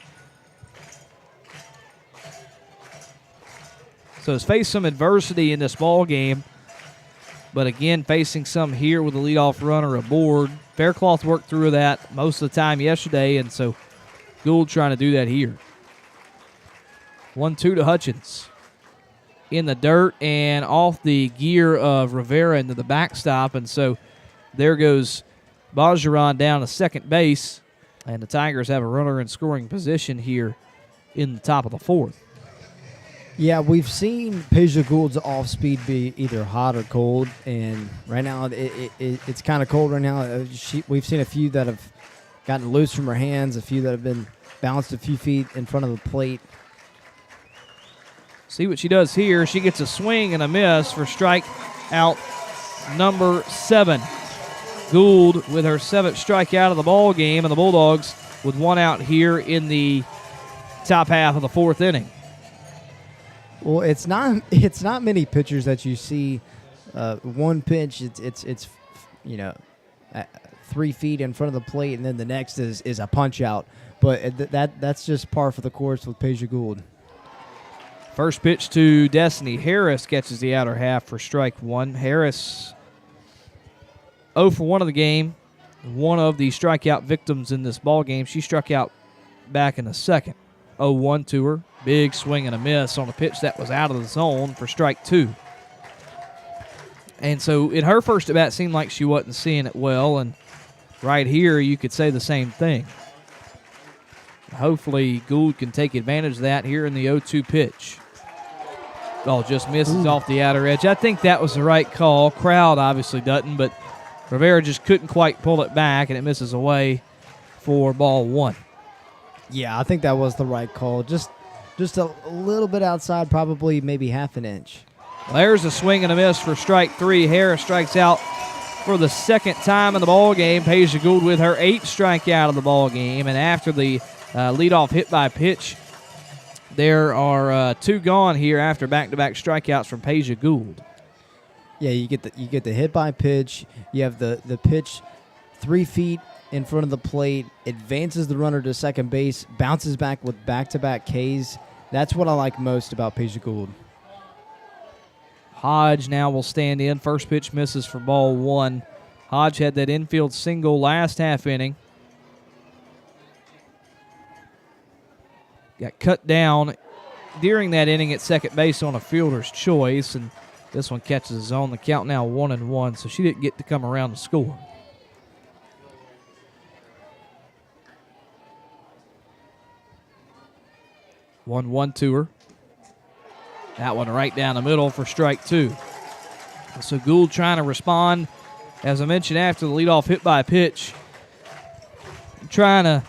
So it's faced some adversity in this ball game, but again, facing some here with the leadoff runner aboard. Faircloth worked through that most of the time yesterday, and so Gould trying to do that here. 1-2 to Hutchins. In the dirt and off the gear of Rivera into the backstop, and so there goes Bajaran down to second base, and the Tigers have a runner in scoring position here in the top of the 4th. Yeah, we've seen Peja Gould's off-speed be either hot or cold, and right now it's kind of cold right now. We've seen a few that have gotten loose from her hands, a few that have been bounced a few feet in front of the plate. See what she does here. She gets a swing and a miss for strike out number 7. Gould with her 7th strikeout of the ball game, and the Bulldogs with 1 out here in the top half of the 4th inning. Well, it's not many pitchers that you see one pitch it's 3 feet in front of the plate, and then the next is a punch out. But that's just par for the course with Peja Gould. First pitch to Destiny Harris catches the outer half for strike 1. Harris 0 for 1 of the game, one of the strikeout victims in this ball game. She struck out back in the 2nd. 0-1 to her. Big swing and a miss on a pitch that was out of the zone for strike 2. And so in her first at-bat, seemed like she wasn't seeing it well, and right here you could say the same thing. Hopefully Gould can take advantage of that here in the 0-2 pitch. Oh, just misses off the outer edge. I think that was the right call. Crowd obviously doesn't, but Rivera just couldn't quite pull it back, and it misses away for ball 1. Yeah, I think that was the right call. Just a little bit outside, probably maybe half an inch. Well, there's a swing and a miss for strike 3. Harris strikes out for the 2nd time in the ball game. Peja Gould with her 8th strikeout of the ball game, and after the leadoff hit by pitch, there are 2 gone here after back-to-back strikeouts from Peja Gould. Yeah, you get the hit by pitch. You have the pitch 3 feet in front of the plate, advances the runner to second base, bounces back with back-to-back Ks. That's what I like most about Peja Gould. Hodge now will stand in. First pitch misses for ball 1. Hodge had that infield single last half inning. Got cut down during that inning at second base on a fielder's choice, and this one catches his own. The count now 1-1, so she didn't get to come around to score. One to her. That one right down the middle for strike 2. So Gould trying to respond As I mentioned after the leadoff hit by pitch, trying to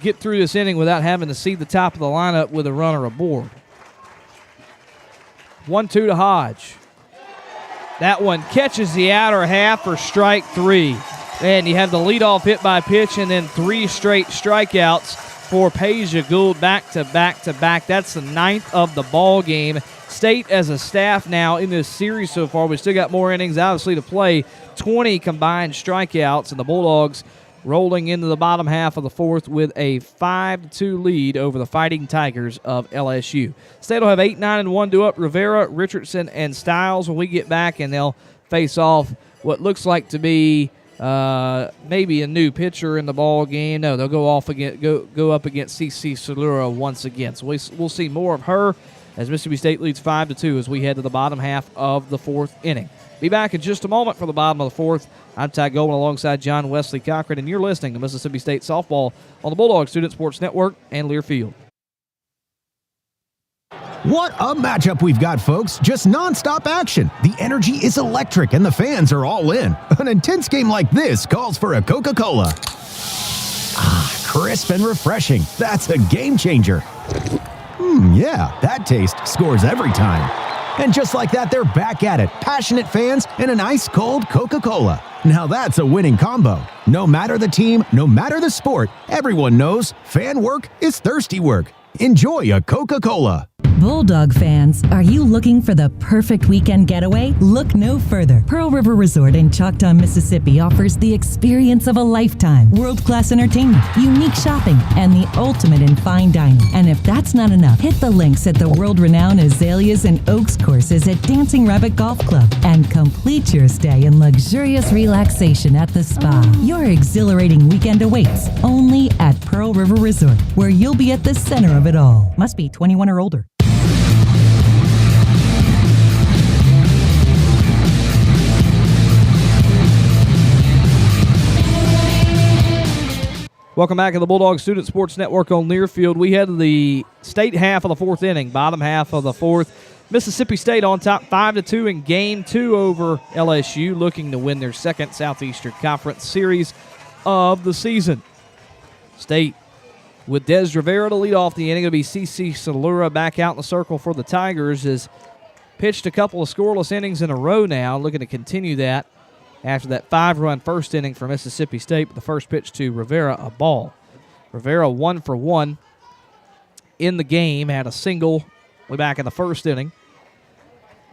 get through this inning without having to see the top of the lineup with a runner aboard. 1-2 to Hodge. That one catches the outer half for strike 3. And you have the leadoff hit by pitch and then 3 straight strikeouts for Peja Gould back to back to back. That's the 9th of the ball game. State as a staff now in this series so far. We still got more innings obviously to play. 20 combined strikeouts, and the Bulldogs rolling into the bottom half of the 4th with a 5-2 lead over the Fighting Tigers of LSU. State will have 8, 9, and 1 due up. Rivera, Richardson, and Stiles when we get back, and they'll face off what looks like to be maybe a new pitcher in the ball game. No, they'll go up against CC Salura once again. So we'll see more of her as Mississippi State leads 5-2 as we head to the bottom half of the 4th inning. Be back in just a moment for the bottom of the 4th. I'm Ty Goldman alongside John Wesley Cochran, and you're listening to Mississippi State Softball on the Bulldog Student Sports Network and Learfield. What a matchup we've got, folks. Just nonstop action. The energy is electric and the fans are all in. An intense game like this calls for a Coca-Cola. Ah, crisp and refreshing. That's a game changer. Yeah, that taste scores every time. And just like that, they're back at it. Passionate fans and an ice-cold Coca-Cola. Now that's a winning combo. No matter the team, no matter the sport, everyone knows fan work is thirsty work. Enjoy a Coca-Cola. Bulldog fans, are you looking for the perfect weekend getaway? Look no further. Pearl River Resort in Choctaw, Mississippi offers the experience of a lifetime. World-class entertainment, unique shopping, and the ultimate in fine dining. And if that's not enough, hit the links at the world-renowned Azaleas and Oaks courses at Dancing Rabbit Golf Club and complete your stay in luxurious relaxation at the spa. Your exhilarating weekend awaits only at Pearl River Resort, where you'll be at the center of it all. Must be 21 or older. Welcome back to the Bulldog Student Sports Network on Learfield. We head to the state half of the 4th inning, bottom half of the 4th. Mississippi State on top 5-2 in Game 2 over LSU, looking to win their 2nd Southeastern Conference series of the season. State with Des Rivera to lead off the inning. It'll be CC Salura back out in the circle for the Tigers. Has pitched a couple of scoreless innings in a row now, looking to continue that after that 5-run first inning for Mississippi State. But the first pitch to Rivera, a ball. Rivera 1 for 1 in the game, had a single way back in the first inning.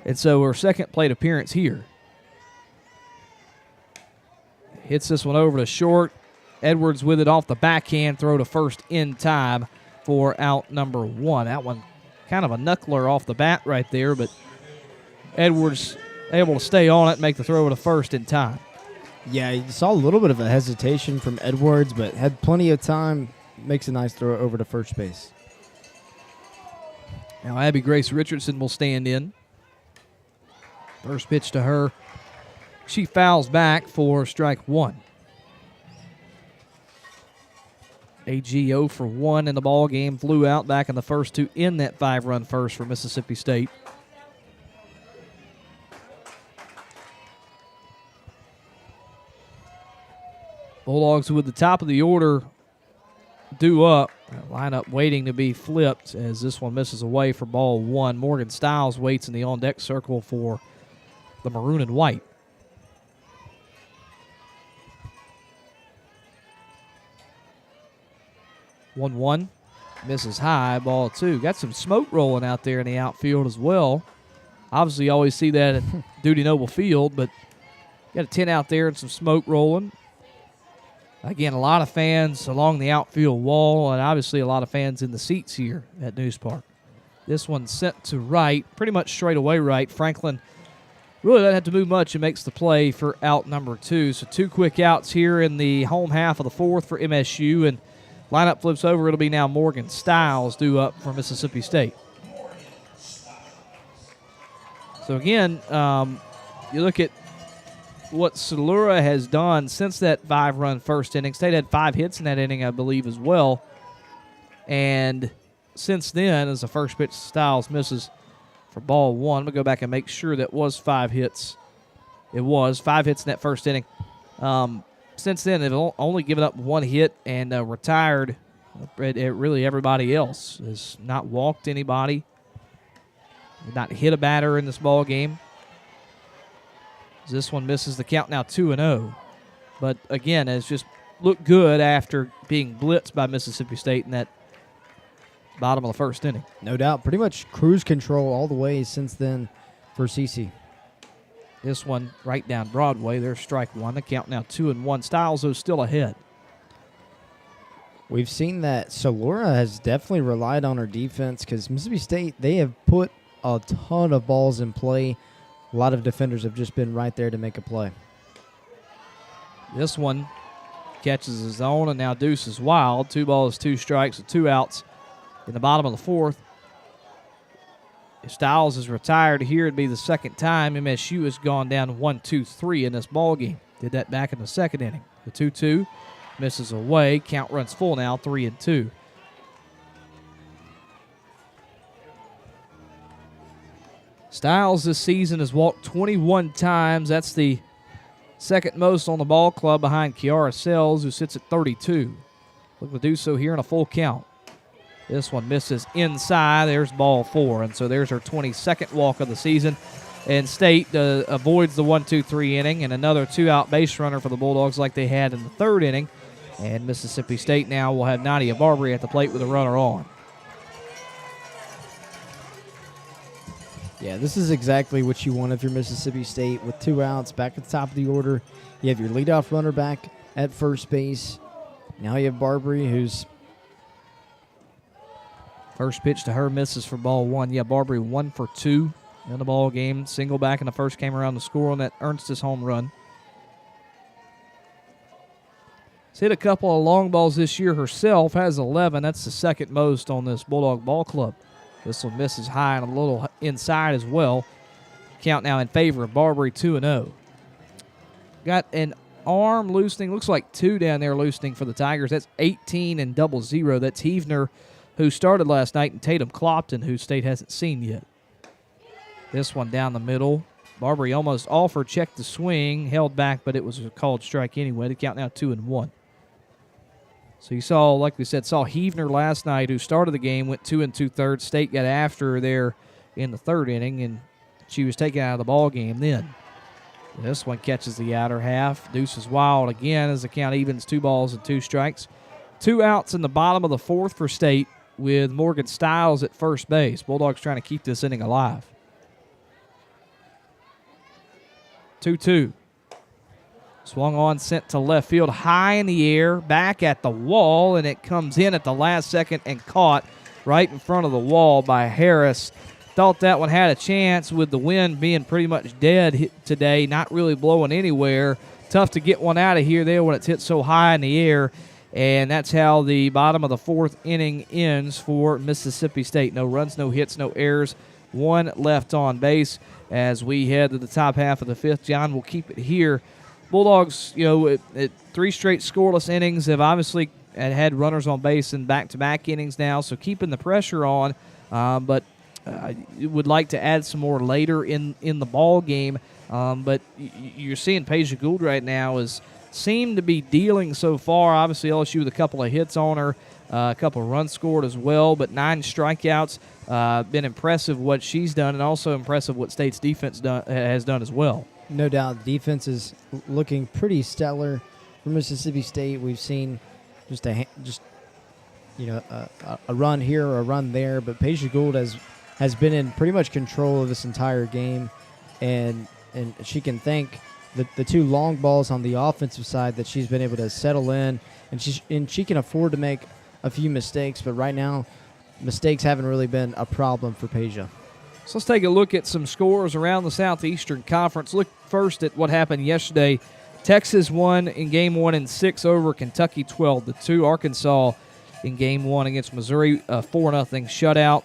And so her second plate appearance here. Hits this one over to short. Edwards with it off the backhand, throw to first in time for out number 1. That one kind of a knuckler off the bat right there, but Edwards able to stay on it and make the throw to first in time. Yeah, you saw a little bit of a hesitation from Edwards, but had plenty of time. Makes a nice throw over to first base. Now Abby Grace Richardson will stand in. First pitch to her. She fouls back for strike 1. AG 0 for 1 in the ball game. Flew out back in the first to end that 5-run first for Mississippi State. Bulldogs with the top of the order due up. Lineup waiting to be flipped as this one misses away for ball 1. Morgan Stiles waits in the on-deck circle for the maroon and white. One misses high, ball 2. Got some smoke rolling out there in the outfield as well. Obviously, you always see that at Duty Noble Field, but got a 10 out there and some smoke rolling. Again, a lot of fans along the outfield wall, and obviously a lot of fans in the seats here at News Park. This one sent to right, pretty much straight away right. Franklin really doesn't have to move much and makes the play for out number 2. So 2 quick outs here in the home half of the 4th for MSU, and lineup flips over. It'll be now Morgan Stiles due up for Mississippi State. So again, you look at what Salura has done since that 5-run first inning. State had 5 hits in that inning, I believe, as well. And since then, as the first pitch, Stiles misses for ball 1. I'm going to go back and make sure that was 5 hits. It was 5 hits in that first inning. Since then, they've only given up one hit and retired. Really, everybody else has not walked anybody, not hit a batter in this ball game. This one misses the count now 2-0. But again, it's just looked good after being blitzed by Mississippi State in that bottom of the first inning. No doubt. Pretty much cruise control all the way since then for CC. This one right down Broadway. There's strike one. The count now 2-1. Styles, though, still ahead. We've seen that Solora has definitely relied on her defense because Mississippi State, they have put a ton of balls in play. A lot of defenders have just been right there to make a play. This one catches his own, and now Deuce is wild. 2 balls, 2 strikes, with 2 outs in the bottom of the fourth. If Styles is retired here, it'd be the second time MSU has gone down 1-2-3 in this ball game. Did that back in the second inning. The 2-2 misses away. Count runs full now, 3-2. Styles this season has walked 21 times. That's the second most on the ball club behind Kiara Sells, who sits at 32. Looking to do so here in a full count. This one misses inside. There's ball 4, and so there's her 22nd walk of the season. And State avoids the 1-2-3 inning, and another 2-out base runner for the Bulldogs like they had in the third inning. And Mississippi State now will have Nadia Barbary at the plate with a runner on. Yeah, this is exactly what you want if you're Mississippi State. With 2 outs, back at the top of the order, you have your leadoff runner back at first base. Now you have Barbary, who's... First pitch to her misses for ball 1. Yeah, Barbary 1 for 2 in the ball game. Single back in the first, came around to score on that Ernstis home run. She's hit a couple of long balls this year herself, has 11. That's the second most on this Bulldog ball club. This one misses high and a little inside as well. Count now in favor of Barbary, 2-0. Got an arm loosening. Looks like 2 down there loosening for the Tigers. That's 18 and 0-0. That's Heavner, who started last night, and Tatum Clopton, who State hasn't seen yet. This one down the middle. Barbary almost offered, checked the swing, held back, but it was a called strike anyway. The count now 2-1. So you saw, like we said, Heavner last night, who started the game, went 2 2/3. State got after her there in the third inning, and she was taken out of the ball game then. This one catches the outer half. Deuce is wild again as the count evens, 2 balls and 2 strikes. 2 outs in the bottom of the fourth for State with Morgan Stiles at first base. Bulldogs trying to keep this inning alive. 2-2. Swung on, sent to left field, high in the air, back at the wall, and it comes in at the last second and caught right in front of the wall by Harris. Thought that one had a chance with the wind being pretty much dead today, not really blowing anywhere. Tough to get one out of here there when it's hit so high in the air. And that's how the bottom of the fourth inning ends for Mississippi State. No runs, no hits, no errors. 1 left on base as we head to the top half of the fifth. John will keep it here. Bulldogs, at 3 straight scoreless innings, have obviously had runners on base in back-to-back innings now, so keeping the pressure on. But would like to add some more later in the ball game. But you're seeing Peja Gould right now seem to be dealing so far. Obviously, LSU with a couple of hits on her, a couple of runs scored as well, but 9 strikeouts. Been impressive what she's done, and also impressive what State's defense has done as well. No doubt, the defense is looking pretty stellar for Mississippi State. We've seen just a run here or a run there, but Peja Gould has been in pretty much control of this entire game, and she can thank the 2 long balls on the offensive side that she's been able to settle in, and she can afford to make a few mistakes, but right now mistakes haven't really been a problem for Peja. So let's take a look at some scores around the Southeastern Conference. Look first at what happened yesterday. Texas won in Game 1 in 6 over Kentucky 12-2. Arkansas in Game 1 against Missouri, a 4-0 shutout.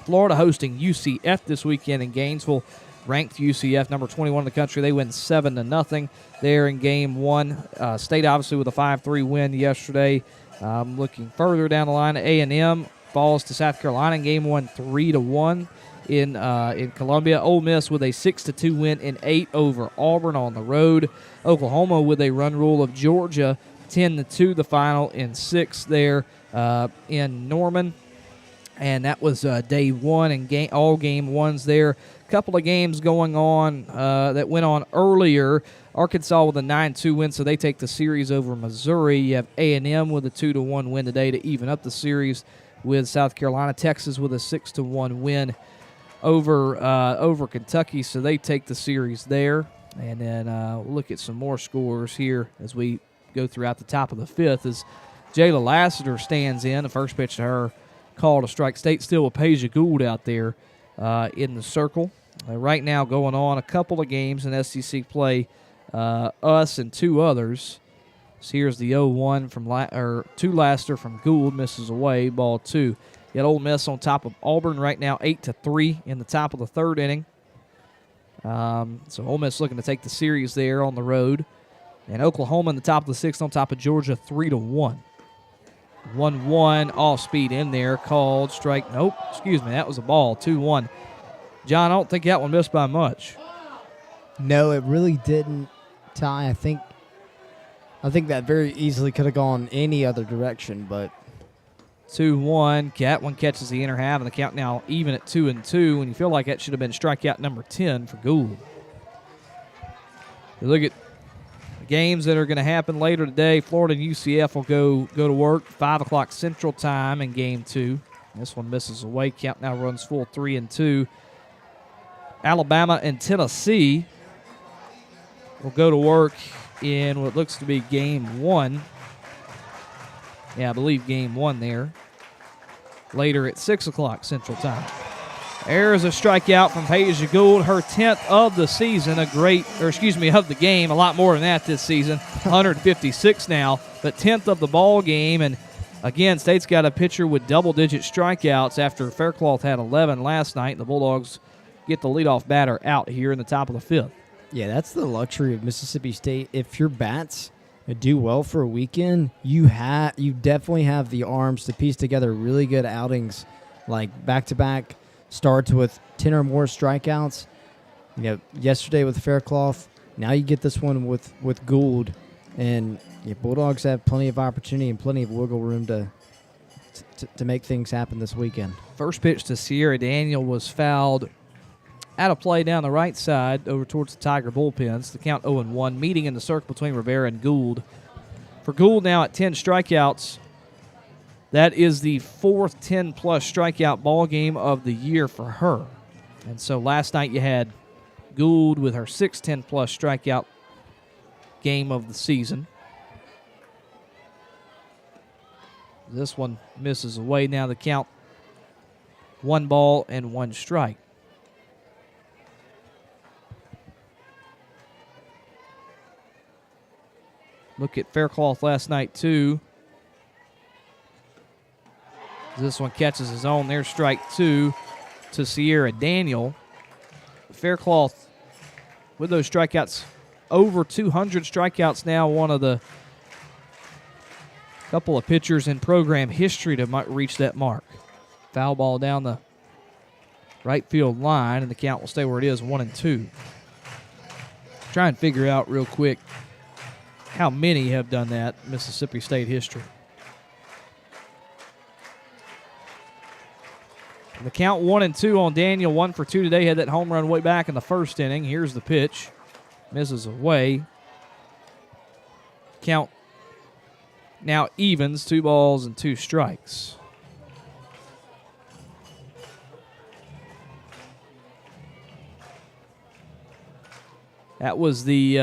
Florida hosting UCF this weekend in Gainesville. Ranked UCF, number 21 in the country. They win 7-0 there in Game 1. State obviously with a 5-3 win yesterday. Looking further down the line, A&M falls to South Carolina in Game 1, 3-1. in Columbia. Ole Miss with a 6-2 win in 8 over Auburn on the road. Oklahoma with a run rule of Georgia, 10-2 the final in 6 there in Norman. And that was day 1 and all game ones there. A couple of games going on that went on earlier. Arkansas with a 9-2 win, so they take the series over Missouri. You have A&M with a 2-1 win today to even up the series with South Carolina. Texas with a 6-1 win over Kentucky, so they take the series there. And then we'll look at some more scores here as we go throughout the top of the 5th as Jayla Lassiter stands in. The first pitch to her called a strike. State still with Peja Gould out there in the circle. Right now going on a couple of games in SEC play, us and 2 others. So here's the 0-1 from to Lassiter from Gould, misses away, ball 2. You got Ole Miss on top of Auburn right now, 8-3 in the top of the 3rd inning. So Ole Miss looking to take the series there on the road. And Oklahoma in the top of the 6th on top of Georgia, 3-1. 1-1 off speed in there, called strike. Nope, excuse me, that was a ball, 2-1. John, I don't think that one missed by much. No, it really didn't, Ty. I think that very easily could have gone any other direction, but 2-1. That one catches the inner half, and the count now even at 2-2. And you feel like that should have been strikeout number 10 for Gould. You look at the games that are going to happen later today. Florida and UCF will go to work 5 o'clock Central Time in Game 2. This one misses away. Count now runs full 3-2. Alabama and Tennessee will go to work in what looks to be Game 1. Yeah, I believe Game 1 there. Later at 6 o'clock Central Time. There's a strikeout from Peja Gould, her 10th of the season, of the game, a lot more than that this season, 156 now, but 10th of the ball game. And again, State's got a pitcher with double-digit strikeouts after Faircloth had 11 last night. The Bulldogs get the leadoff batter out here in the top of the 5th. Yeah, that's the luxury of Mississippi State. If your bats do well for a weekend, you definitely have the arms to piece together really good outings, like back-to-back starts with 10 or more strikeouts. You know, yesterday with Faircloth, now you get this one with Gould, and Bulldogs have plenty of opportunity and plenty of wiggle room to make things happen this weekend. First pitch to Sierra Daniel was fouled out of play down the right side over towards the Tiger bullpens. The count 0-1, meeting in the circle between Rivera and Gould. For Gould now at 10 strikeouts, that is the 4th 10-plus strikeout ball game of the year for her. And so last night you had Gould with her 6th 10-plus strikeout game of the season. This one misses away. Now the count 1 ball and 1 strike. Look at Faircloth last night, too. This one catches his own. There's strike 2 to Sierra Daniel. Faircloth, with those strikeouts, over 200 strikeouts now, one of the couple of pitchers in program history to reach that mark. Foul ball down the right field line, and the count will stay where it is, 1-2. Try and figure out real quick how many have done that in Mississippi State history. And the count 1-2 on Daniel, 1 for 2 today. Had that home run way back in the 1st inning. Here's the pitch. Misses away. Count now evens, 2 balls and 2 strikes. That was the,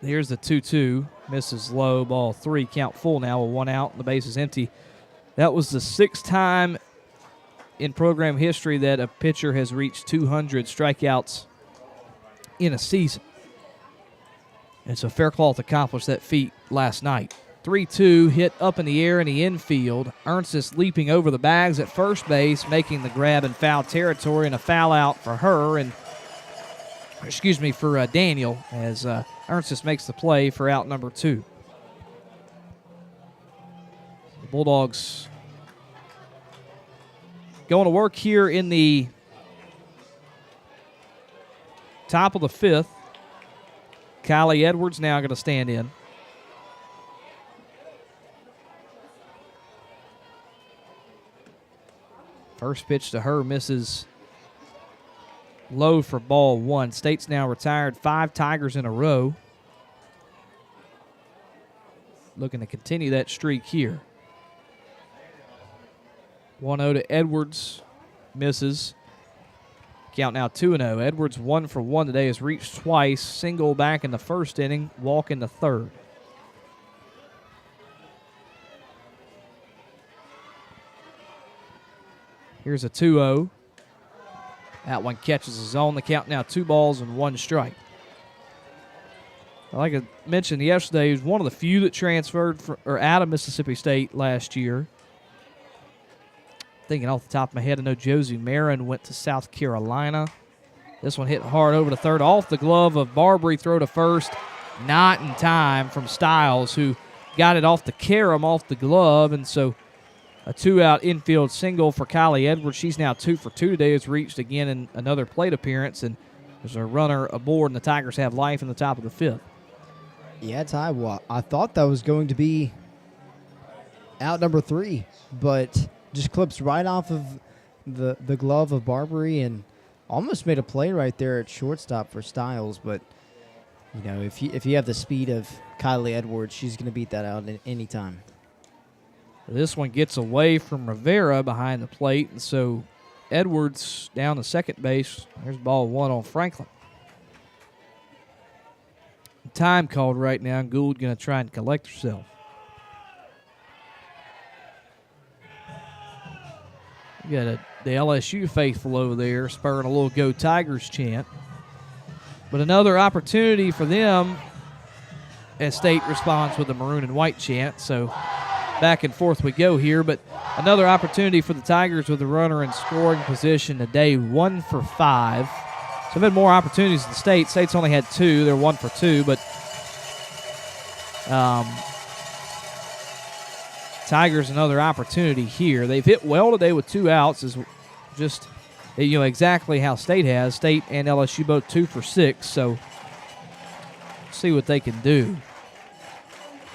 here's the 2-2. Misses low, ball 3. Count full now with 1 out and the base is empty. That was the 6th time in program history that a pitcher has reached 200 strikeouts in a season. And so Faircloth accomplished that feat last night. 3-2 hit up in the air in the infield. Ernstis leaping over the bags at first base, making the grab in foul territory, and a foul out for her, and for Daniel, as Ernstis makes the play for out number 2. The Bulldogs Going to work here in the top of the 5th. Kylie Edwards now going to stand in. First pitch to her misses low for ball 1. State's now retired 5 Tigers in a row. Looking to continue that streak here. 1-0 to Edwards. Misses. Count now 2-0. Edwards 1 for 1 today, has reached twice. Single back in the first inning, walk in the third. Here's a 2-0. That one catches the zone. The count now 2 balls and 1 strike. Like I mentioned yesterday, he was one of the few that transferred out of Mississippi State last year. Thinking off the top of my head, I know Josie Marin went to South Carolina. This one hit hard over to third, off the glove of Barbary, throw to first. Not in time from Stiles, who got it off the carom, off the glove, and so a 2-out infield single for Kylie Edwards. She's now 2 for 2 today. Has reached again in another plate appearance, and there's a runner aboard, and the Tigers have life in the top of the 5th. Yeah, Ty, well, I thought that was going to be out number 3, but just clips right off of the glove of Barbary and almost made a play right there at shortstop for Stiles. But, you know, if you have the speed of Kylie Edwards, she's going to beat that out at any time. This one gets away from Rivera behind the plate, and so Edwards down to second base. There's ball 1 on Franklin. Time called right now, and Gould going to try and collect herself. You got the LSU faithful over there spurring a little Go Tigers chant. But another opportunity for them as State responds with a maroon and white chant. So back and forth we go here, but another opportunity for the Tigers with the runner in scoring position today, 1 for 5. So they've had more opportunities than State. State's only had 2. They're 1 for 2, but Tigers another opportunity here. They've hit well today with 2 outs, is just exactly how State has. State and LSU both 2 for 6, so see what they can do.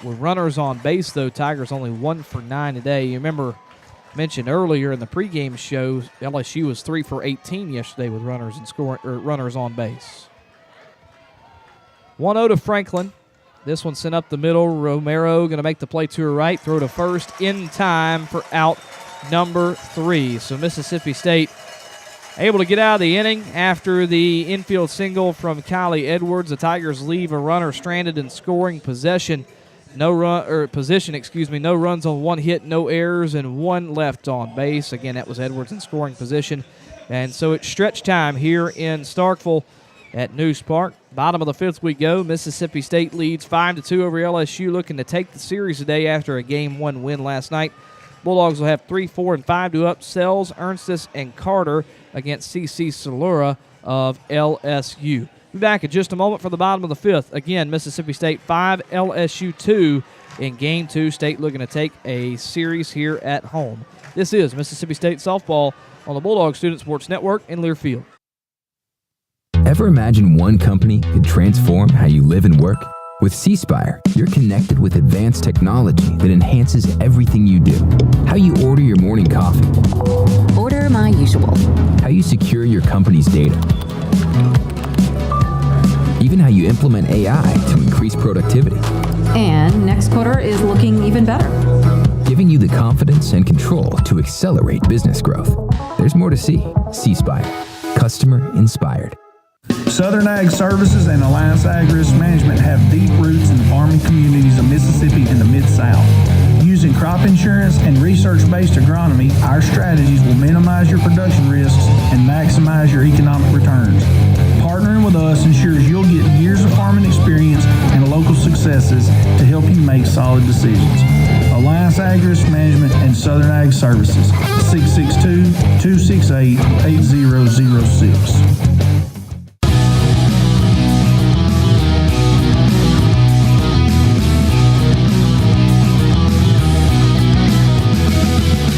With runners on base, though, Tigers only 1 for 9 today. You remember, mentioned earlier in the pregame show, LSU was 3 for 18 yesterday with runners runners on base. 1-0 to Franklin. This one sent up the middle. Romero going to make the play to her right, throw to first in time for out number 3. So Mississippi State able to get out of the inning after the infield single from Kylie Edwards. The Tigers leave a runner stranded in scoring position. No runs on 1 hit, no errors, and 1 left on base. Again, that was Edwards in scoring position. And so it's stretch time here in Starkville at News Park. Bottom of the 5th we go. Mississippi State leads 5-2 over LSU, looking to take the series today after a Game 1 win last night. Bulldogs will have 3, 4, and 5 to up. Sells, Ernstis, and Carter against CC Salura of LSU. Be back in just a moment for the bottom of the 5th. Again, Mississippi State 5, LSU 2 in Game 2. State looking to take a series here at home. This is Mississippi State softball on the Bulldog Student Sports Network in Learfield. Ever imagine one company could transform how you live and work? With C-Spire, you're connected with advanced technology that enhances everything you do. How you order your morning coffee. Order my usual. How you secure your company's data. Even how you implement AI to increase productivity. And next quarter is looking even better. Giving you the confidence and control to accelerate business growth. There's more to see. C-Spire. Customer inspired. Southern Ag Services and Alliance Ag Risk Management have deep roots in farming communities of Mississippi and the Mid-South. Using crop insurance and research-based agronomy, our strategies will minimize your production risks and maximize your economic returns. Partnering with us ensures you'll get years of farming experience and local successes to help you make solid decisions. Alliance Ag Risk Management and Southern Ag Services, 662-268-8006.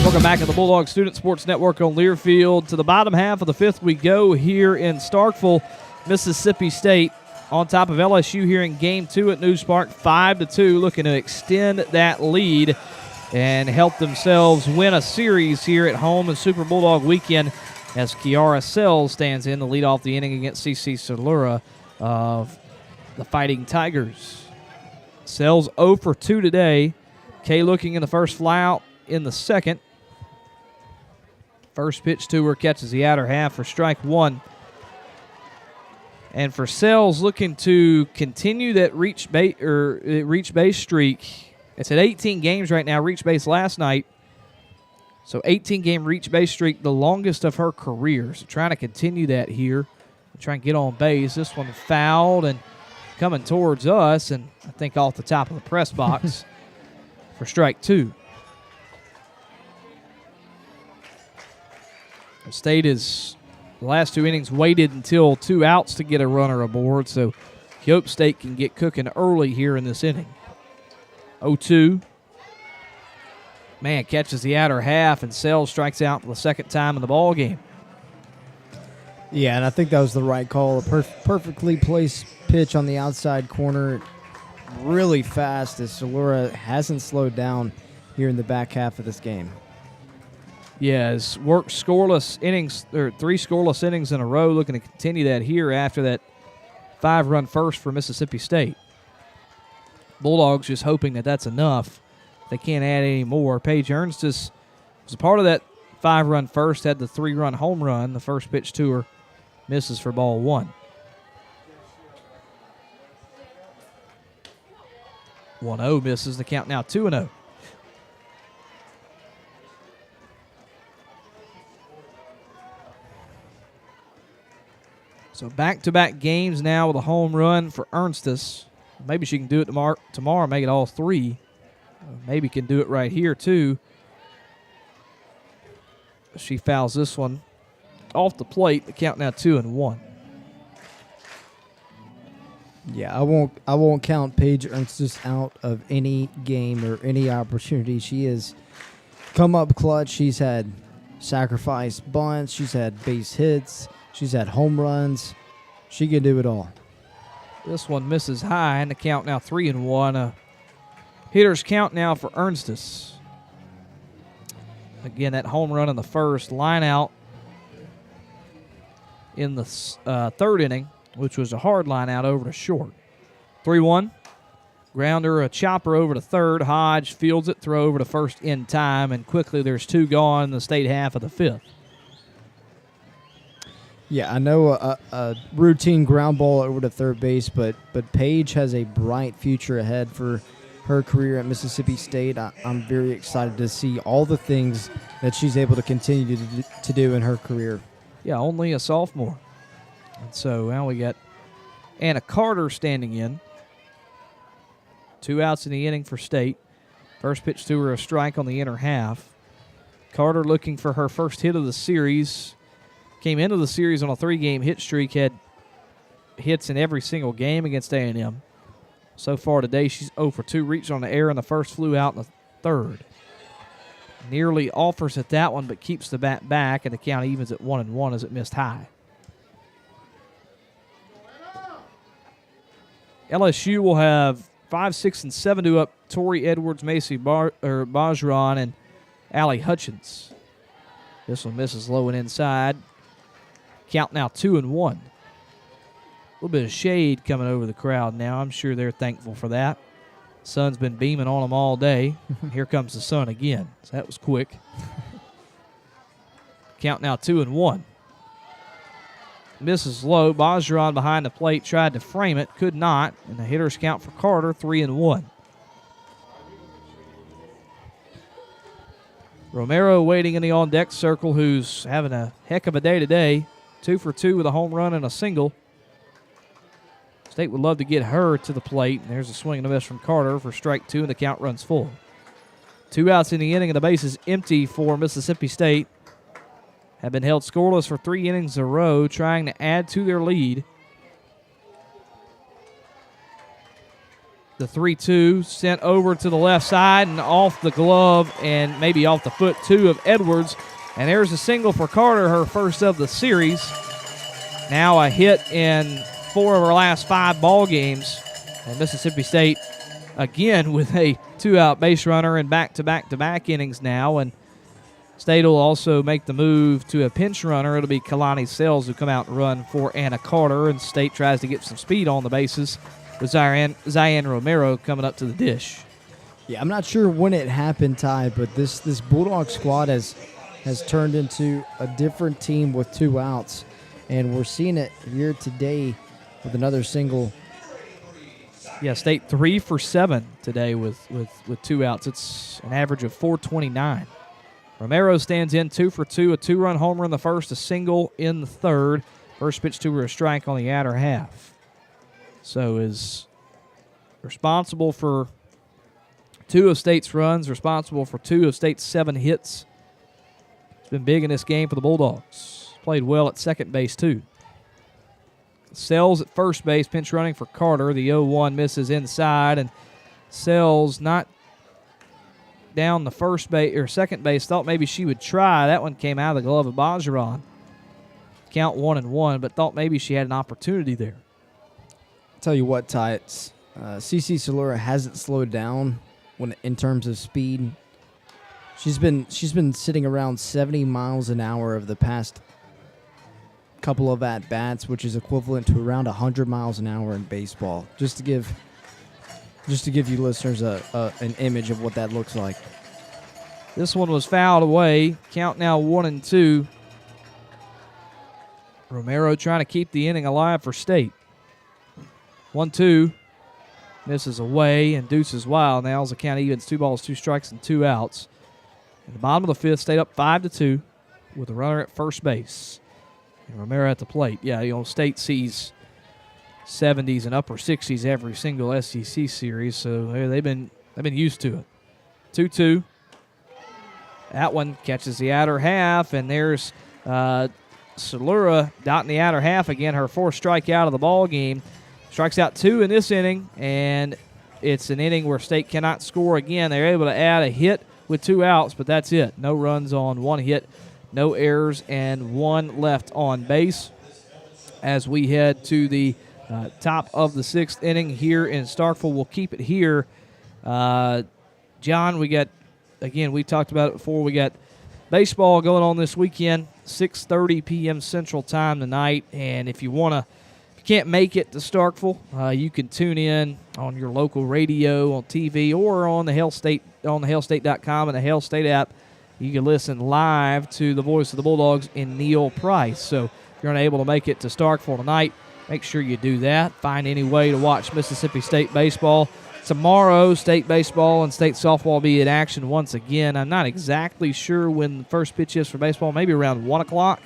Welcome Back at the Bulldog Student Sports Network on Learfield. To the bottom half of the fifth we go here in Starkville, Mississippi State on top of LSU here in Game 2 at News Park, 5-2, looking to extend that lead and help themselves win a series here at home in Super Bulldog Weekend as Kiara Sells stands in to lead off the inning against CC Salura of the Fighting Tigers. Sells 0 for 2 today. Kay looking in the first, fly out in the second. First pitch to her catches the outer half for strike one. And for Sells, looking to continue that reach base streak. It's at 18 games right now. Reach base last night. So 18-game reach base streak, the longest of her career. So trying to continue that here. Try and get on base. This one fouled and coming towards us, and I think off the top of the press box for strike two. The State is, the last two innings, waited until 2 outs to get a runner aboard, so Hope State can get cooking early here in this inning. 0-2. Man, catches the outer half, and Sells strikes out for the second time in the ball game. Yeah, and I think that was the right call. A perfectly placed pitch on the outside corner, really fast as Salura hasn't slowed down here in the back half of this game. Yeah, has worked scoreless innings, or 3 scoreless innings in a row, looking to continue that here after that 5-run first for Mississippi State. Bulldogs just hoping that that's enough. They can't add any more. Paige Ernstis was a part of that 5-run first, had the 3-run home run. The first pitch to her misses for ball 1. 1-0 misses. The count now 2-0. So back-to-back games now with a home run for Ernstis. Maybe she can do it tomorrow, make it all 3. Maybe can do it right here, too. She fouls this one off the plate. The count now 2-1. Yeah, I won't count Paige Ernstis out of any game or any opportunity. She has come up clutch. She's had sacrifice bunts. She's had base hits. She's had home runs. She can do it all. This one misses high, and the count now 3-1. Hitter's count now for Ernstis. Again, that home run in the first, line out in the third inning, which was a hard line out over to short. 3-1. Grounder, a chopper over to third. Hodge fields it, throw over to first in time, and quickly there's 2 gone in the State half of the 5th. Yeah, I know a routine ground ball over to third base, but Paige has a bright future ahead for her career at Mississippi State. I'm very excited to see all the things that she's able to continue to do in her career. Yeah, only a sophomore. And so now we got Anna Carter standing in. 2 outs in the inning for State. First pitch to her, a strike on the inner half. Carter looking for her first hit of the series. Came into the series on a 3-game hit streak, had hits in every single game against A&M. So far today, she's 0 for 2. Reached on the air in the first, flew out in the third. Nearly offers at that one, but keeps the bat back, and the count evens at 1-1 as it missed high. LSU will have 5, 6, and 7 to up Tori Edwards, Macy Bajran, and Allie Hutchins. This one misses low and inside. Count now 2-1. A little bit of shade coming over the crowd now. I'm sure they're thankful for that. Sun's been beaming on them all day. Here comes the sun again. So that was quick. Count now 2-1. Misses low. Bajran behind the plate tried to frame it. Could not. And the hitter's count for Carter, 3-1. Romero waiting in the on-deck circle, who's having a heck of a day today. 2 for 2 with a home run and a single. State would love to get her to the plate. And there's a swing and a miss from Carter for strike 2, and the count runs full. 2 outs in the inning, and the base is empty for Mississippi State. Have been held scoreless for 3 innings in a row, trying to add to their lead. The 3-2 sent over to the left side and off the glove and maybe off the foot, too, of Edwards. And there's a single for Carter, her first of the series. Now a hit in 4 of her last 5 ball games. And Mississippi State, again, with a 2-out base runner and back-to-back-to-back innings now. And State will also make the move to a pinch runner. It'll be Kalani Sells who come out and run for Anna Carter. And State tries to get some speed on the bases with Zion Romero coming up to the dish. Yeah, I'm not sure when it happened, Ty, but this Bulldog squad has turned into a different team with 2 outs, and we're seeing it here today with another single. Yeah, State 3 for 7 today with 2 outs. It's an average of 429. Romero stands in 2 for 2, a 2-run homer in the first, a single in the third. First pitch to her, a strike on the outer half. So is responsible for 2 of State's runs, responsible for 2 of State's 7 hits. It's been big in this game for the Bulldogs. Played well at second base, too. Sells at first base, pinch running for Carter. The 0-1 misses inside, and Sells not down the first base or second base. Thought maybe she would try. That one came out of the glove of Bajaran. Count 1-1, but thought maybe she had an opportunity there. Tell you what, Ty, it's CC Salura hasn't slowed down in terms of speed. She's been sitting around 70 miles an hour of the past couple of at bats, which is equivalent to around 100 miles an hour in baseball. Just to give you listeners an image of what that looks like. This one was fouled away. Count now 1-2. Romero trying to keep the inning alive for State. 1-2. Misses away and deuces wild. Now as the count evens, 2 balls, 2 strikes, and 2 outs. In the bottom of the 5th, State up 5-2 with a runner at first base. And Romero at the plate. Yeah, State sees 70s and upper 60s every single SEC series, so they've been used to it. 2-2. That one catches the outer half, and there's Salura dotting the outer half again, her 4th strikeout of the ball game. Strikes out 2 in this inning, and it's an inning where State cannot score again. They're able to add a hit with 2 outs, but that's it. No runs on 1 hit, no errors, and 1 left on base. As we head to the top of the 6th inning here in Starkville, we'll keep it here. John, we talked about it before, we got baseball going on this weekend, 6:30 p.m. Central Time tonight, and if you can't make it to Starkville, you can tune in on your local radio, on TV, or on the hellstate.com and the Hell State app. You can listen live to the voice of the Bulldogs in Neil Price. So if you're unable to make it to Starkville tonight, make sure you do that. Find any way to watch Mississippi State baseball. Tomorrow, State baseball and State softball will be in action once again. I'm not exactly sure when the first pitch is for baseball, maybe around 1 o'clock.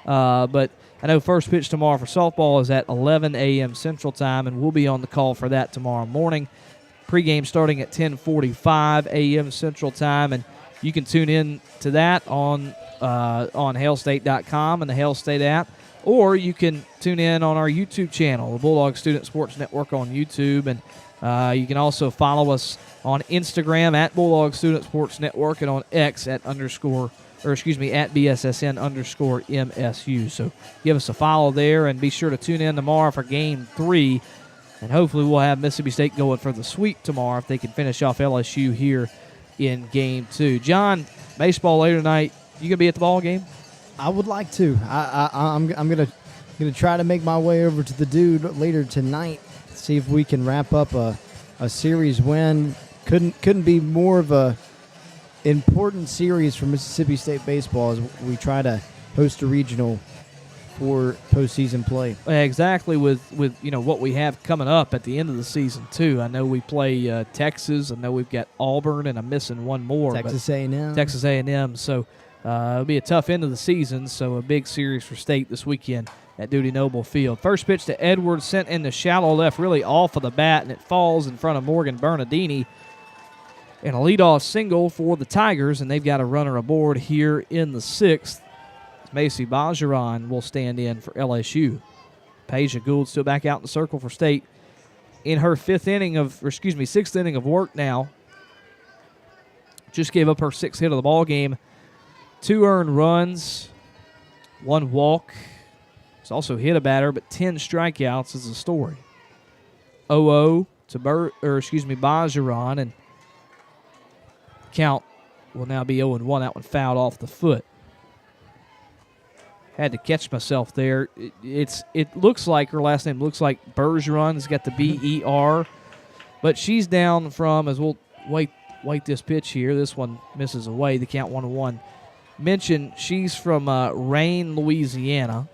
But I know first pitch tomorrow for softball is at 11 a.m. Central Time, and we'll be on the call for that tomorrow morning. Pregame starting at 10:45 a.m. Central Time, and you can tune in to that on hellstate.com and the Hell State app, or you can tune in on our YouTube channel, the Bulldog Student Sports Network on YouTube, and you can also follow us on Instagram at Bulldog Student Sports Network and on X at BSSN_MSU. So give us a follow there, and be sure to tune in tomorrow for Game 3. And hopefully we'll have Mississippi State going for the sweep tomorrow if they can finish off LSU here in Game 2. John, baseball later tonight. You going to be at the ball game? I would like to. I'm gonna try to make my way over to the Dude later tonight. See if we can wrap up a series win. Couldn't be more of a important series for Mississippi State baseball as we try to host a regional for postseason play. Exactly, with what we have coming up at the end of the season too. I know we play Texas. I know we've got Auburn, and I'm missing one more. Texas A&M. Texas A&M. So it'll be a tough end of the season. So a big series for State this weekend at Duty Noble Field. First pitch to Edwards, sent in the shallow left, really off of the bat, and it falls in front of Morgan Bernardini. And a leadoff single for the Tigers, and they've got a runner aboard here in the 6th. Macy Bajaran will stand in for LSU. Peja Gould still back out in the circle for State. in her sixth inning of work now. Just gave up her sixth hit of the ball game. 2 earned runs, 1 walk. She's also hit a batter, but 10 strikeouts is the story. 0-0 to Bajaran, and count will now be 0-1. That one fouled off the foot. Had to catch myself there. It looks like her last name looks like Bergeron. It's got the B-E-R, but she's down from, as we'll wait this pitch here. This one misses away. The count 1-1. Mention she's from Rain, Louisiana,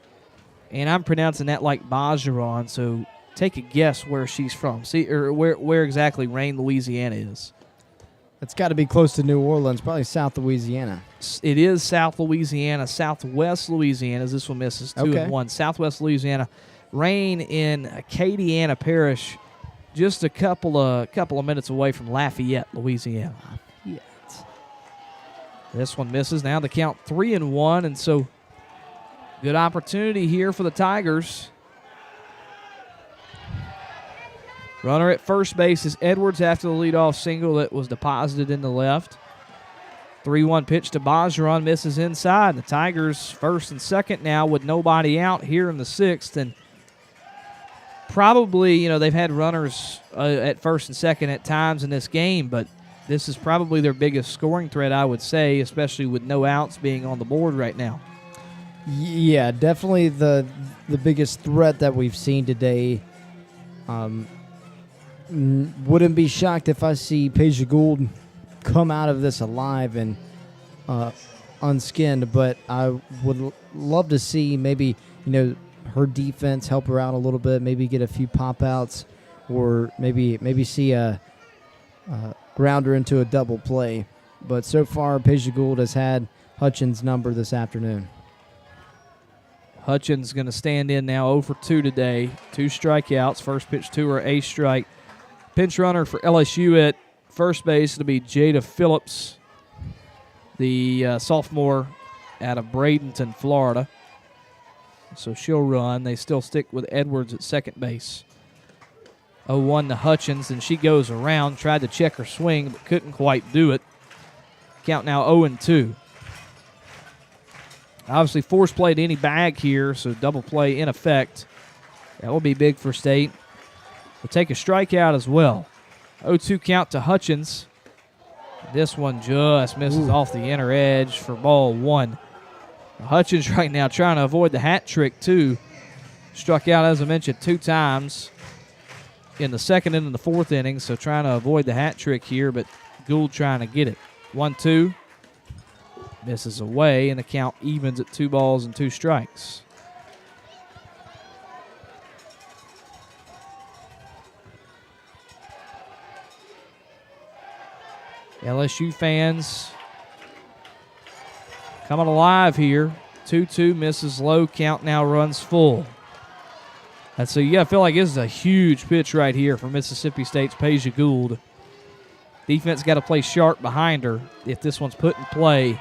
and I'm pronouncing that like Bajaran. So take a guess where she's from. See, or where exactly Rain, Louisiana is. It's got to be close to New Orleans, probably South Louisiana. It is South Louisiana, Southwest Louisiana. As this one misses 2-1. Southwest Louisiana. Rain in Acadiana Parish, just a couple of minutes away from Lafayette, Louisiana. This one misses. Now the count 3-1, and so good opportunity here for the Tigers. Runner at first base is Edwards after the leadoff single that was deposited in the left. 3-1 pitch to Bajaran, misses inside. The Tigers first and second now with nobody out here in the sixth, and probably, they've had runners at first and second at times in this game, but this is probably their biggest scoring threat, I would say, especially with no outs being on the board right now. Yeah, definitely the biggest threat that we've seen today. Wouldn't be shocked if I see Paige Gould come out of this alive and unskinned, but I would love to see maybe, her defense help her out a little bit, maybe get a few pop-outs, or maybe see a grounder into a double play. But so far, Paige Gould has had Hutchins' number this afternoon. Hutchins going to stand in now 0 for 2 today. 2 strikeouts. First pitch to her, a strike. Pinch runner for LSU at first base. It'll be Jada Phillips, the sophomore out of Bradenton, Florida. So she'll run. They still stick with Edwards at second base. 0-1 to Hutchins, and she goes around, tried to check her swing, but couldn't quite do it. Count now 0-2. Obviously, force play to any bag here, so double play in effect. That will be big for State. We'll take a strikeout as well. 0-2 count to Hutchins. This one just misses off the inner edge for ball 1. Hutchins right now trying to avoid the hat trick, too. Struck out, as I mentioned, 2 times in the second and in the fourth inning, so trying to avoid the hat trick here, but Gould trying to get it. 1-2. Misses away, and the count evens at 2 balls and 2 strikes. LSU fans coming alive here. 2-2, misses low, count now runs full. And so you got to feel like this is a huge pitch right here for Mississippi State's Paige Gould. Defense got to play sharp behind her if this one's put in play.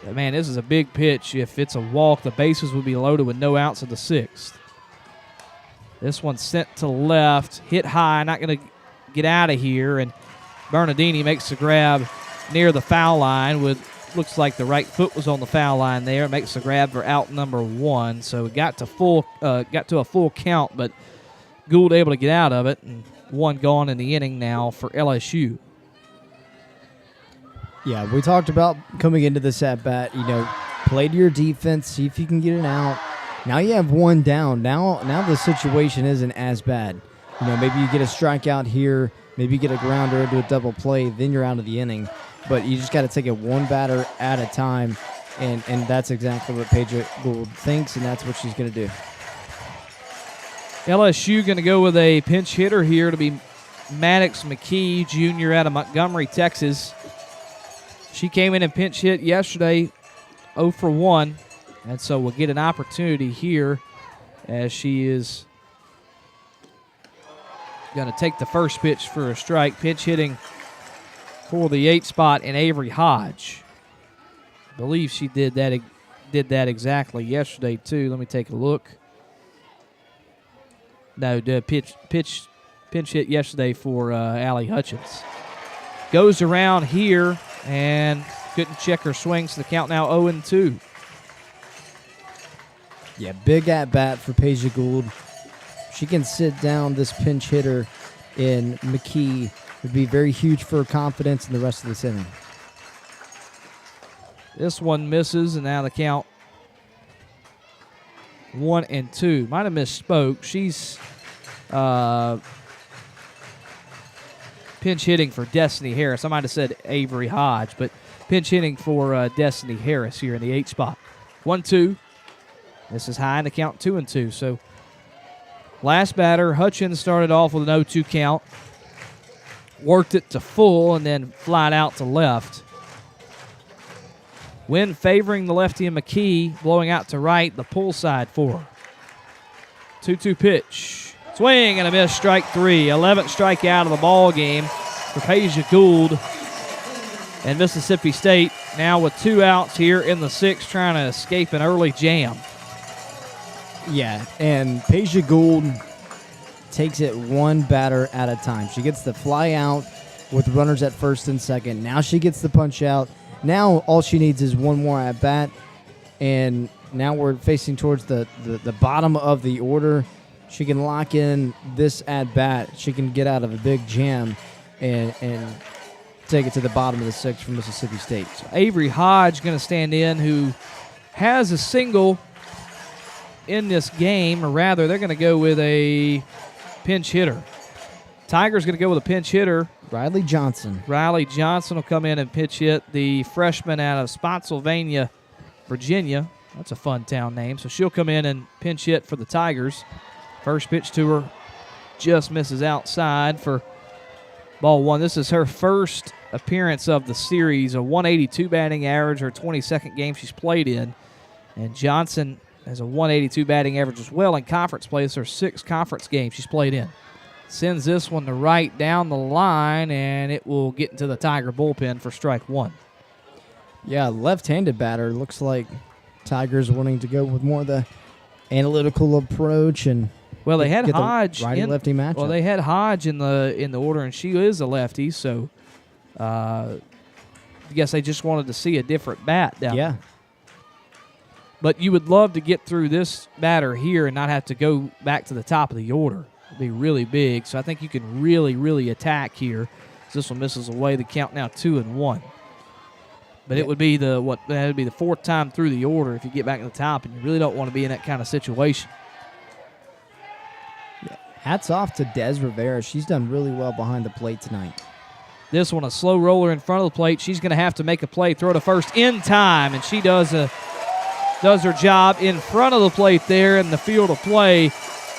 But man, this is a big pitch. If it's a walk, the bases would be loaded with no outs in the 6th. This one's sent to left, hit high, not going to get out of here, and Bernardini makes the grab near the foul line with, looks like the right foot was on the foul line there. It makes the grab for out number 1. So it got to a full count, but Gould able to get out of it, and 1 gone in the inning now for LSU. Yeah, we talked about coming into this at-bat, play to your defense, see if you can get it out. Now you have 1 down. Now the situation isn't as bad. Maybe you get a strikeout here, maybe you get a grounder into a double play, then you're out of the inning. But you just got to take it 1 batter at a time, and that's exactly what Paige Gould thinks, and that's what she's going to do. LSU going to go with a pinch hitter here to be Maddox McKee, Jr. out of Montgomery, Texas. She came in and pinch hit yesterday, 0 for 1, and so we'll get an opportunity here as she is going to take the first pitch for a strike. Pinch hitting for the 8th spot in Avery Hodge. I believe she did that exactly yesterday too. Let me take a look. No, the pitch pinch hit yesterday for Allie Hutchins. Goes around here and couldn't check her swing, so the count now 0-2. Yeah, big at-bat for Peja Gould. She can sit down this pinch hitter in McKee. It would be very huge for her confidence in the rest of this inning. This one misses, and now the count 1-2. Might have misspoke. She's pinch hitting for Destiny Harris. I might have said Avery Hodge, but pinch hitting for Destiny Harris here in the 8 spot. 1-2. This is high in the count 2-2. So last batter, Hutchins started off with an 0-2 count. Worked it to full and then flied out to left. Wind favoring the lefty and McKee, blowing out to right, the pull side for her. 2-2 pitch. Swing and a miss, strike 3. 11th strikeout of the ball game for Peja Gould. And Mississippi State now with 2 outs here in the 6th, trying to escape an early jam. Yeah, and Peja Gould takes it one batter at a time. She gets the fly out with runners at first and second. Now she gets the punch out. Now all she needs is one more at bat, and now we're facing towards the bottom of the order. She can lock in this at bat. She can get out of a big jam and take it to the bottom of the 6th for Mississippi State. So Avery Hodge going to stand in, who has a single in this game, or rather, they're going to go with a pinch hitter. Tigers going to go with a pinch hitter. Riley Johnson. Riley Johnson will come in and pitch hit, the freshman out of Spotsylvania, Virginia. That's a fun town name. So she'll come in and pinch hit for the Tigers. First pitch to her just misses outside for ball 1. This is her first appearance of the series, a 182 batting average, her 22nd game she's played in. And Johnson has a 182 batting average as well in conference play. It's her 6th conference game she's played in. Sends this one to right down the line, and it will get into the Tiger bullpen for strike 1. Yeah, left-handed batter. Looks like Tigers wanting to go with more of the analytical approach and well, they had get Hodge the righty-lefty matchup. Well, they had Hodge in the order, and she is a lefty, so I guess they just wanted to see a different bat down there. But you would love to get through this batter here and not have to go back to the top of the order. It'd be really big. So I think you can really, really attack here. This one misses away. The count now 2-1. But it would be that would be the 4th time through the order if you get back to the top, and you really don't want to be in that kind of situation. Yeah. Hats off to Des Rivera. She's done really well behind the plate tonight. This one, a slow roller in front of the plate. She's going to have to make a play, throw to first in time, and she does her job in front of the plate there in the field of play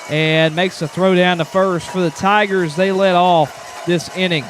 and makes a throw down to first. For the Tigers, they led off this inning,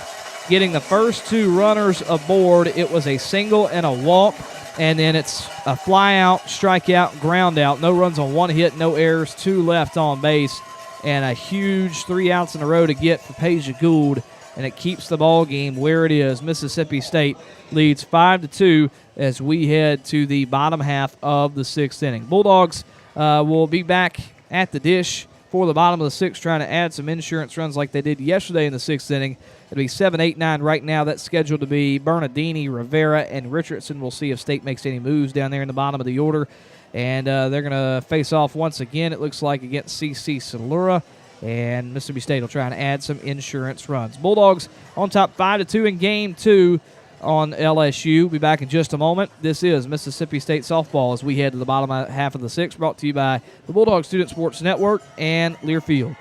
getting the first 2 runners aboard. It was a single and a walk, and then it's a fly out, strikeout, ground out. No runs on 1 hit, no errors, 2 left on base, and a huge 3 outs in a row to get for Peja Gould, and it keeps the ball game where it is. Mississippi State leads 5-2 as we head to the bottom half of the 6th inning. Bulldogs will be back at the dish for the bottom of the 6th, trying to add some insurance runs like they did yesterday in the 6th inning. It'll be 7, 8, 9 right now. That's scheduled to be Bernardini, Rivera, and Richardson. We'll see if State makes any moves down there in the bottom of the order. And they're going to face off once again, it looks like, against CC Salura. And Mississippi State will try and add some insurance runs. Bulldogs on top 5-2 in Game 2 on LSU. We'll be back in just a moment. This is Mississippi State softball as we head to the bottom half of the 6th, brought to you by the Bulldog Student Sports Network and Learfield.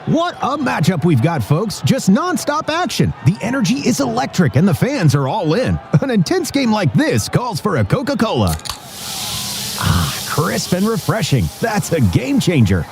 What a matchup we've got, folks. Just nonstop action. The energy is electric and the fans are all in. An intense game like this calls for a Coca-Cola. Ah, crisp and refreshing. That's a game changer.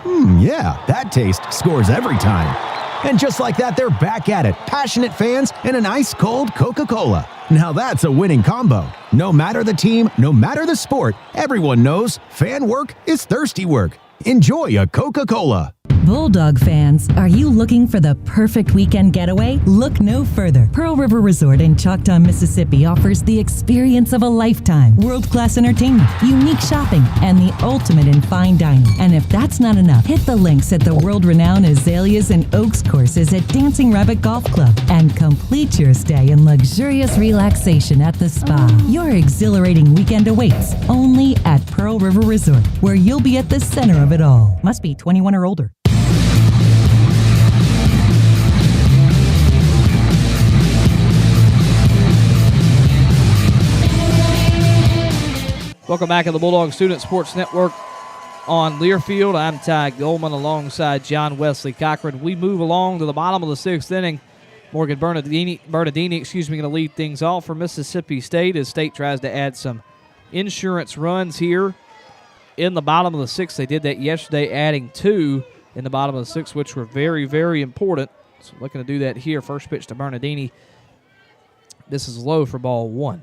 Yeah, that taste scores every time. And just like that, they're back at it. Passionate fans and an ice-cold Coca-Cola. Now that's a winning combo. No matter the team, no matter the sport, everyone knows fan work is thirsty work. Enjoy a Coca-Cola. Bulldog fans, are you looking for the perfect weekend getaway? Look no further. Pearl River Resort in Choctaw, Mississippi offers the experience of a lifetime. World-class entertainment, unique shopping, and the ultimate in fine dining. And if that's not enough, hit the links at the world-renowned Azaleas and Oaks courses at Dancing Rabbit Golf Club and complete your stay in luxurious relaxation at the spa. Your exhilarating weekend awaits only at Pearl River Resort, where you'll be at the center of it all. Must be 21 or older. Welcome back to the Bulldog Student Sports Network on Learfield. I'm Ty Goldman alongside John Wesley Cochran. We move along to the bottom of the sixth inning. Morgan Bernardini, going to lead things off for Mississippi State as State tries to add some insurance runs here in the bottom of the sixth. They did that yesterday, adding 2 in the bottom of the sixth, which were very, very important. So looking to do that here. First pitch to Bernardini. This is low for ball 1.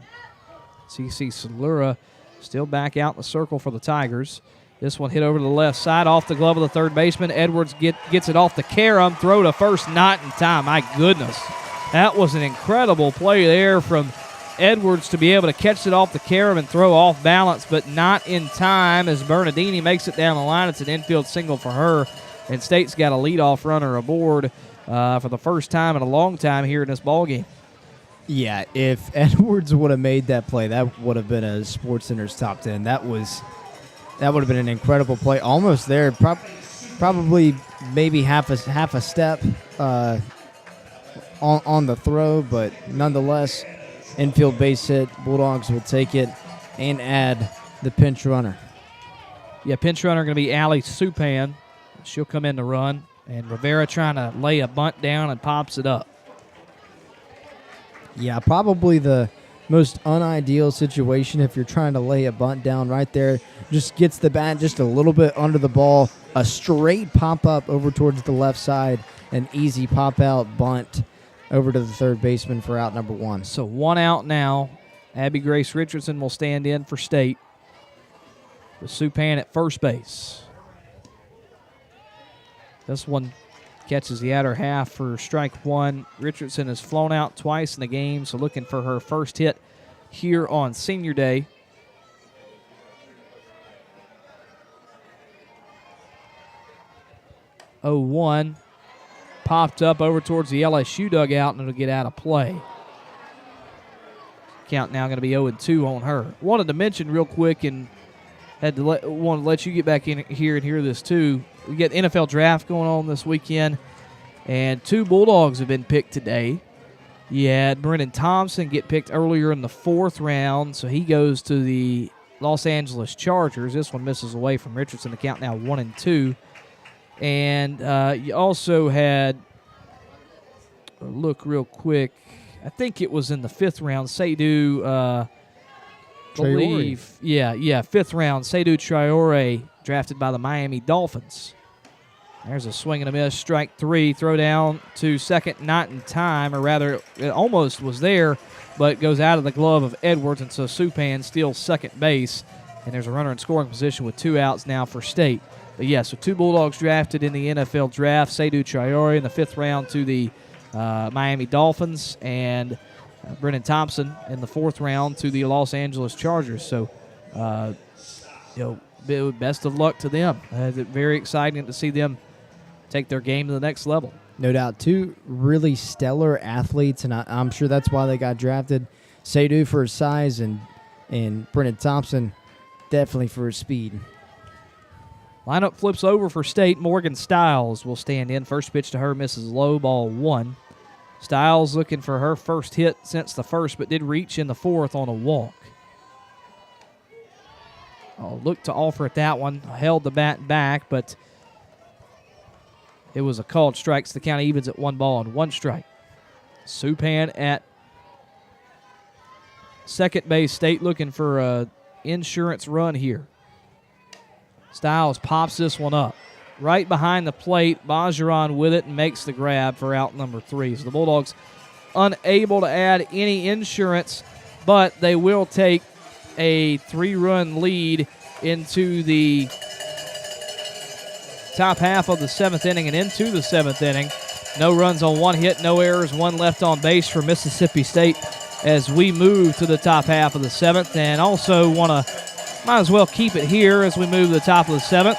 CC Salura still back out in the circle for the Tigers. This one hit over to the left side off the glove of the third baseman. Edwards gets it off the carom. Throw to first, not in time. My goodness. That was an incredible play there from Edwards to be able to catch it off the carom and throw off balance, but not in time as Bernardini makes it down the line. It's an infield single for her, and State's got a leadoff runner aboard for the first time in a long time here in this ballgame. Yeah, if Edwards would have made that play, that would have been a SportsCenter's top 10. That would have been an incredible play. Almost there, probably maybe half a step on the throw, but nonetheless, infield base hit. Bulldogs will take it and add the pinch runner. Yeah, pinch runner going to be Allie Supan. She'll come in to run, and Rivera trying to lay a bunt down and pops it up. Yeah, probably the most unideal situation if you're trying to lay a bunt down right there. Just gets the bat just a little bit under the ball. A straight pop-up over towards the left side. An easy pop-out bunt over to the third baseman for out number 1. So 1 out now. Abby Grace Richardson will stand in for State. With Supan at first base. This one catches the outer half for strike 1. Richardson has flown out twice in the game, so looking for her first hit here on Senior Day. Oh, 1 popped up over towards the LSU dugout, and it'll get out of play. Count now going to be 0-2 on her. Wanted to mention real quick, and wanted to let you get back in here and hear this too. We got the NFL draft going on this weekend, and 2 Bulldogs have been picked today. You had Brennan Thompson get picked earlier in the 4th round, so he goes to the Los Angeles Chargers. This one misses away from Richardson. The count now 1-2. And you also had, look real quick, I think it was in the 5th round, Seydou, believe, yeah, 5th round, Seydou Traore, drafted by the Miami Dolphins. There's a swing and a miss, strike 3, throw down to second, not in time, or rather, it almost was there, but goes out of the glove of Edwards, and so Supan steals second base, and there's a runner in scoring position with 2 outs now for State. But yeah, so 2 Bulldogs drafted in the NFL draft, Seydou Traore in the 5th round to the Miami Dolphins, and Brennan Thompson in the 4th round to the Los Angeles Chargers. So, best of luck to them. Very exciting to see them take their game to the next level. No doubt. 2 really stellar athletes, and I'm sure that's why they got drafted. Seydou for his size, and Brennan Thompson definitely for his speed. Lineup flips over for State. Morgan Stiles will stand in. First pitch to her misses low, ball 1. Stiles looking for her first hit since the 1st, but did reach in the 4th on a walk. Looked to offer at that one. Held the bat back, but it was a called strike. So the count evens at 1 ball and 1 strike. Supan at second base. State looking for an insurance run here. Stiles pops this one up. Right behind the plate, Bajaran with it and makes the grab for out number 3. So the Bulldogs unable to add any insurance, but they will take a 3-run lead into the top half of the 7th inning and into the 7th inning. No runs on 1 hit, no errors, 1 left on base for Mississippi State as we move to the top half of the 7th, and also might as well keep it here as we move to the top of the 7th.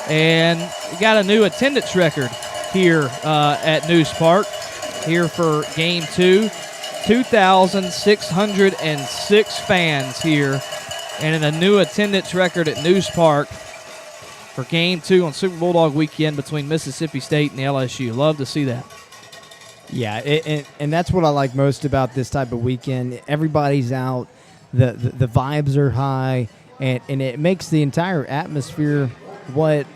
And we got a new attendance record here at News Park here for Game 2. 2,606 fans here, and a new attendance record at News Park for Game 2 on Super Bulldog weekend between Mississippi State and LSU. Love to see that. Yeah, and that's what I like most about this type of weekend. Everybody's out, the vibes are high, and it makes the entire atmosphere what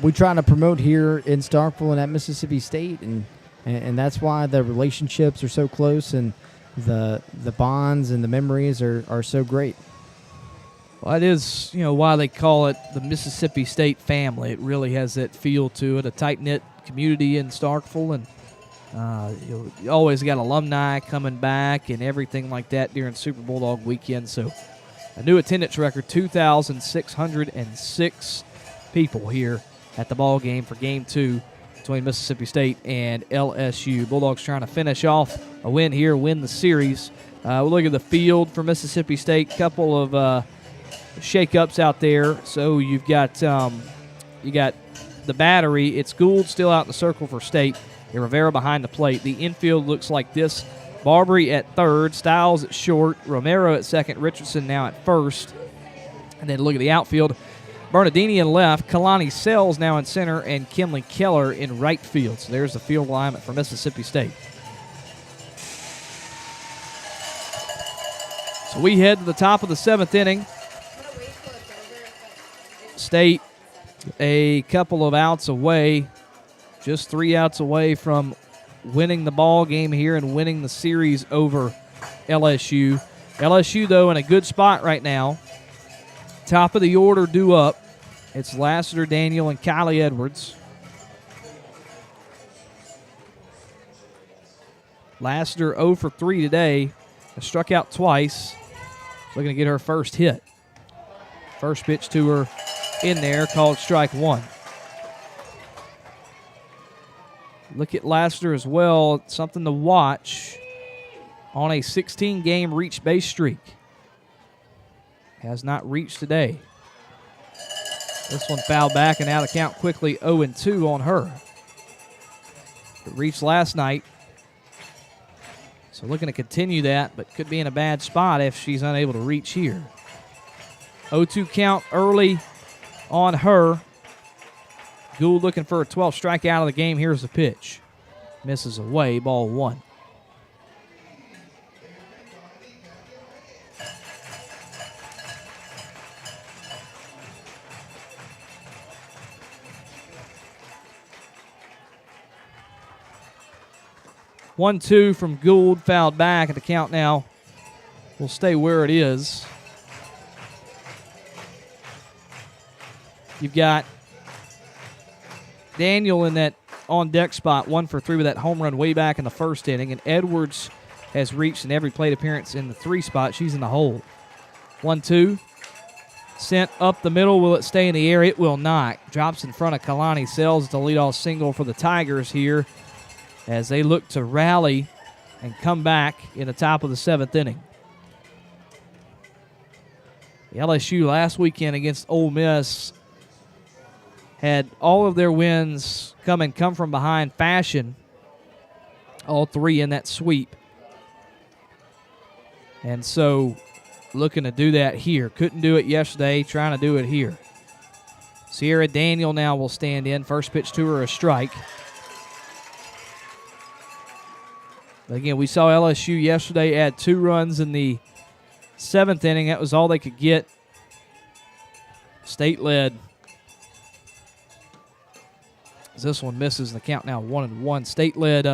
we try to promote here in Starkville and at Mississippi State, and that's why the relationships are so close and the bonds and the memories are so great. Well, it is, why they call it the Mississippi State family. It really has that feel to it, a tight-knit community in Starkville, and you always got alumni coming back and everything like that during Super Bulldog weekend. So a new attendance record, 2,606 people here at the ball game for Game 2 between Mississippi State and LSU. Bulldogs trying to finish off a win here, win the series. We'll look at the field for Mississippi State. Couple of shake-ups out there. So you got the battery. It's Gould still out in the circle for State, and Rivera behind the plate. The infield looks like this: Barbary at third, Stiles at short, Romero at second, Richardson now at first. And then look at the outfield: Bernardini in left, Kalani Sells now in center, and Kinley Keller in right field. So there's the field alignment for Mississippi State. So we head to the top of the 7th inning. State a couple of outs away, just 3 outs away from winning the ball game here and winning the series over LSU. LSU, though, in a good spot right now. Top of the order due up. It's Lassiter, Daniel, and Kylie Edwards. Lassiter 0 for 3 today. Struck out twice. Looking to get her first hit. First pitch to her in there, called strike 1. Look at Lassiter as well. Something to watch on a 16-game reach base streak. Has not reached today. This one fouled back and out of count quickly. 0-2 on her. It reached last night. So looking to continue that, but could be in a bad spot if she's unable to reach here. 0-2 count early on her. Gould looking for a 12th strikeout of the game. Here's the pitch. Misses away, ball 1. One, 2 from Gould, fouled back, and the count now will stay where it is. You've got Daniel in that on-deck spot, 1 for 3 with that home run way back in the first inning, and Edwards has reached in every plate appearance in the 3 spot. She's in the hole. 1-2. Sent up the middle. Will it stay in the air? It will not. Drops in front of Kalani Sells to lead off single for the Tigers here as they look to rally and come back in the top of the 7th inning. The LSU last weekend against Ole Miss had all of their wins come from behind fashion, all 3 in that sweep. And so looking to do that here. Couldn't do it yesterday, trying to do it here. Sierra Daniel now will stand in. First pitch to her, a strike. But again, we saw LSU yesterday add 2 runs in the 7th inning. That was all they could get. State led. This one misses, and the count now 1-1. State led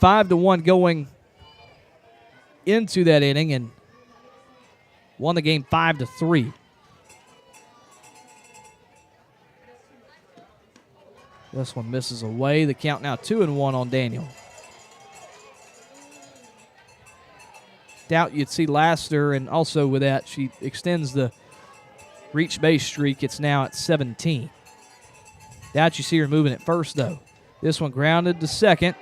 5-1 going into that inning and won the game 5-3. This one misses away. The count now 2-1 on Daniel. Doubt you'd see Lassiter, and also with that, she extends the reach base streak. It's now at 17. Doubt you see her moving at first, though. This one grounded to second.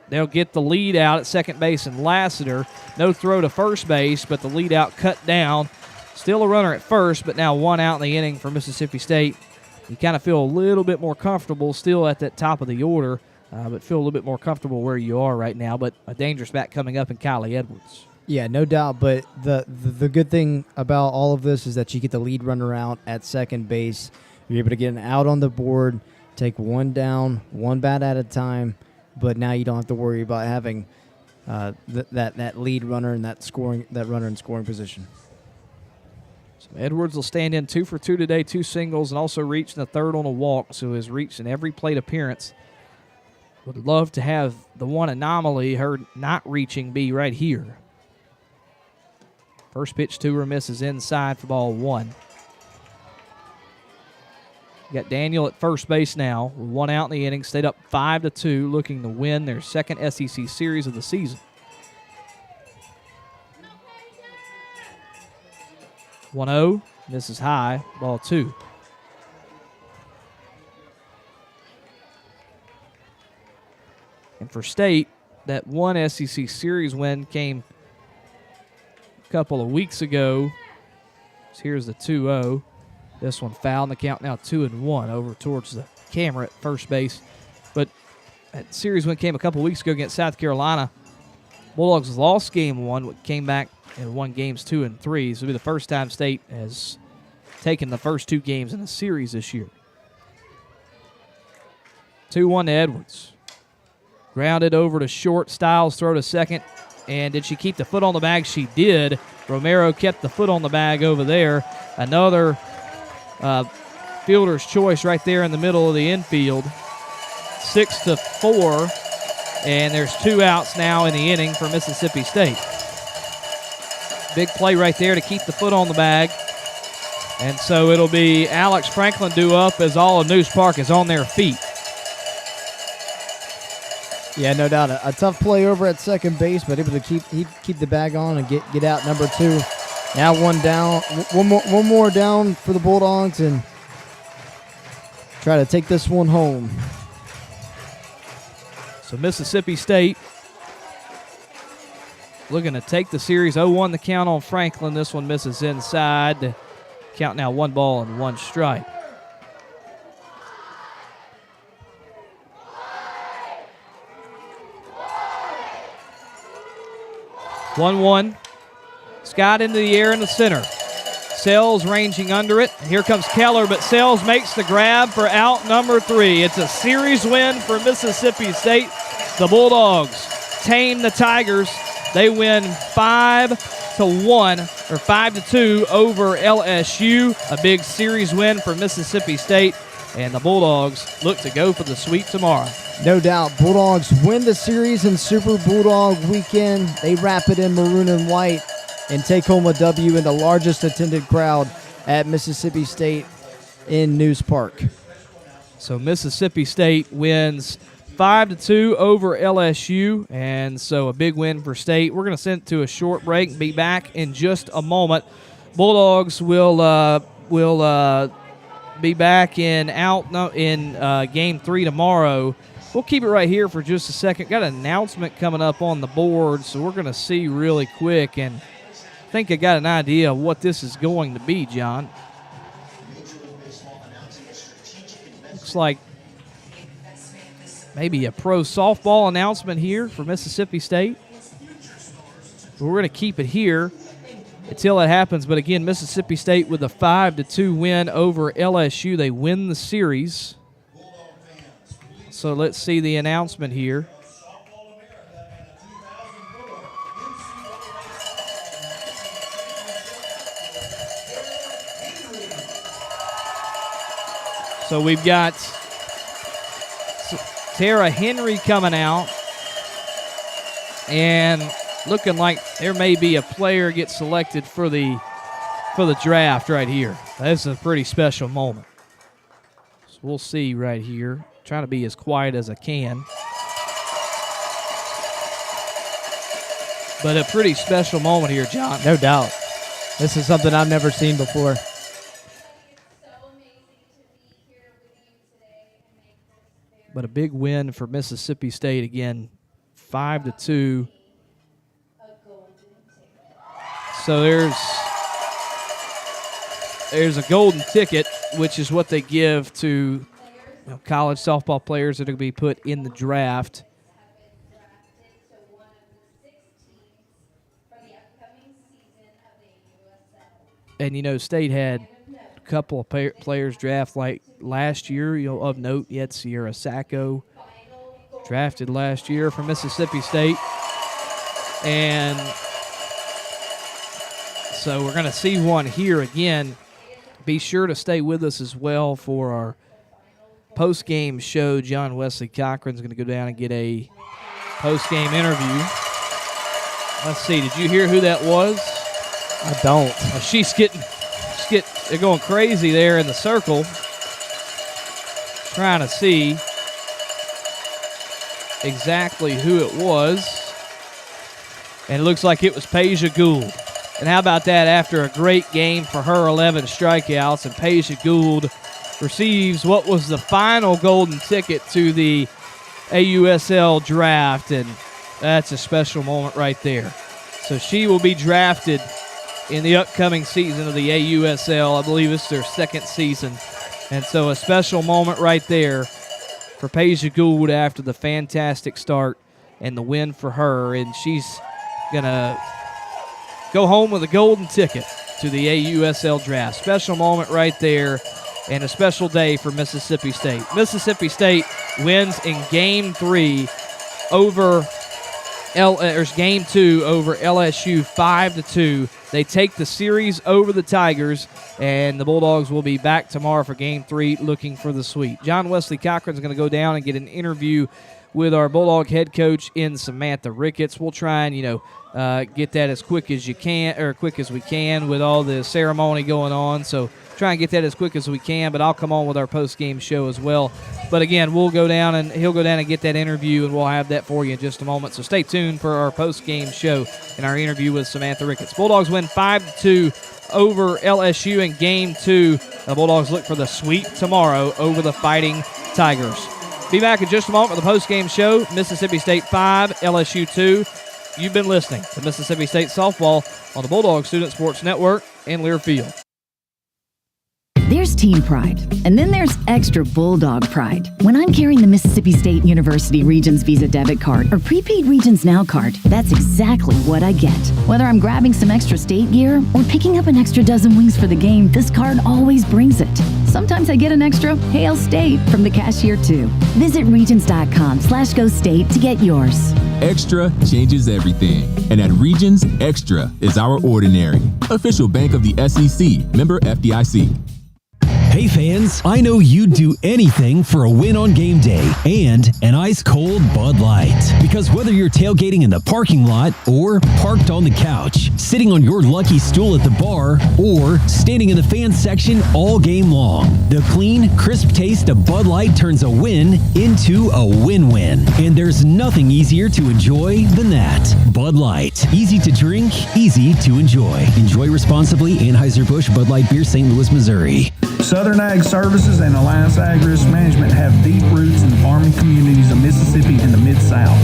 They'll get the lead out at second base and Lassiter. No throw to first base, but the lead out cut down. Still a runner at first, but now one out in the inning for Mississippi State. You kind of feel a little bit more comfortable still at that top of the order, but feel a little bit more comfortable where you are right now. But a dangerous bat coming up in Kylie Edwards. Yeah, no doubt. But the good thing about all of this is that you get the lead runner out at second base. You're able to get an out on the board, take one down, one bat at a time. But now you don't have to worry about having that lead runner and that runner in scoring position. So Edwards will stand in 2 for 2 today, 2 singles, and also reached the third on a walk, so has reached in every plate appearance. Would love to have the one anomaly, her not reaching, be right here. First pitch to her misses inside for ball 1. Got Daniel at first base now, with one out in the inning, stayed up 5-2, looking to win their second SEC series of the season. 1-0, misses high, ball 2. And for State, that one SEC series win came a couple of weeks ago. So here's the 2-0. This one foul, and the count now 2-1 over towards the camera at first base. But that series win came a couple weeks ago against South Carolina. Bulldogs lost game 1, but came back and won games 2 and 3. So it'll be the first time State has taken the first 2 games in the series this year. 2-1 to Edwards. Grounded over to short. Styles throw to second. And did she keep the foot on the bag? She did. Romero kept the foot on the bag over there. Another fielder's choice right there in the middle of the infield. 6-4. And there's 2 outs now in the inning for Mississippi State. Big play right there to keep the foot on the bag. And so it'll be Alex Franklin due up as all of News Park is on their feet. Yeah, no doubt. A tough play over at second base, but able to keep the bag on and get out number 2. Now one down, one more down for the Bulldogs and try to take this one home. So Mississippi State looking to take the series. 0-1 the count on Franklin. This one misses inside. The count now 1 ball and 1 strike. One. Scott into the air in the center. Sells ranging under it. Here comes Keller, but Sells makes the grab for out number 3. It's a series win for Mississippi State. The Bulldogs tame the Tigers. They win 5-1 or 5-2 over LSU. A big series win for Mississippi State, and the Bulldogs look to go for the sweep tomorrow. No doubt. Bulldogs win the series in Super Bulldog Weekend. They wrap it in maroon and white and take home a W in the largest attended crowd at Mississippi State in News Park. So Mississippi State wins 5-2 over LSU, and so a big win for State. We're going to send it to a short break and be back in just a moment. Bulldogs will be back in Game 3 tomorrow. We'll keep it right here for just a second. Got an announcement coming up on the board, so we're going to see really quick, and I think I got an idea of what this is going to be, John. Looks like maybe a pro softball announcement here for Mississippi State. We're going to keep it here until it happens. But again, Mississippi State with a 5-2 win over LSU. They win the series. So let's see the announcement here. So we've got Tara Henry coming out, and looking like there may be a player get selected for the draft right here. That's a pretty special moment. So we'll see right here. Trying to be as quiet as I can. But a pretty special moment here, John. No doubt. This is something I've never seen before. But a big win for Mississippi State again, 5-2. So there's a golden ticket, which is what they give to college softball players that are going to be put in the draft. And, State had a couple of players draft like last year. Of note, you had Sierra Sacco drafted last year from Mississippi State. And so we're going to see one here again. Be sure to stay with us as well for our post-game show. John Wesley Cochran's going to go down and get a post-game interview. Let's see. Did you hear who that was? I don't. They're going crazy there in the circle, trying to see exactly who it was. And it looks like it was Peja Gould. And how about that, after a great game for her, 11 strikeouts, and Peja Gould receives what was the final golden ticket to the AUSL draft, and that's a special moment right there. So she will be drafted in the upcoming season of the AUSL. I believe it's their second season. And so a special moment right there for Peja Gould after the fantastic start and the win for her. And she's going to go home with a golden ticket to the AUSL draft. Special moment right there and a special day for Mississippi State. Mississippi State wins in Game 2 over LSU 5-2. They take the series over the Tigers, and the Bulldogs will be back tomorrow for Game 3 looking for the sweep. John Wesley Cochran's going to go down and get an interview with our Bulldog head coach in Samantha Ricketts. We'll try and, get that as quick as we can with all the ceremony going on. So try and get that as quick as we can, but I'll come on with our post-game show as well. But again, he'll go down and get that interview, and we'll have that for you in just a moment. So stay tuned for our post-game show and our interview with Samantha Ricketts. Bulldogs win 5-2 over LSU in Game 2. The Bulldogs look for the sweep tomorrow over the Fighting Tigers. Be back in just a moment with the post-game show. Mississippi State 5, LSU 2. You've been listening to Mississippi State Softball on the Bulldog Student Sports Network in Learfield. There's team pride, and then there's extra Bulldog pride. When I'm carrying the Mississippi State University Regions Visa debit card or prepaid Regions Now card, that's exactly what I get. Whether I'm grabbing some extra state gear or picking up an extra dozen wings for the game, this card always brings it. Sometimes I get an extra Hail State from the cashier too. Visit Regions.com/Go State to get yours. Extra changes everything. And at Regions, Extra is our ordinary. Official bank of the SEC, member FDIC. Hey fans, I know you'd do anything for a win on game day and an ice-cold Bud Light. Because whether you're tailgating in the parking lot or parked on the couch, sitting on your lucky stool at the bar, or standing in the fan section all game long, the clean, crisp taste of Bud Light turns a win into a win-win. And there's nothing easier to enjoy than that. Bud Light. Easy to drink, easy to enjoy. Enjoy responsibly. Anheuser-Busch Bud Light Beer, St. Louis, Missouri. Southern Ag Services and Alliance Ag Risk Management have deep roots in the farming communities of Mississippi and the Mid-South.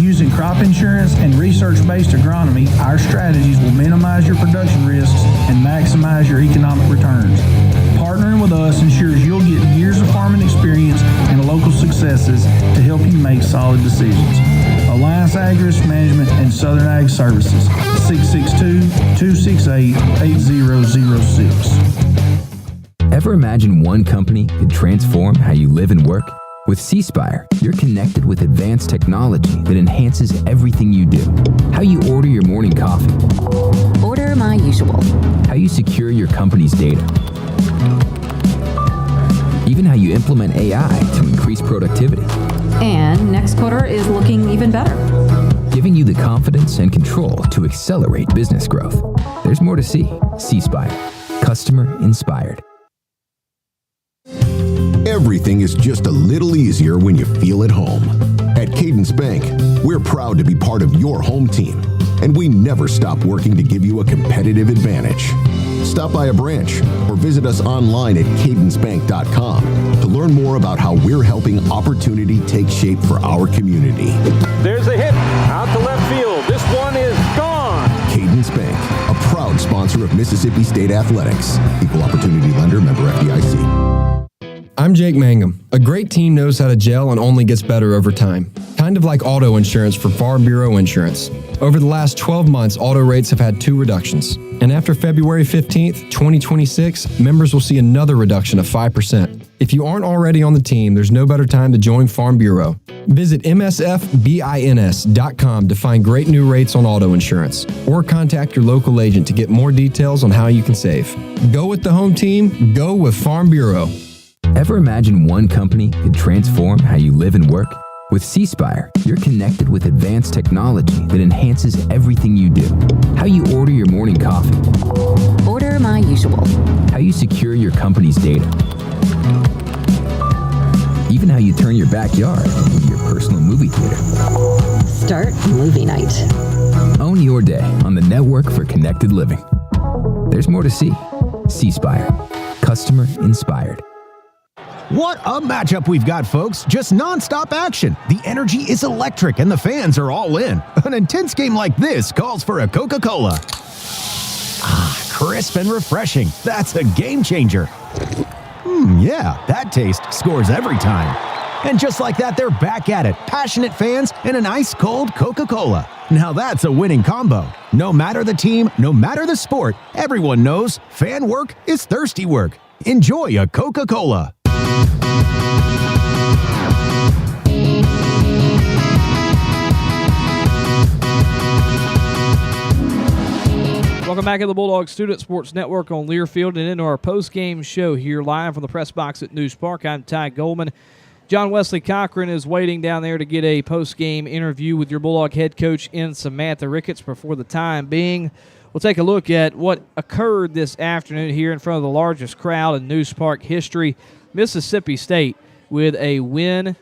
Using crop insurance and research-based agronomy, our strategies will minimize your production risks and maximize your economic returns. Partnering with us ensures you'll get years of farming experience and local successes to help you make solid decisions. Alliance Ag Risk Management and Southern Ag Services, 662-268-8006. Ever imagine one company could transform how you live and work? With C-Spire, you're connected with advanced technology that enhances everything you do. How you order your morning coffee. Order my usual. How you secure your company's data. Even how you implement AI to increase productivity. And next quarter is looking even better. Giving you the confidence and control to accelerate business growth. There's more to see. C-Spire. Customer inspired. Everything is just a little easier when you feel at home. At Cadence Bank, we're proud to be part of your home team, and we never stop working to give you a competitive advantage. Stop by a branch or visit us online at cadencebank.com to Learn more about how we're helping opportunity take shape for our community. There's a hit out to left field. This one is gone. Cadence Bank, a proud sponsor of Mississippi State Athletics. Equal opportunity lender, member FDIC. I'm Jake Mangum. A great team knows how to gel and only gets better over time. Kind of like auto insurance for Farm Bureau Insurance. Over the last 12 months, auto rates have had 2 reductions. And after February 15th, 2026, members will see another reduction of 5%. If you aren't already on the team, there's no better time to join Farm Bureau. Visit msfbins.com to find great new rates on auto insurance, or contact your local agent to get more details on how you can save. Go with the home team, go with Farm Bureau. Ever imagine one company could transform how you live and work? With C-Spire, you're connected with advanced technology that enhances everything you do. How you order your morning coffee. Order my usual. How you secure your company's data. Even how you turn your backyard into your personal movie theater. Start movie night. Own your day on the network for connected living. There's more to see. C-Spire. Customer inspired. What a matchup we've got, folks. Just nonstop action. The energy is electric and the fans are all in. An intense game like this calls for a Coca-Cola. Ah, crisp and refreshing. That's a game changer. Yeah, that taste scores every time. And just like that, they're back at it. Passionate fans and an ice-cold Coca-Cola. Now that's a winning combo. No matter the team, no matter the sport, everyone knows fan work is thirsty work. Enjoy a Coca-Cola. Welcome back to the Bulldog Student Sports Network on Learfield and into our post-game show here live from the press box at News Park. I'm Ty Goldman. John Wesley Cochran is waiting down there to get a post-game interview with your Bulldog head coach in Samantha Ricketts. For the time being, we'll take a look at what occurred this afternoon here in front of the largest crowd in News Park history. Mississippi State with a win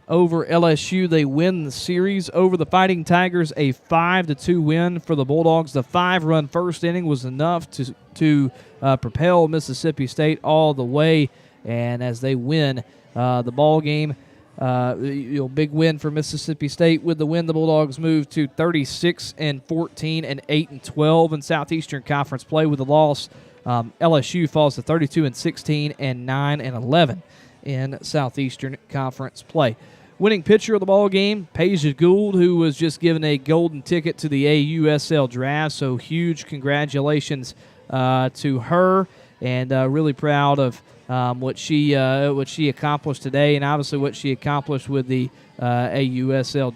over LSU. They win the series over the Fighting Tigers, a 5-2 win for the Bulldogs. The 5-run first inning was enough to propel Mississippi State all the way, and as they win the ball game, big win for Mississippi State. With the win, the Bulldogs move to 36-14 and 8-12 in Southeastern Conference play. With the loss, LSU falls to 32-16 and 9-11 in Southeastern Conference play. Winning pitcher of the ball game, Paige Gould, who was just given a golden ticket to the AUSL draft. So huge congratulations to her, and really proud of what she accomplished today, and obviously what she accomplished with the AUSL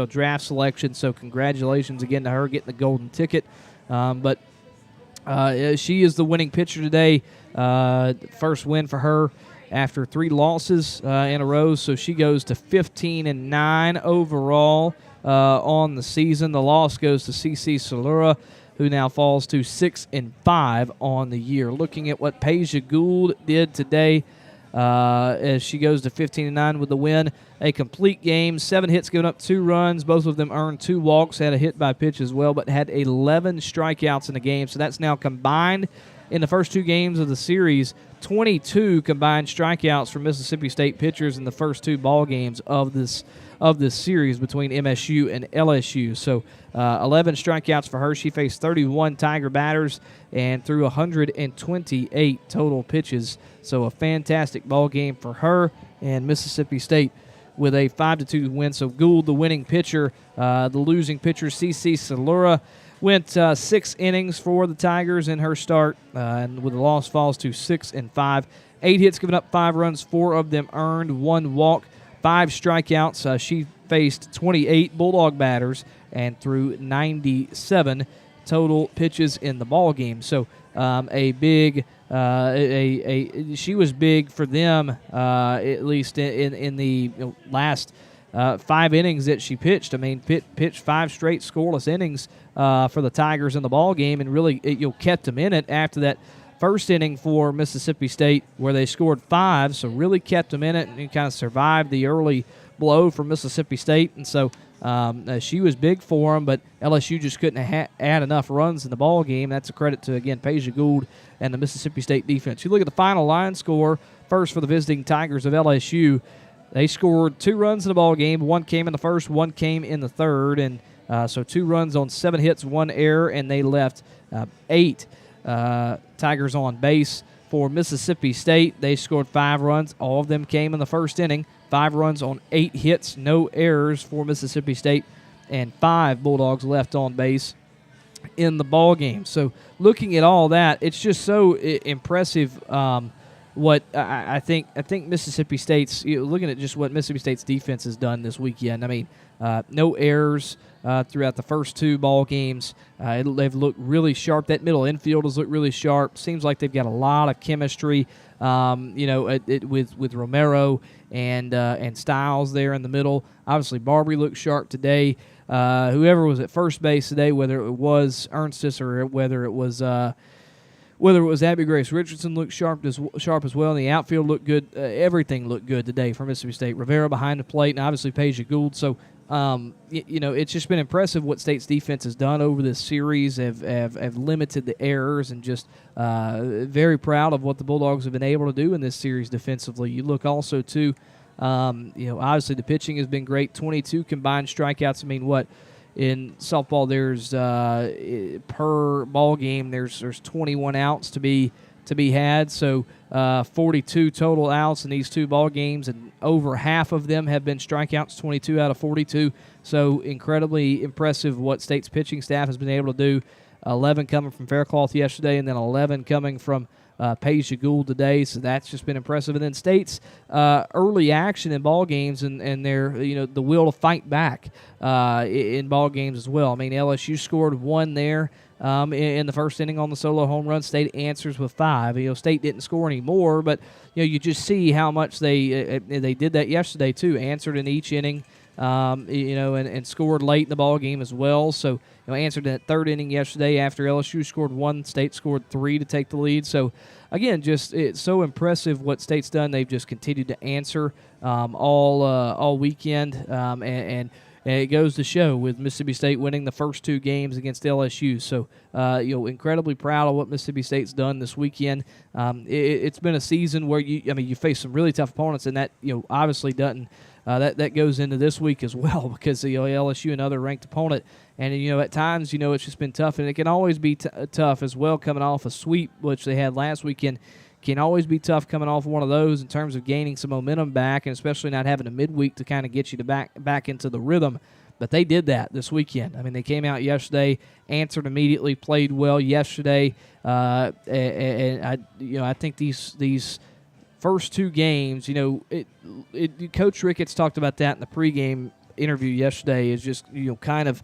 draft selection. So congratulations again to her getting the golden ticket. But she is the winning pitcher today. First win for her after 3 losses in a row, so she goes to 15-9 overall on the season. The loss goes to CC Salura, who now falls to 6-5 on the year. Looking at what Paige Gould did today, as she goes to 15-9 with the win. A complete game, 7 hits, giving up 2 runs. Both of them earned 2 walks, had a hit by pitch as well, but had 11 strikeouts in the game. So that's now combined in the first 2 games of the series, 22 combined strikeouts for Mississippi State pitchers in the first 2 ball games of this series between MSU and LSU. So 11 strikeouts for her. She faced 31 Tiger batters and threw 128 total pitches. So a fantastic ball game for her, and Mississippi State with a 5-2 win. So Gould, the winning pitcher. The losing pitcher, CC Salura, went 6 innings for the Tigers in her start, and with the loss falls to 6-5. 8 hits, giving up 5 runs, 4 of them earned, 1 walk, 5 strikeouts. She faced 28 Bulldog batters and threw 97 total pitches in the ball game. So she was big for them, at least in the last 5 innings that she pitched. I mean, pitched 5 straight scoreless innings for the Tigers in the ball game, and really kept them in it after that first inning for Mississippi State where they scored 5, so really kept them in it and kind of survived the early blow from Mississippi State. And so she was big for them, but LSU just couldn't add enough runs in the ball game. That's a credit to, again, Paige Gould and the Mississippi State defense. You look at the final line score, First for the visiting Tigers of LSU. They scored 2 runs in the ball game. 1 came in the first, 1 came in the third, and so 2 runs on 7 hits, 1 error, and they left 8 Tigers on base. For Mississippi State, they scored 5 runs. All of them came in the first inning. 5 runs on 8 hits, no errors for Mississippi State, and 5 Bulldogs left on base in the ball game. So looking at all that, it's just so impressive. What I think Mississippi State's, looking at just what Mississippi State's defense has done this weekend. I mean, no errors throughout the first 2 ball games. They've looked really sharp. That middle infield has looked really sharp. Seems like they've got a lot of chemistry, with Romero and Styles there in the middle. Obviously, Barbary looked sharp today. Whoever was at first base today, whether it was Ernstis or whether it was Abby Grace Richardson, looked sharp as well. And the outfield looked good. Everything looked good today for Mississippi State. Rivera behind the plate, and obviously Peja Gould. So, it's just been impressive what State's defense has done over this series. Have limited the errors, and just very proud of what the Bulldogs have been able to do in this series defensively. You look also to, obviously the pitching has been great. 22 combined strikeouts. I mean, what? In softball, there's per ball game there's 21 outs to be had, so 42 total outs in these 2 ball games, and over half of them have been strikeouts, 22 out of 42. So incredibly impressive what State's pitching staff has been able to do. 11 coming from Faircloth yesterday, and then 11 coming from Peja Gould today, so that's just been impressive. And then State's early action in ball games and their the will to fight back in ball games as well. I mean, LSU scored 1 there in the first inning on the solo home run. State answers with 5. State didn't score any more, but you just see how much they did that yesterday too. Answered in each inning. And scored late in the ball game as well. So, answered in that 3rd inning yesterday after LSU scored 1, State scored 3 to take the lead. So, again, just it's so impressive what State's done. They've just continued to answer all weekend, and it goes to show with Mississippi State winning the first 2 games against LSU. So, incredibly proud of what Mississippi State's done this weekend. It's been a season where you face some really tough opponents, and that obviously doesn't. That goes into this week as well, because LSU, another ranked opponent, and at times it's just been tough, and it can always be tough as well coming off a sweep which they had last weekend. Can always be tough coming off one of those in terms of gaining some momentum back, and especially not having a midweek to kind of get you to back into the rhythm. But they did that this weekend. I mean, they came out yesterday, answered immediately, played well yesterday, and I think these first 2 games, Coach Ricketts talked about that in the pregame interview yesterday, is just kind of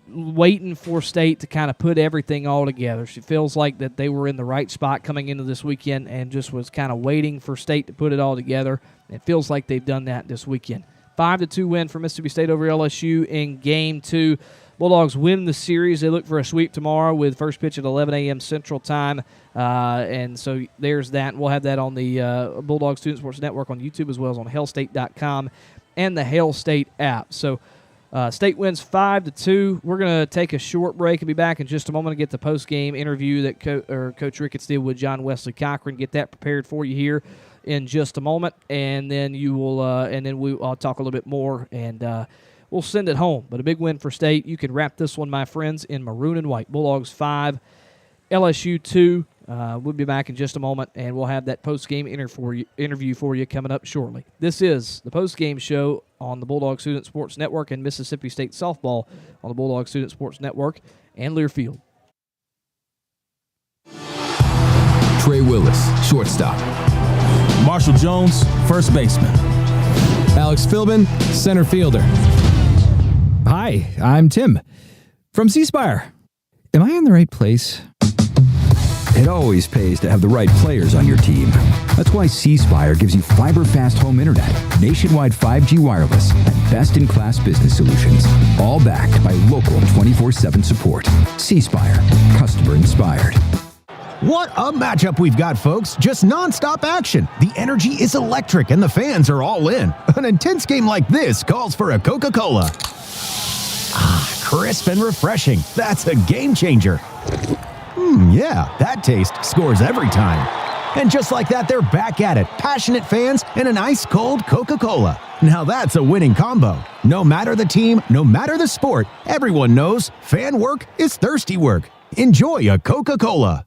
waiting for State to kind of put everything all together. She feels like that they were in the right spot coming into this weekend, and just was kind of waiting for State to put it all together. It feels like they've done that this weekend. 5-2 win for Mississippi State over LSU in Game 2. Bulldogs win the series. They look for a sweep tomorrow with first pitch at 11 a.m. Central Time. And so there's that. We'll have that on the Bulldog Student Sports Network on YouTube, as well as on hailstate.com and the Hail State app. So State wins 5-2. We're going to take a short break and be back in just a moment to get the post-game interview that Coach Ricketts did with John Wesley Cochran. Get that prepared for you here in just a moment, and then I'll talk a little bit more, and we'll send it home. But a big win for State. You can wrap this one, my friends, in maroon and white. Bulldogs 5, LSU 2. We'll be back in just a moment, and we'll have that post-game interview for you coming up shortly. This is the post-game show on the Bulldog Student Sports Network and Mississippi State Softball on the Bulldog Student Sports Network and Learfield. Trey Willis, shortstop. Marshall Jones, first baseman. Alex Philbin, center fielder. Hi, I'm Tim from C Spire. Am I in the right place? It always pays to have the right players on your team. That's why C Spire gives you fiber-fast home internet, nationwide 5G wireless, and best-in-class business solutions, all backed by local 24/7 support. C Spire, customer inspired. What a matchup we've got, folks. Just nonstop action. The energy is electric and the fans are all in. An intense game like this calls for a Coca-Cola. Ah, crisp and refreshing. That's a game changer. Yeah, that taste scores every time. And just like that, they're back at it. Passionate fans and an ice-cold Coca-Cola. Now that's a winning combo. No matter the team, no matter the sport, everyone knows fan work is thirsty work. Enjoy a Coca-Cola.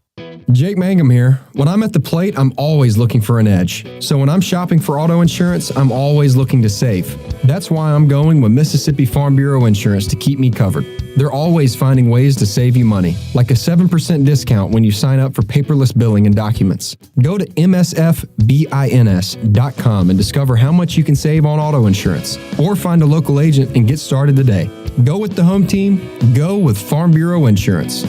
Jake Mangum here. When I'm at the plate, I'm always looking for an edge. So when I'm shopping for auto insurance, I'm always looking to save. That's why I'm going with Mississippi Farm Bureau Insurance to keep me covered. They're always finding ways to save you money, like a 7% discount when you sign up for paperless billing and documents. Go to msfbins.com and discover how much you can save on auto insurance, or find a local agent and get started today. Go with the home team. Go with Farm Bureau Insurance.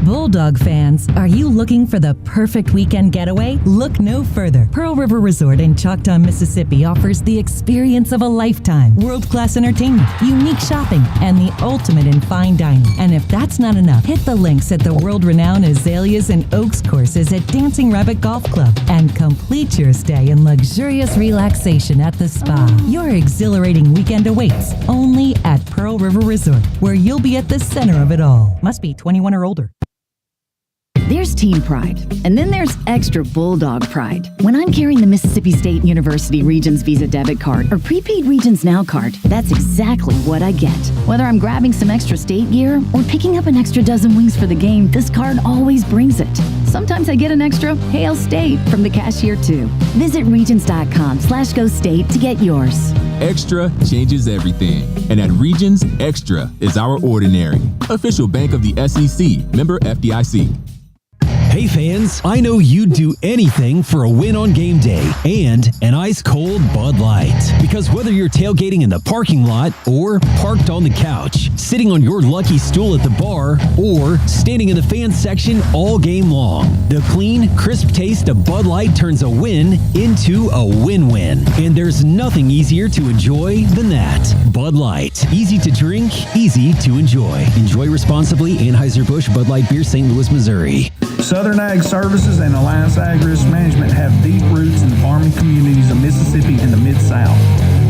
Bulldog fans, are you looking for the perfect weekend getaway? Look no further. Pearl River Resort in Choctaw, Mississippi offers the experience of a lifetime. World-class entertainment, unique shopping, and the ultimate in fine dining. And if that's not enough, hit the links at the world-renowned Azaleas and Oaks courses at Dancing Rabbit Golf Club and complete your stay in luxurious relaxation at the spa. Your exhilarating weekend awaits only at Pearl River Resort, where you'll be at the center of it all. Must be 21 or older. There's team pride, and then there's extra Bulldog pride. When I'm carrying the Mississippi State University Regions Visa debit card or prepaid Regions Now card, that's exactly what I get. Whether I'm grabbing some extra state gear or picking up an extra dozen wings for the game, this card always brings it. Sometimes I get an extra Hail State from the cashier too. Visit Regions.com/Go State to get yours. Extra changes everything. And at Regions, Extra is our ordinary. Official bank of the SEC, member FDIC. Hey fans, I know you'd do anything for a win on game day and an ice-cold Bud Light. Because whether you're tailgating in the parking lot or parked on the couch, sitting on your lucky stool at the bar, or standing in the fan section all game long, the clean, crisp taste of Bud Light turns a win into a win-win. And there's nothing easier to enjoy than that. Bud Light. Easy to drink, easy to enjoy. Enjoy responsibly. Anheuser-Busch Bud Light Beer, St. Louis, Missouri. Southern Ag Services and Alliance Ag Risk Management have deep roots in the farming communities of Mississippi and the Mid-South.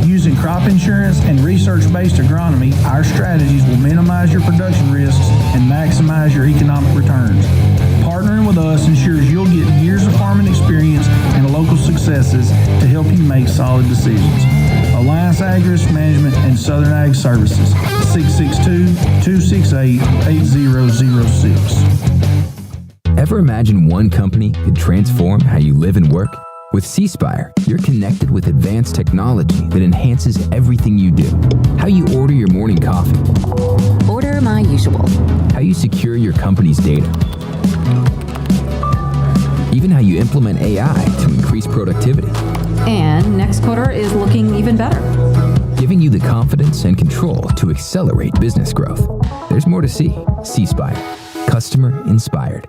Using crop insurance and research-based agronomy, our strategies will minimize your production risks and maximize your economic returns. Partnering with us ensures you'll get years of farming experience and local successes to help you make solid decisions. Alliance Ag Risk Management and Southern Ag Services, 662-268-8006. Ever imagine one company could transform how you live and work? With C-Spire, you're connected with advanced technology that enhances everything you do. How you order your morning coffee. Order my usual. How you secure your company's data. Even how you implement AI to increase productivity. And next quarter is looking even better. Giving you the confidence and control to accelerate business growth. There's more to see. C-Spire. Customer inspired.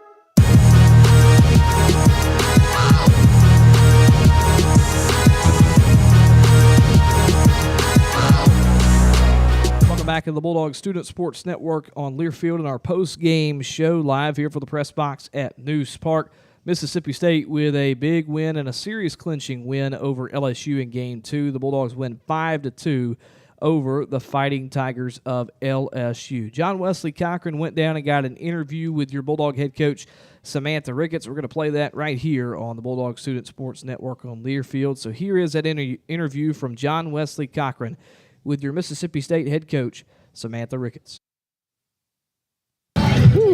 Back in the Bulldog Student Sports Network on Learfield in our post-game show live here for the press box at News Park. Mississippi State with a big win and a series clinching win over LSU in Game 2. The Bulldogs win 5-2 over the Fighting Tigers of LSU. John Wesley Cochran went down and got an interview with your Bulldog head coach, Samantha Ricketts. We're going to play that right here on the Bulldog Student Sports Network on Learfield. So here is that interview from John Wesley Cochran with your Mississippi State head coach, Samantha Ricketts.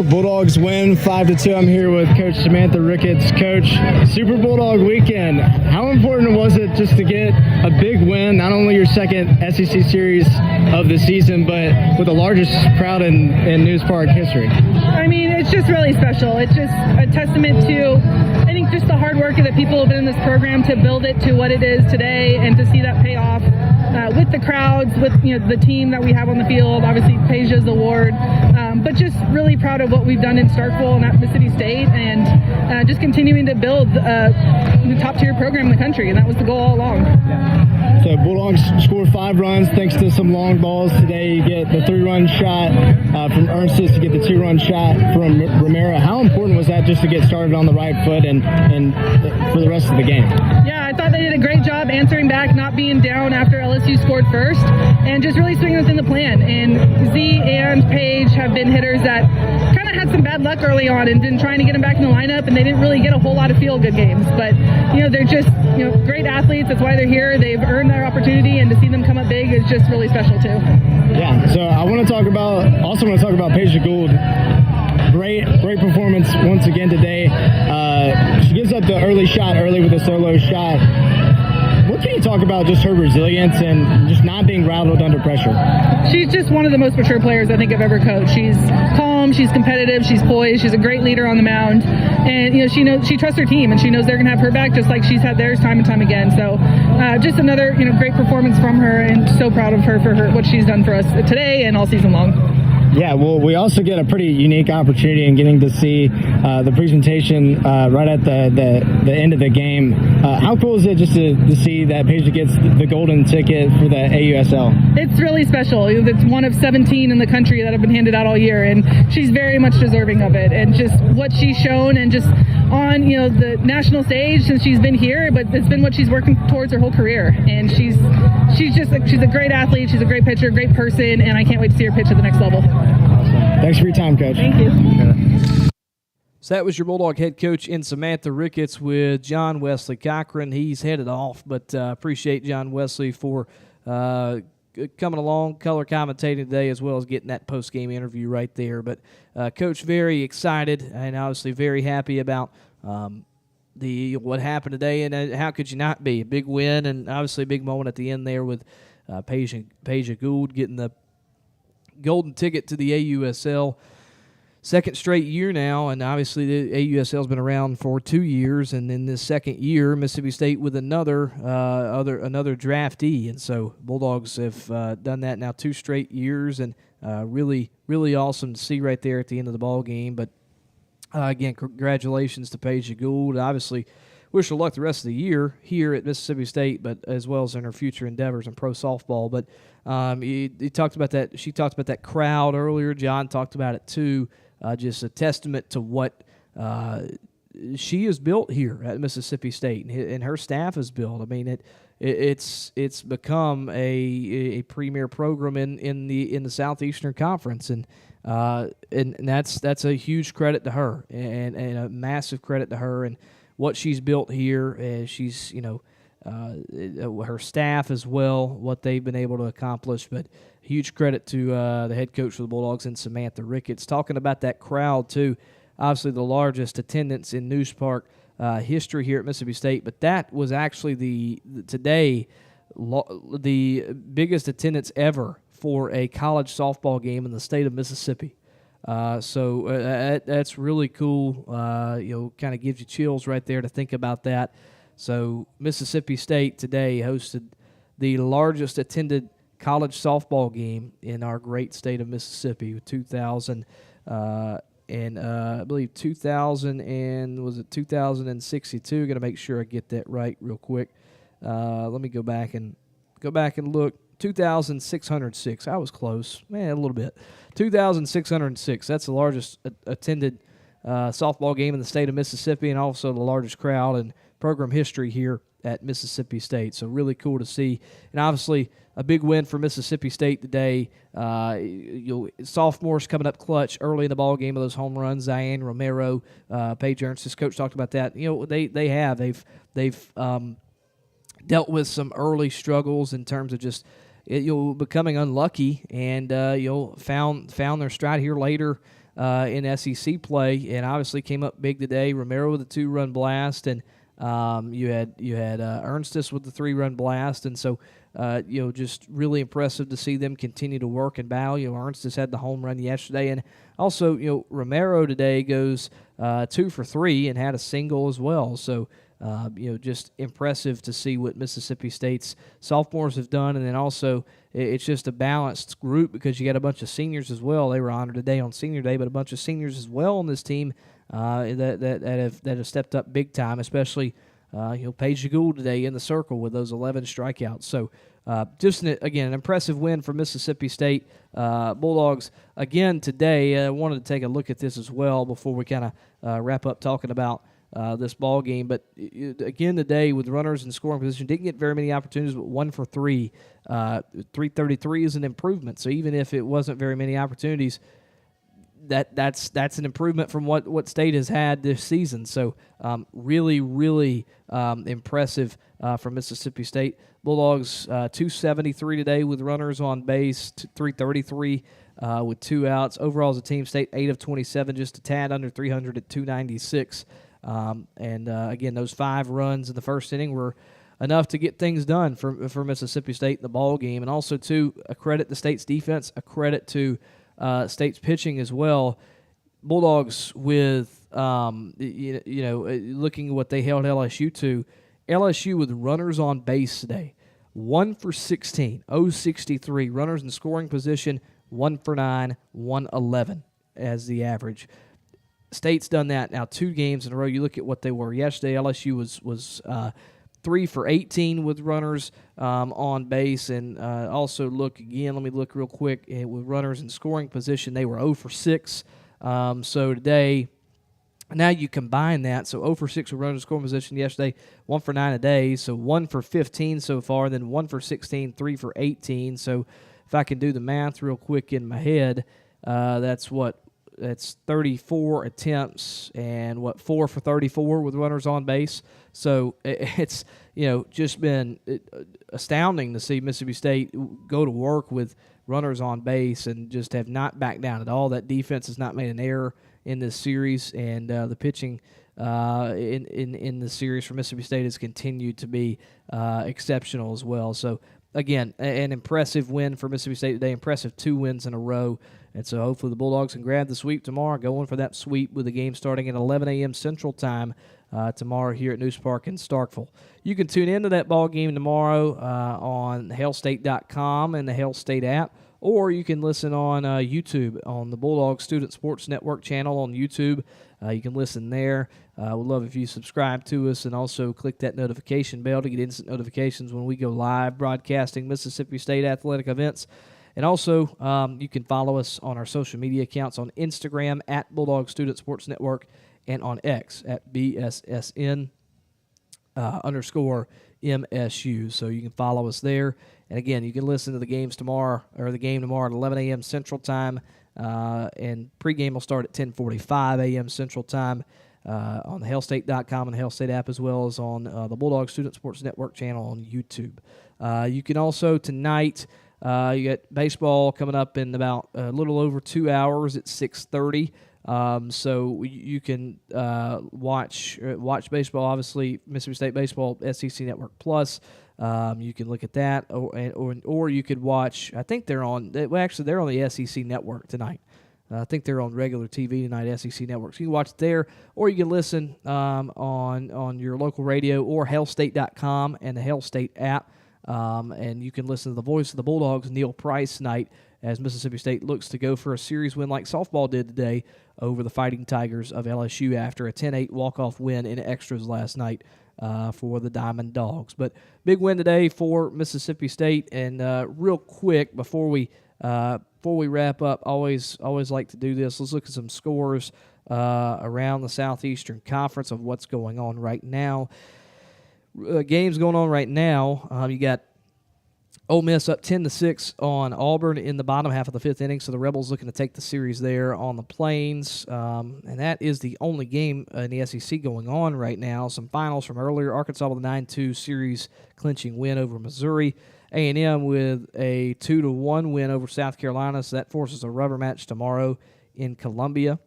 Bulldogs win 5-2. I'm here with Coach Samantha Ricketts. Coach, Super Bulldog weekend. How important was it just to get a big win, not only your second SEC series of the season, but with the largest crowd in News Park history? I mean, it's just really special. It's just a testament to, I think, just the hard work of the people who have been in this program to build it to what it is today, and to see that pay off with the crowds, with the team that we have on the field. Obviously, Paige's award, but just really proud of what we've done in Starkville and at Mississippi State, and just continuing to build the top-tier program in the country, and that was the goal all along. So Bulldogs scored 5 runs thanks to some long balls today. You get the 3-run shot from Ernstis, you get the 2-run shot from Romero. How important was that just to get started on the right foot and for the rest of the game? Yeah, I thought they did a great job answering back, not being down after LSU scored first, and just really swinging within the plan. And Z and Paige have been hitters that kind of had had some bad luck early on and been trying to get them back in the lineup, and they didn't really get a whole lot of feel-good games. But, they're just, great athletes. That's why they're here. They've earned their opportunity, and to see them come up big is just really special, too. Yeah, so I want to talk about Paige Gould. Great performance once again today. She gives up the early shot with a solo shot. What can you talk about just her resilience and just not being rattled under pressure? She's just one of the most mature players I think I've ever coached. She's calm, she's competitive, she's poised, she's a great leader on the mound, and she trusts her team, and she knows they're going to have her back just like she's had theirs time and time again. So just another great performance from her, and so proud of her for what she's done for us today and all season long. Yeah, well, we also get a pretty unique opportunity in getting to see the presentation right at the end of the game. How cool is it just to see that Paige gets the golden ticket for the AUSL? It's really special. It's one of 17 in the country that have been handed out all year, and she's very much deserving of it. And just what she's shown, and just on the national stage since she's been here, but it's been what she's working towards her whole career. And she's a great athlete. She's a great pitcher, great person, and I can't wait to see her pitch at the next level. Thanks for your time, Coach. Thank you. So that was your Bulldog head coach in Samantha Ricketts with John Wesley Cochran. He's headed off, but appreciate John Wesley for coming along, color commentating today, as well as getting that post-game interview right there. But Coach very excited and obviously very happy about what happened today, and how could you not be? A big win, and obviously a big moment at the end there with Paige Gould getting the golden ticket to the AUSL. Second straight year now, and obviously the AUSL's been around for 2 years, and then this second year, Mississippi State with another draftee, and so Bulldogs have done that now 2 straight years, and really, really awesome to see right there at the end of the ball game. But again, congratulations to Paige Gould. Obviously, wish her luck the rest of the year here at Mississippi State, but as well as in her future endeavors in pro softball. But he talked about that. She talked about that crowd earlier. John talked about it too. Just a testament to what she has built here at Mississippi State, and her staff has built. I mean, it's become a premier program in the Southeastern Conference, and that's a huge credit to her, and a massive credit to her and what she's built here. She's her staff as well, what they've been able to accomplish, but huge credit to the head coach for the Bulldogs and Samantha Ricketts. Talking about that crowd, too, obviously the largest attendance in News Park history here at Mississippi State, but that was actually the biggest attendance ever for a college softball game in the state of Mississippi. So that's really cool. Kind of gives you chills right there to think about that. So Mississippi State today hosted the largest attended college softball game in our great state of Mississippi with 2,000 and I believe 2,000 and was it 2,062? Got to make sure I get that right real quick. Let me go back and look. 2,606. I was close, man, a little bit. 2,606. That's the largest attended softball game in the state of Mississippi, and also the largest crowd in program history here at Mississippi State. So really cool to see, and obviously a big win for Mississippi State today. Sophomores coming up clutch early in the ball game with those home runs. Ziane Romero, Paige Ernst, his coach talked about that. They've dealt with some early struggles in terms of just becoming unlucky, and found their stride here later in SEC play, and obviously came up big today. Romero with a 2-run blast, and you had Ernstis with the 3-run blast, and so just really impressive to see them continue to work and battle. Ernstis had the home run yesterday, and also Romero today goes 2 for 3 and had a single as well. So just impressive to see what Mississippi State's sophomores have done, and then also it's just a balanced group because you got a bunch of seniors as well. They were honored today on Senior Day, but a bunch of seniors as well on this team that have stepped up big time, especially Paige Gould today in the circle with those 11 strikeouts. So just an impressive win for Mississippi State. Bulldogs again today. I wanted to take a look at this as well before we kind of wrap up talking about this ball game. But again today with runners in scoring position, didn't get very many opportunities, but 1 for 3. 333 is an improvement. So even if it wasn't very many opportunities, that's an improvement from what State has had this season. So really impressive from Mississippi State. Bulldogs 273 today with runners on base, 333 with 2 outs. Overall as a team, State 8 of 27, just a tad under 300 at 296. Again, those 5 runs in the first inning were enough to get things done for Mississippi State in the ball game. And also, too, a credit to State's defense, a credit to State's pitching as well. Bulldogs with, looking at what they held LSU to, LSU with runners on base today, 1 for 16, 063. Runners in scoring position, 1 for 9, 111 as the average. State's done that now 2 games in a row. You look at what they were yesterday. LSU was 3 for 18 with runners on base, and also look again. Let me look real quick with runners in scoring position. They were 0 for 6. So today, now you combine that. So 0 for 6 with runners in scoring position yesterday, 1 for 9 today. So 1 for 15 so far, then 1 for 16, 3 for 18. So if I can do the math real quick in my head, that's 34 attempts and 4 for 34 with runners on base. So it's just been astounding to see Mississippi State go to work with runners on base and just have not backed down at all. That defense has not made an error in this series, and the pitching in the series for Mississippi State has continued to be exceptional as well. So again, an impressive win for Mississippi State today. Impressive 2 wins in a row. And so hopefully the Bulldogs can grab the sweep tomorrow, going for that sweep with the game starting at 11 a.m. Central Time tomorrow here at News Park in Starkville. You can tune into that ball game tomorrow on hailstate.com and the Hail State app, or you can listen on YouTube on the Bulldog Student Sports Network channel on YouTube. You can listen there. We'd love if you subscribe to us and also click that notification bell to get instant notifications when we go live broadcasting Mississippi State athletic events. And also, you can follow us on our social media accounts on Instagram at Bulldog Student Sports Network and on X at BSSN _MSU. So you can follow us there. And again, you can listen to the games tomorrow, or the game tomorrow at 11 a.m. Central Time. And pregame will start at 10:45 a.m. Central Time on the hailstate.com and the Hail State app, as well as on the Bulldog Student Sports Network channel on YouTube. You can also tonight, you got baseball coming up in about a little over 2 hours at 6:30. So you can watch baseball, obviously, Mississippi State Baseball, SEC Network Plus. You can look at that, or you could watch, I think they're on the SEC Network tonight. I think they're on regular TV tonight, SEC Network. So you can watch it there, or you can listen on your local radio or hailstate.com and the Hail State app. And you can listen to the voice of the Bulldogs, Neil Price, tonight as Mississippi State looks to go for a series win like softball did today over the Fighting Tigers of LSU after a 10-8 walk-off win in extras last night for the Diamond Dogs. But big win today for Mississippi State. And real quick, before we wrap up, always like to do this. Let's look at some scores around the Southeastern Conference of what's going on right now. Games going on right now. You got Ole Miss up 10-6 on Auburn in the bottom half of the 5th inning, so the Rebels looking to take the series there on the Plains. And that is the only game in the SEC going on right now. Some finals from earlier. Arkansas with a 9-2 series clinching win over Missouri. A&M with a 2-1 win over South Carolina, so that forces a rubber match tomorrow in Columbia.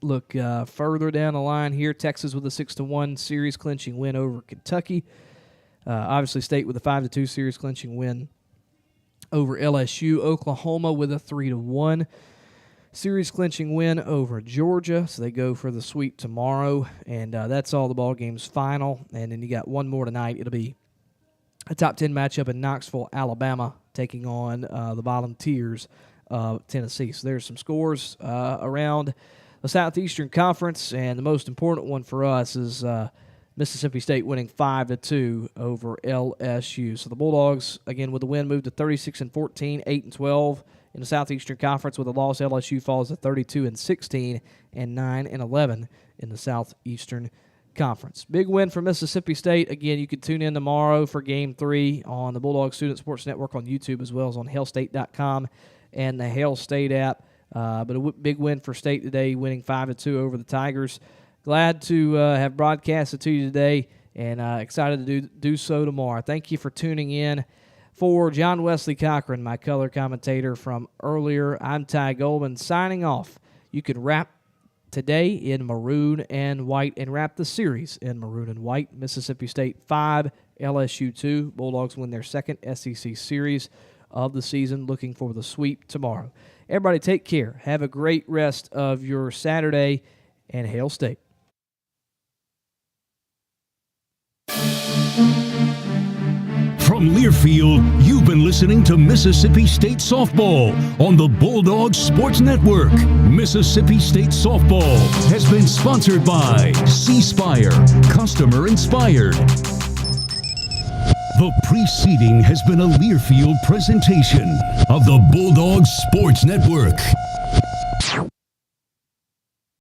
Look further down the line here, Texas with a 6-1 series clinching win over Kentucky. Obviously, State with a 5-2 series clinching win over LSU. Oklahoma with a 3-1 series clinching win over Georgia. So they go for the sweep tomorrow, and that's all the ball games final. And then you got one more tonight. It'll be a top 10 matchup in Knoxville, Alabama, taking on the bottom tiers of Tennessee. So there's some scores around the Southeastern Conference, and the most important one for us is Mississippi State winning 5-2 over LSU. So the Bulldogs, again, with the win, moved to 36-14, 8-12 in the Southeastern Conference. With a loss, LSU falls to 32-16 and 9-11 in the Southeastern Conference. Big win for Mississippi State. Again, you can tune in tomorrow for Game 3 on the Bulldog Student Sports Network on YouTube, as well as on hailstate.com and the Hail State app. But a big win for State today, winning 5-2 over the Tigers. Glad to have broadcasted to you today, and excited to do so tomorrow. Thank you for tuning in. For John Wesley Cochran, my color commentator from earlier, I'm Ty Goldman signing off. You can wrap today in maroon and white and wrap the series in maroon and white. Mississippi State 5, LSU 2. Bulldogs win their second SEC series of the season. Looking for the sweep tomorrow. Everybody take care. Have a great rest of your Saturday, and Hail State. From Learfield, you've been listening to Mississippi State Softball on the Bulldogs Sports Network. Mississippi State Softball has been sponsored by C Spire, customer inspired. The preceding has been a Learfield presentation of the Bulldogs Sports Network.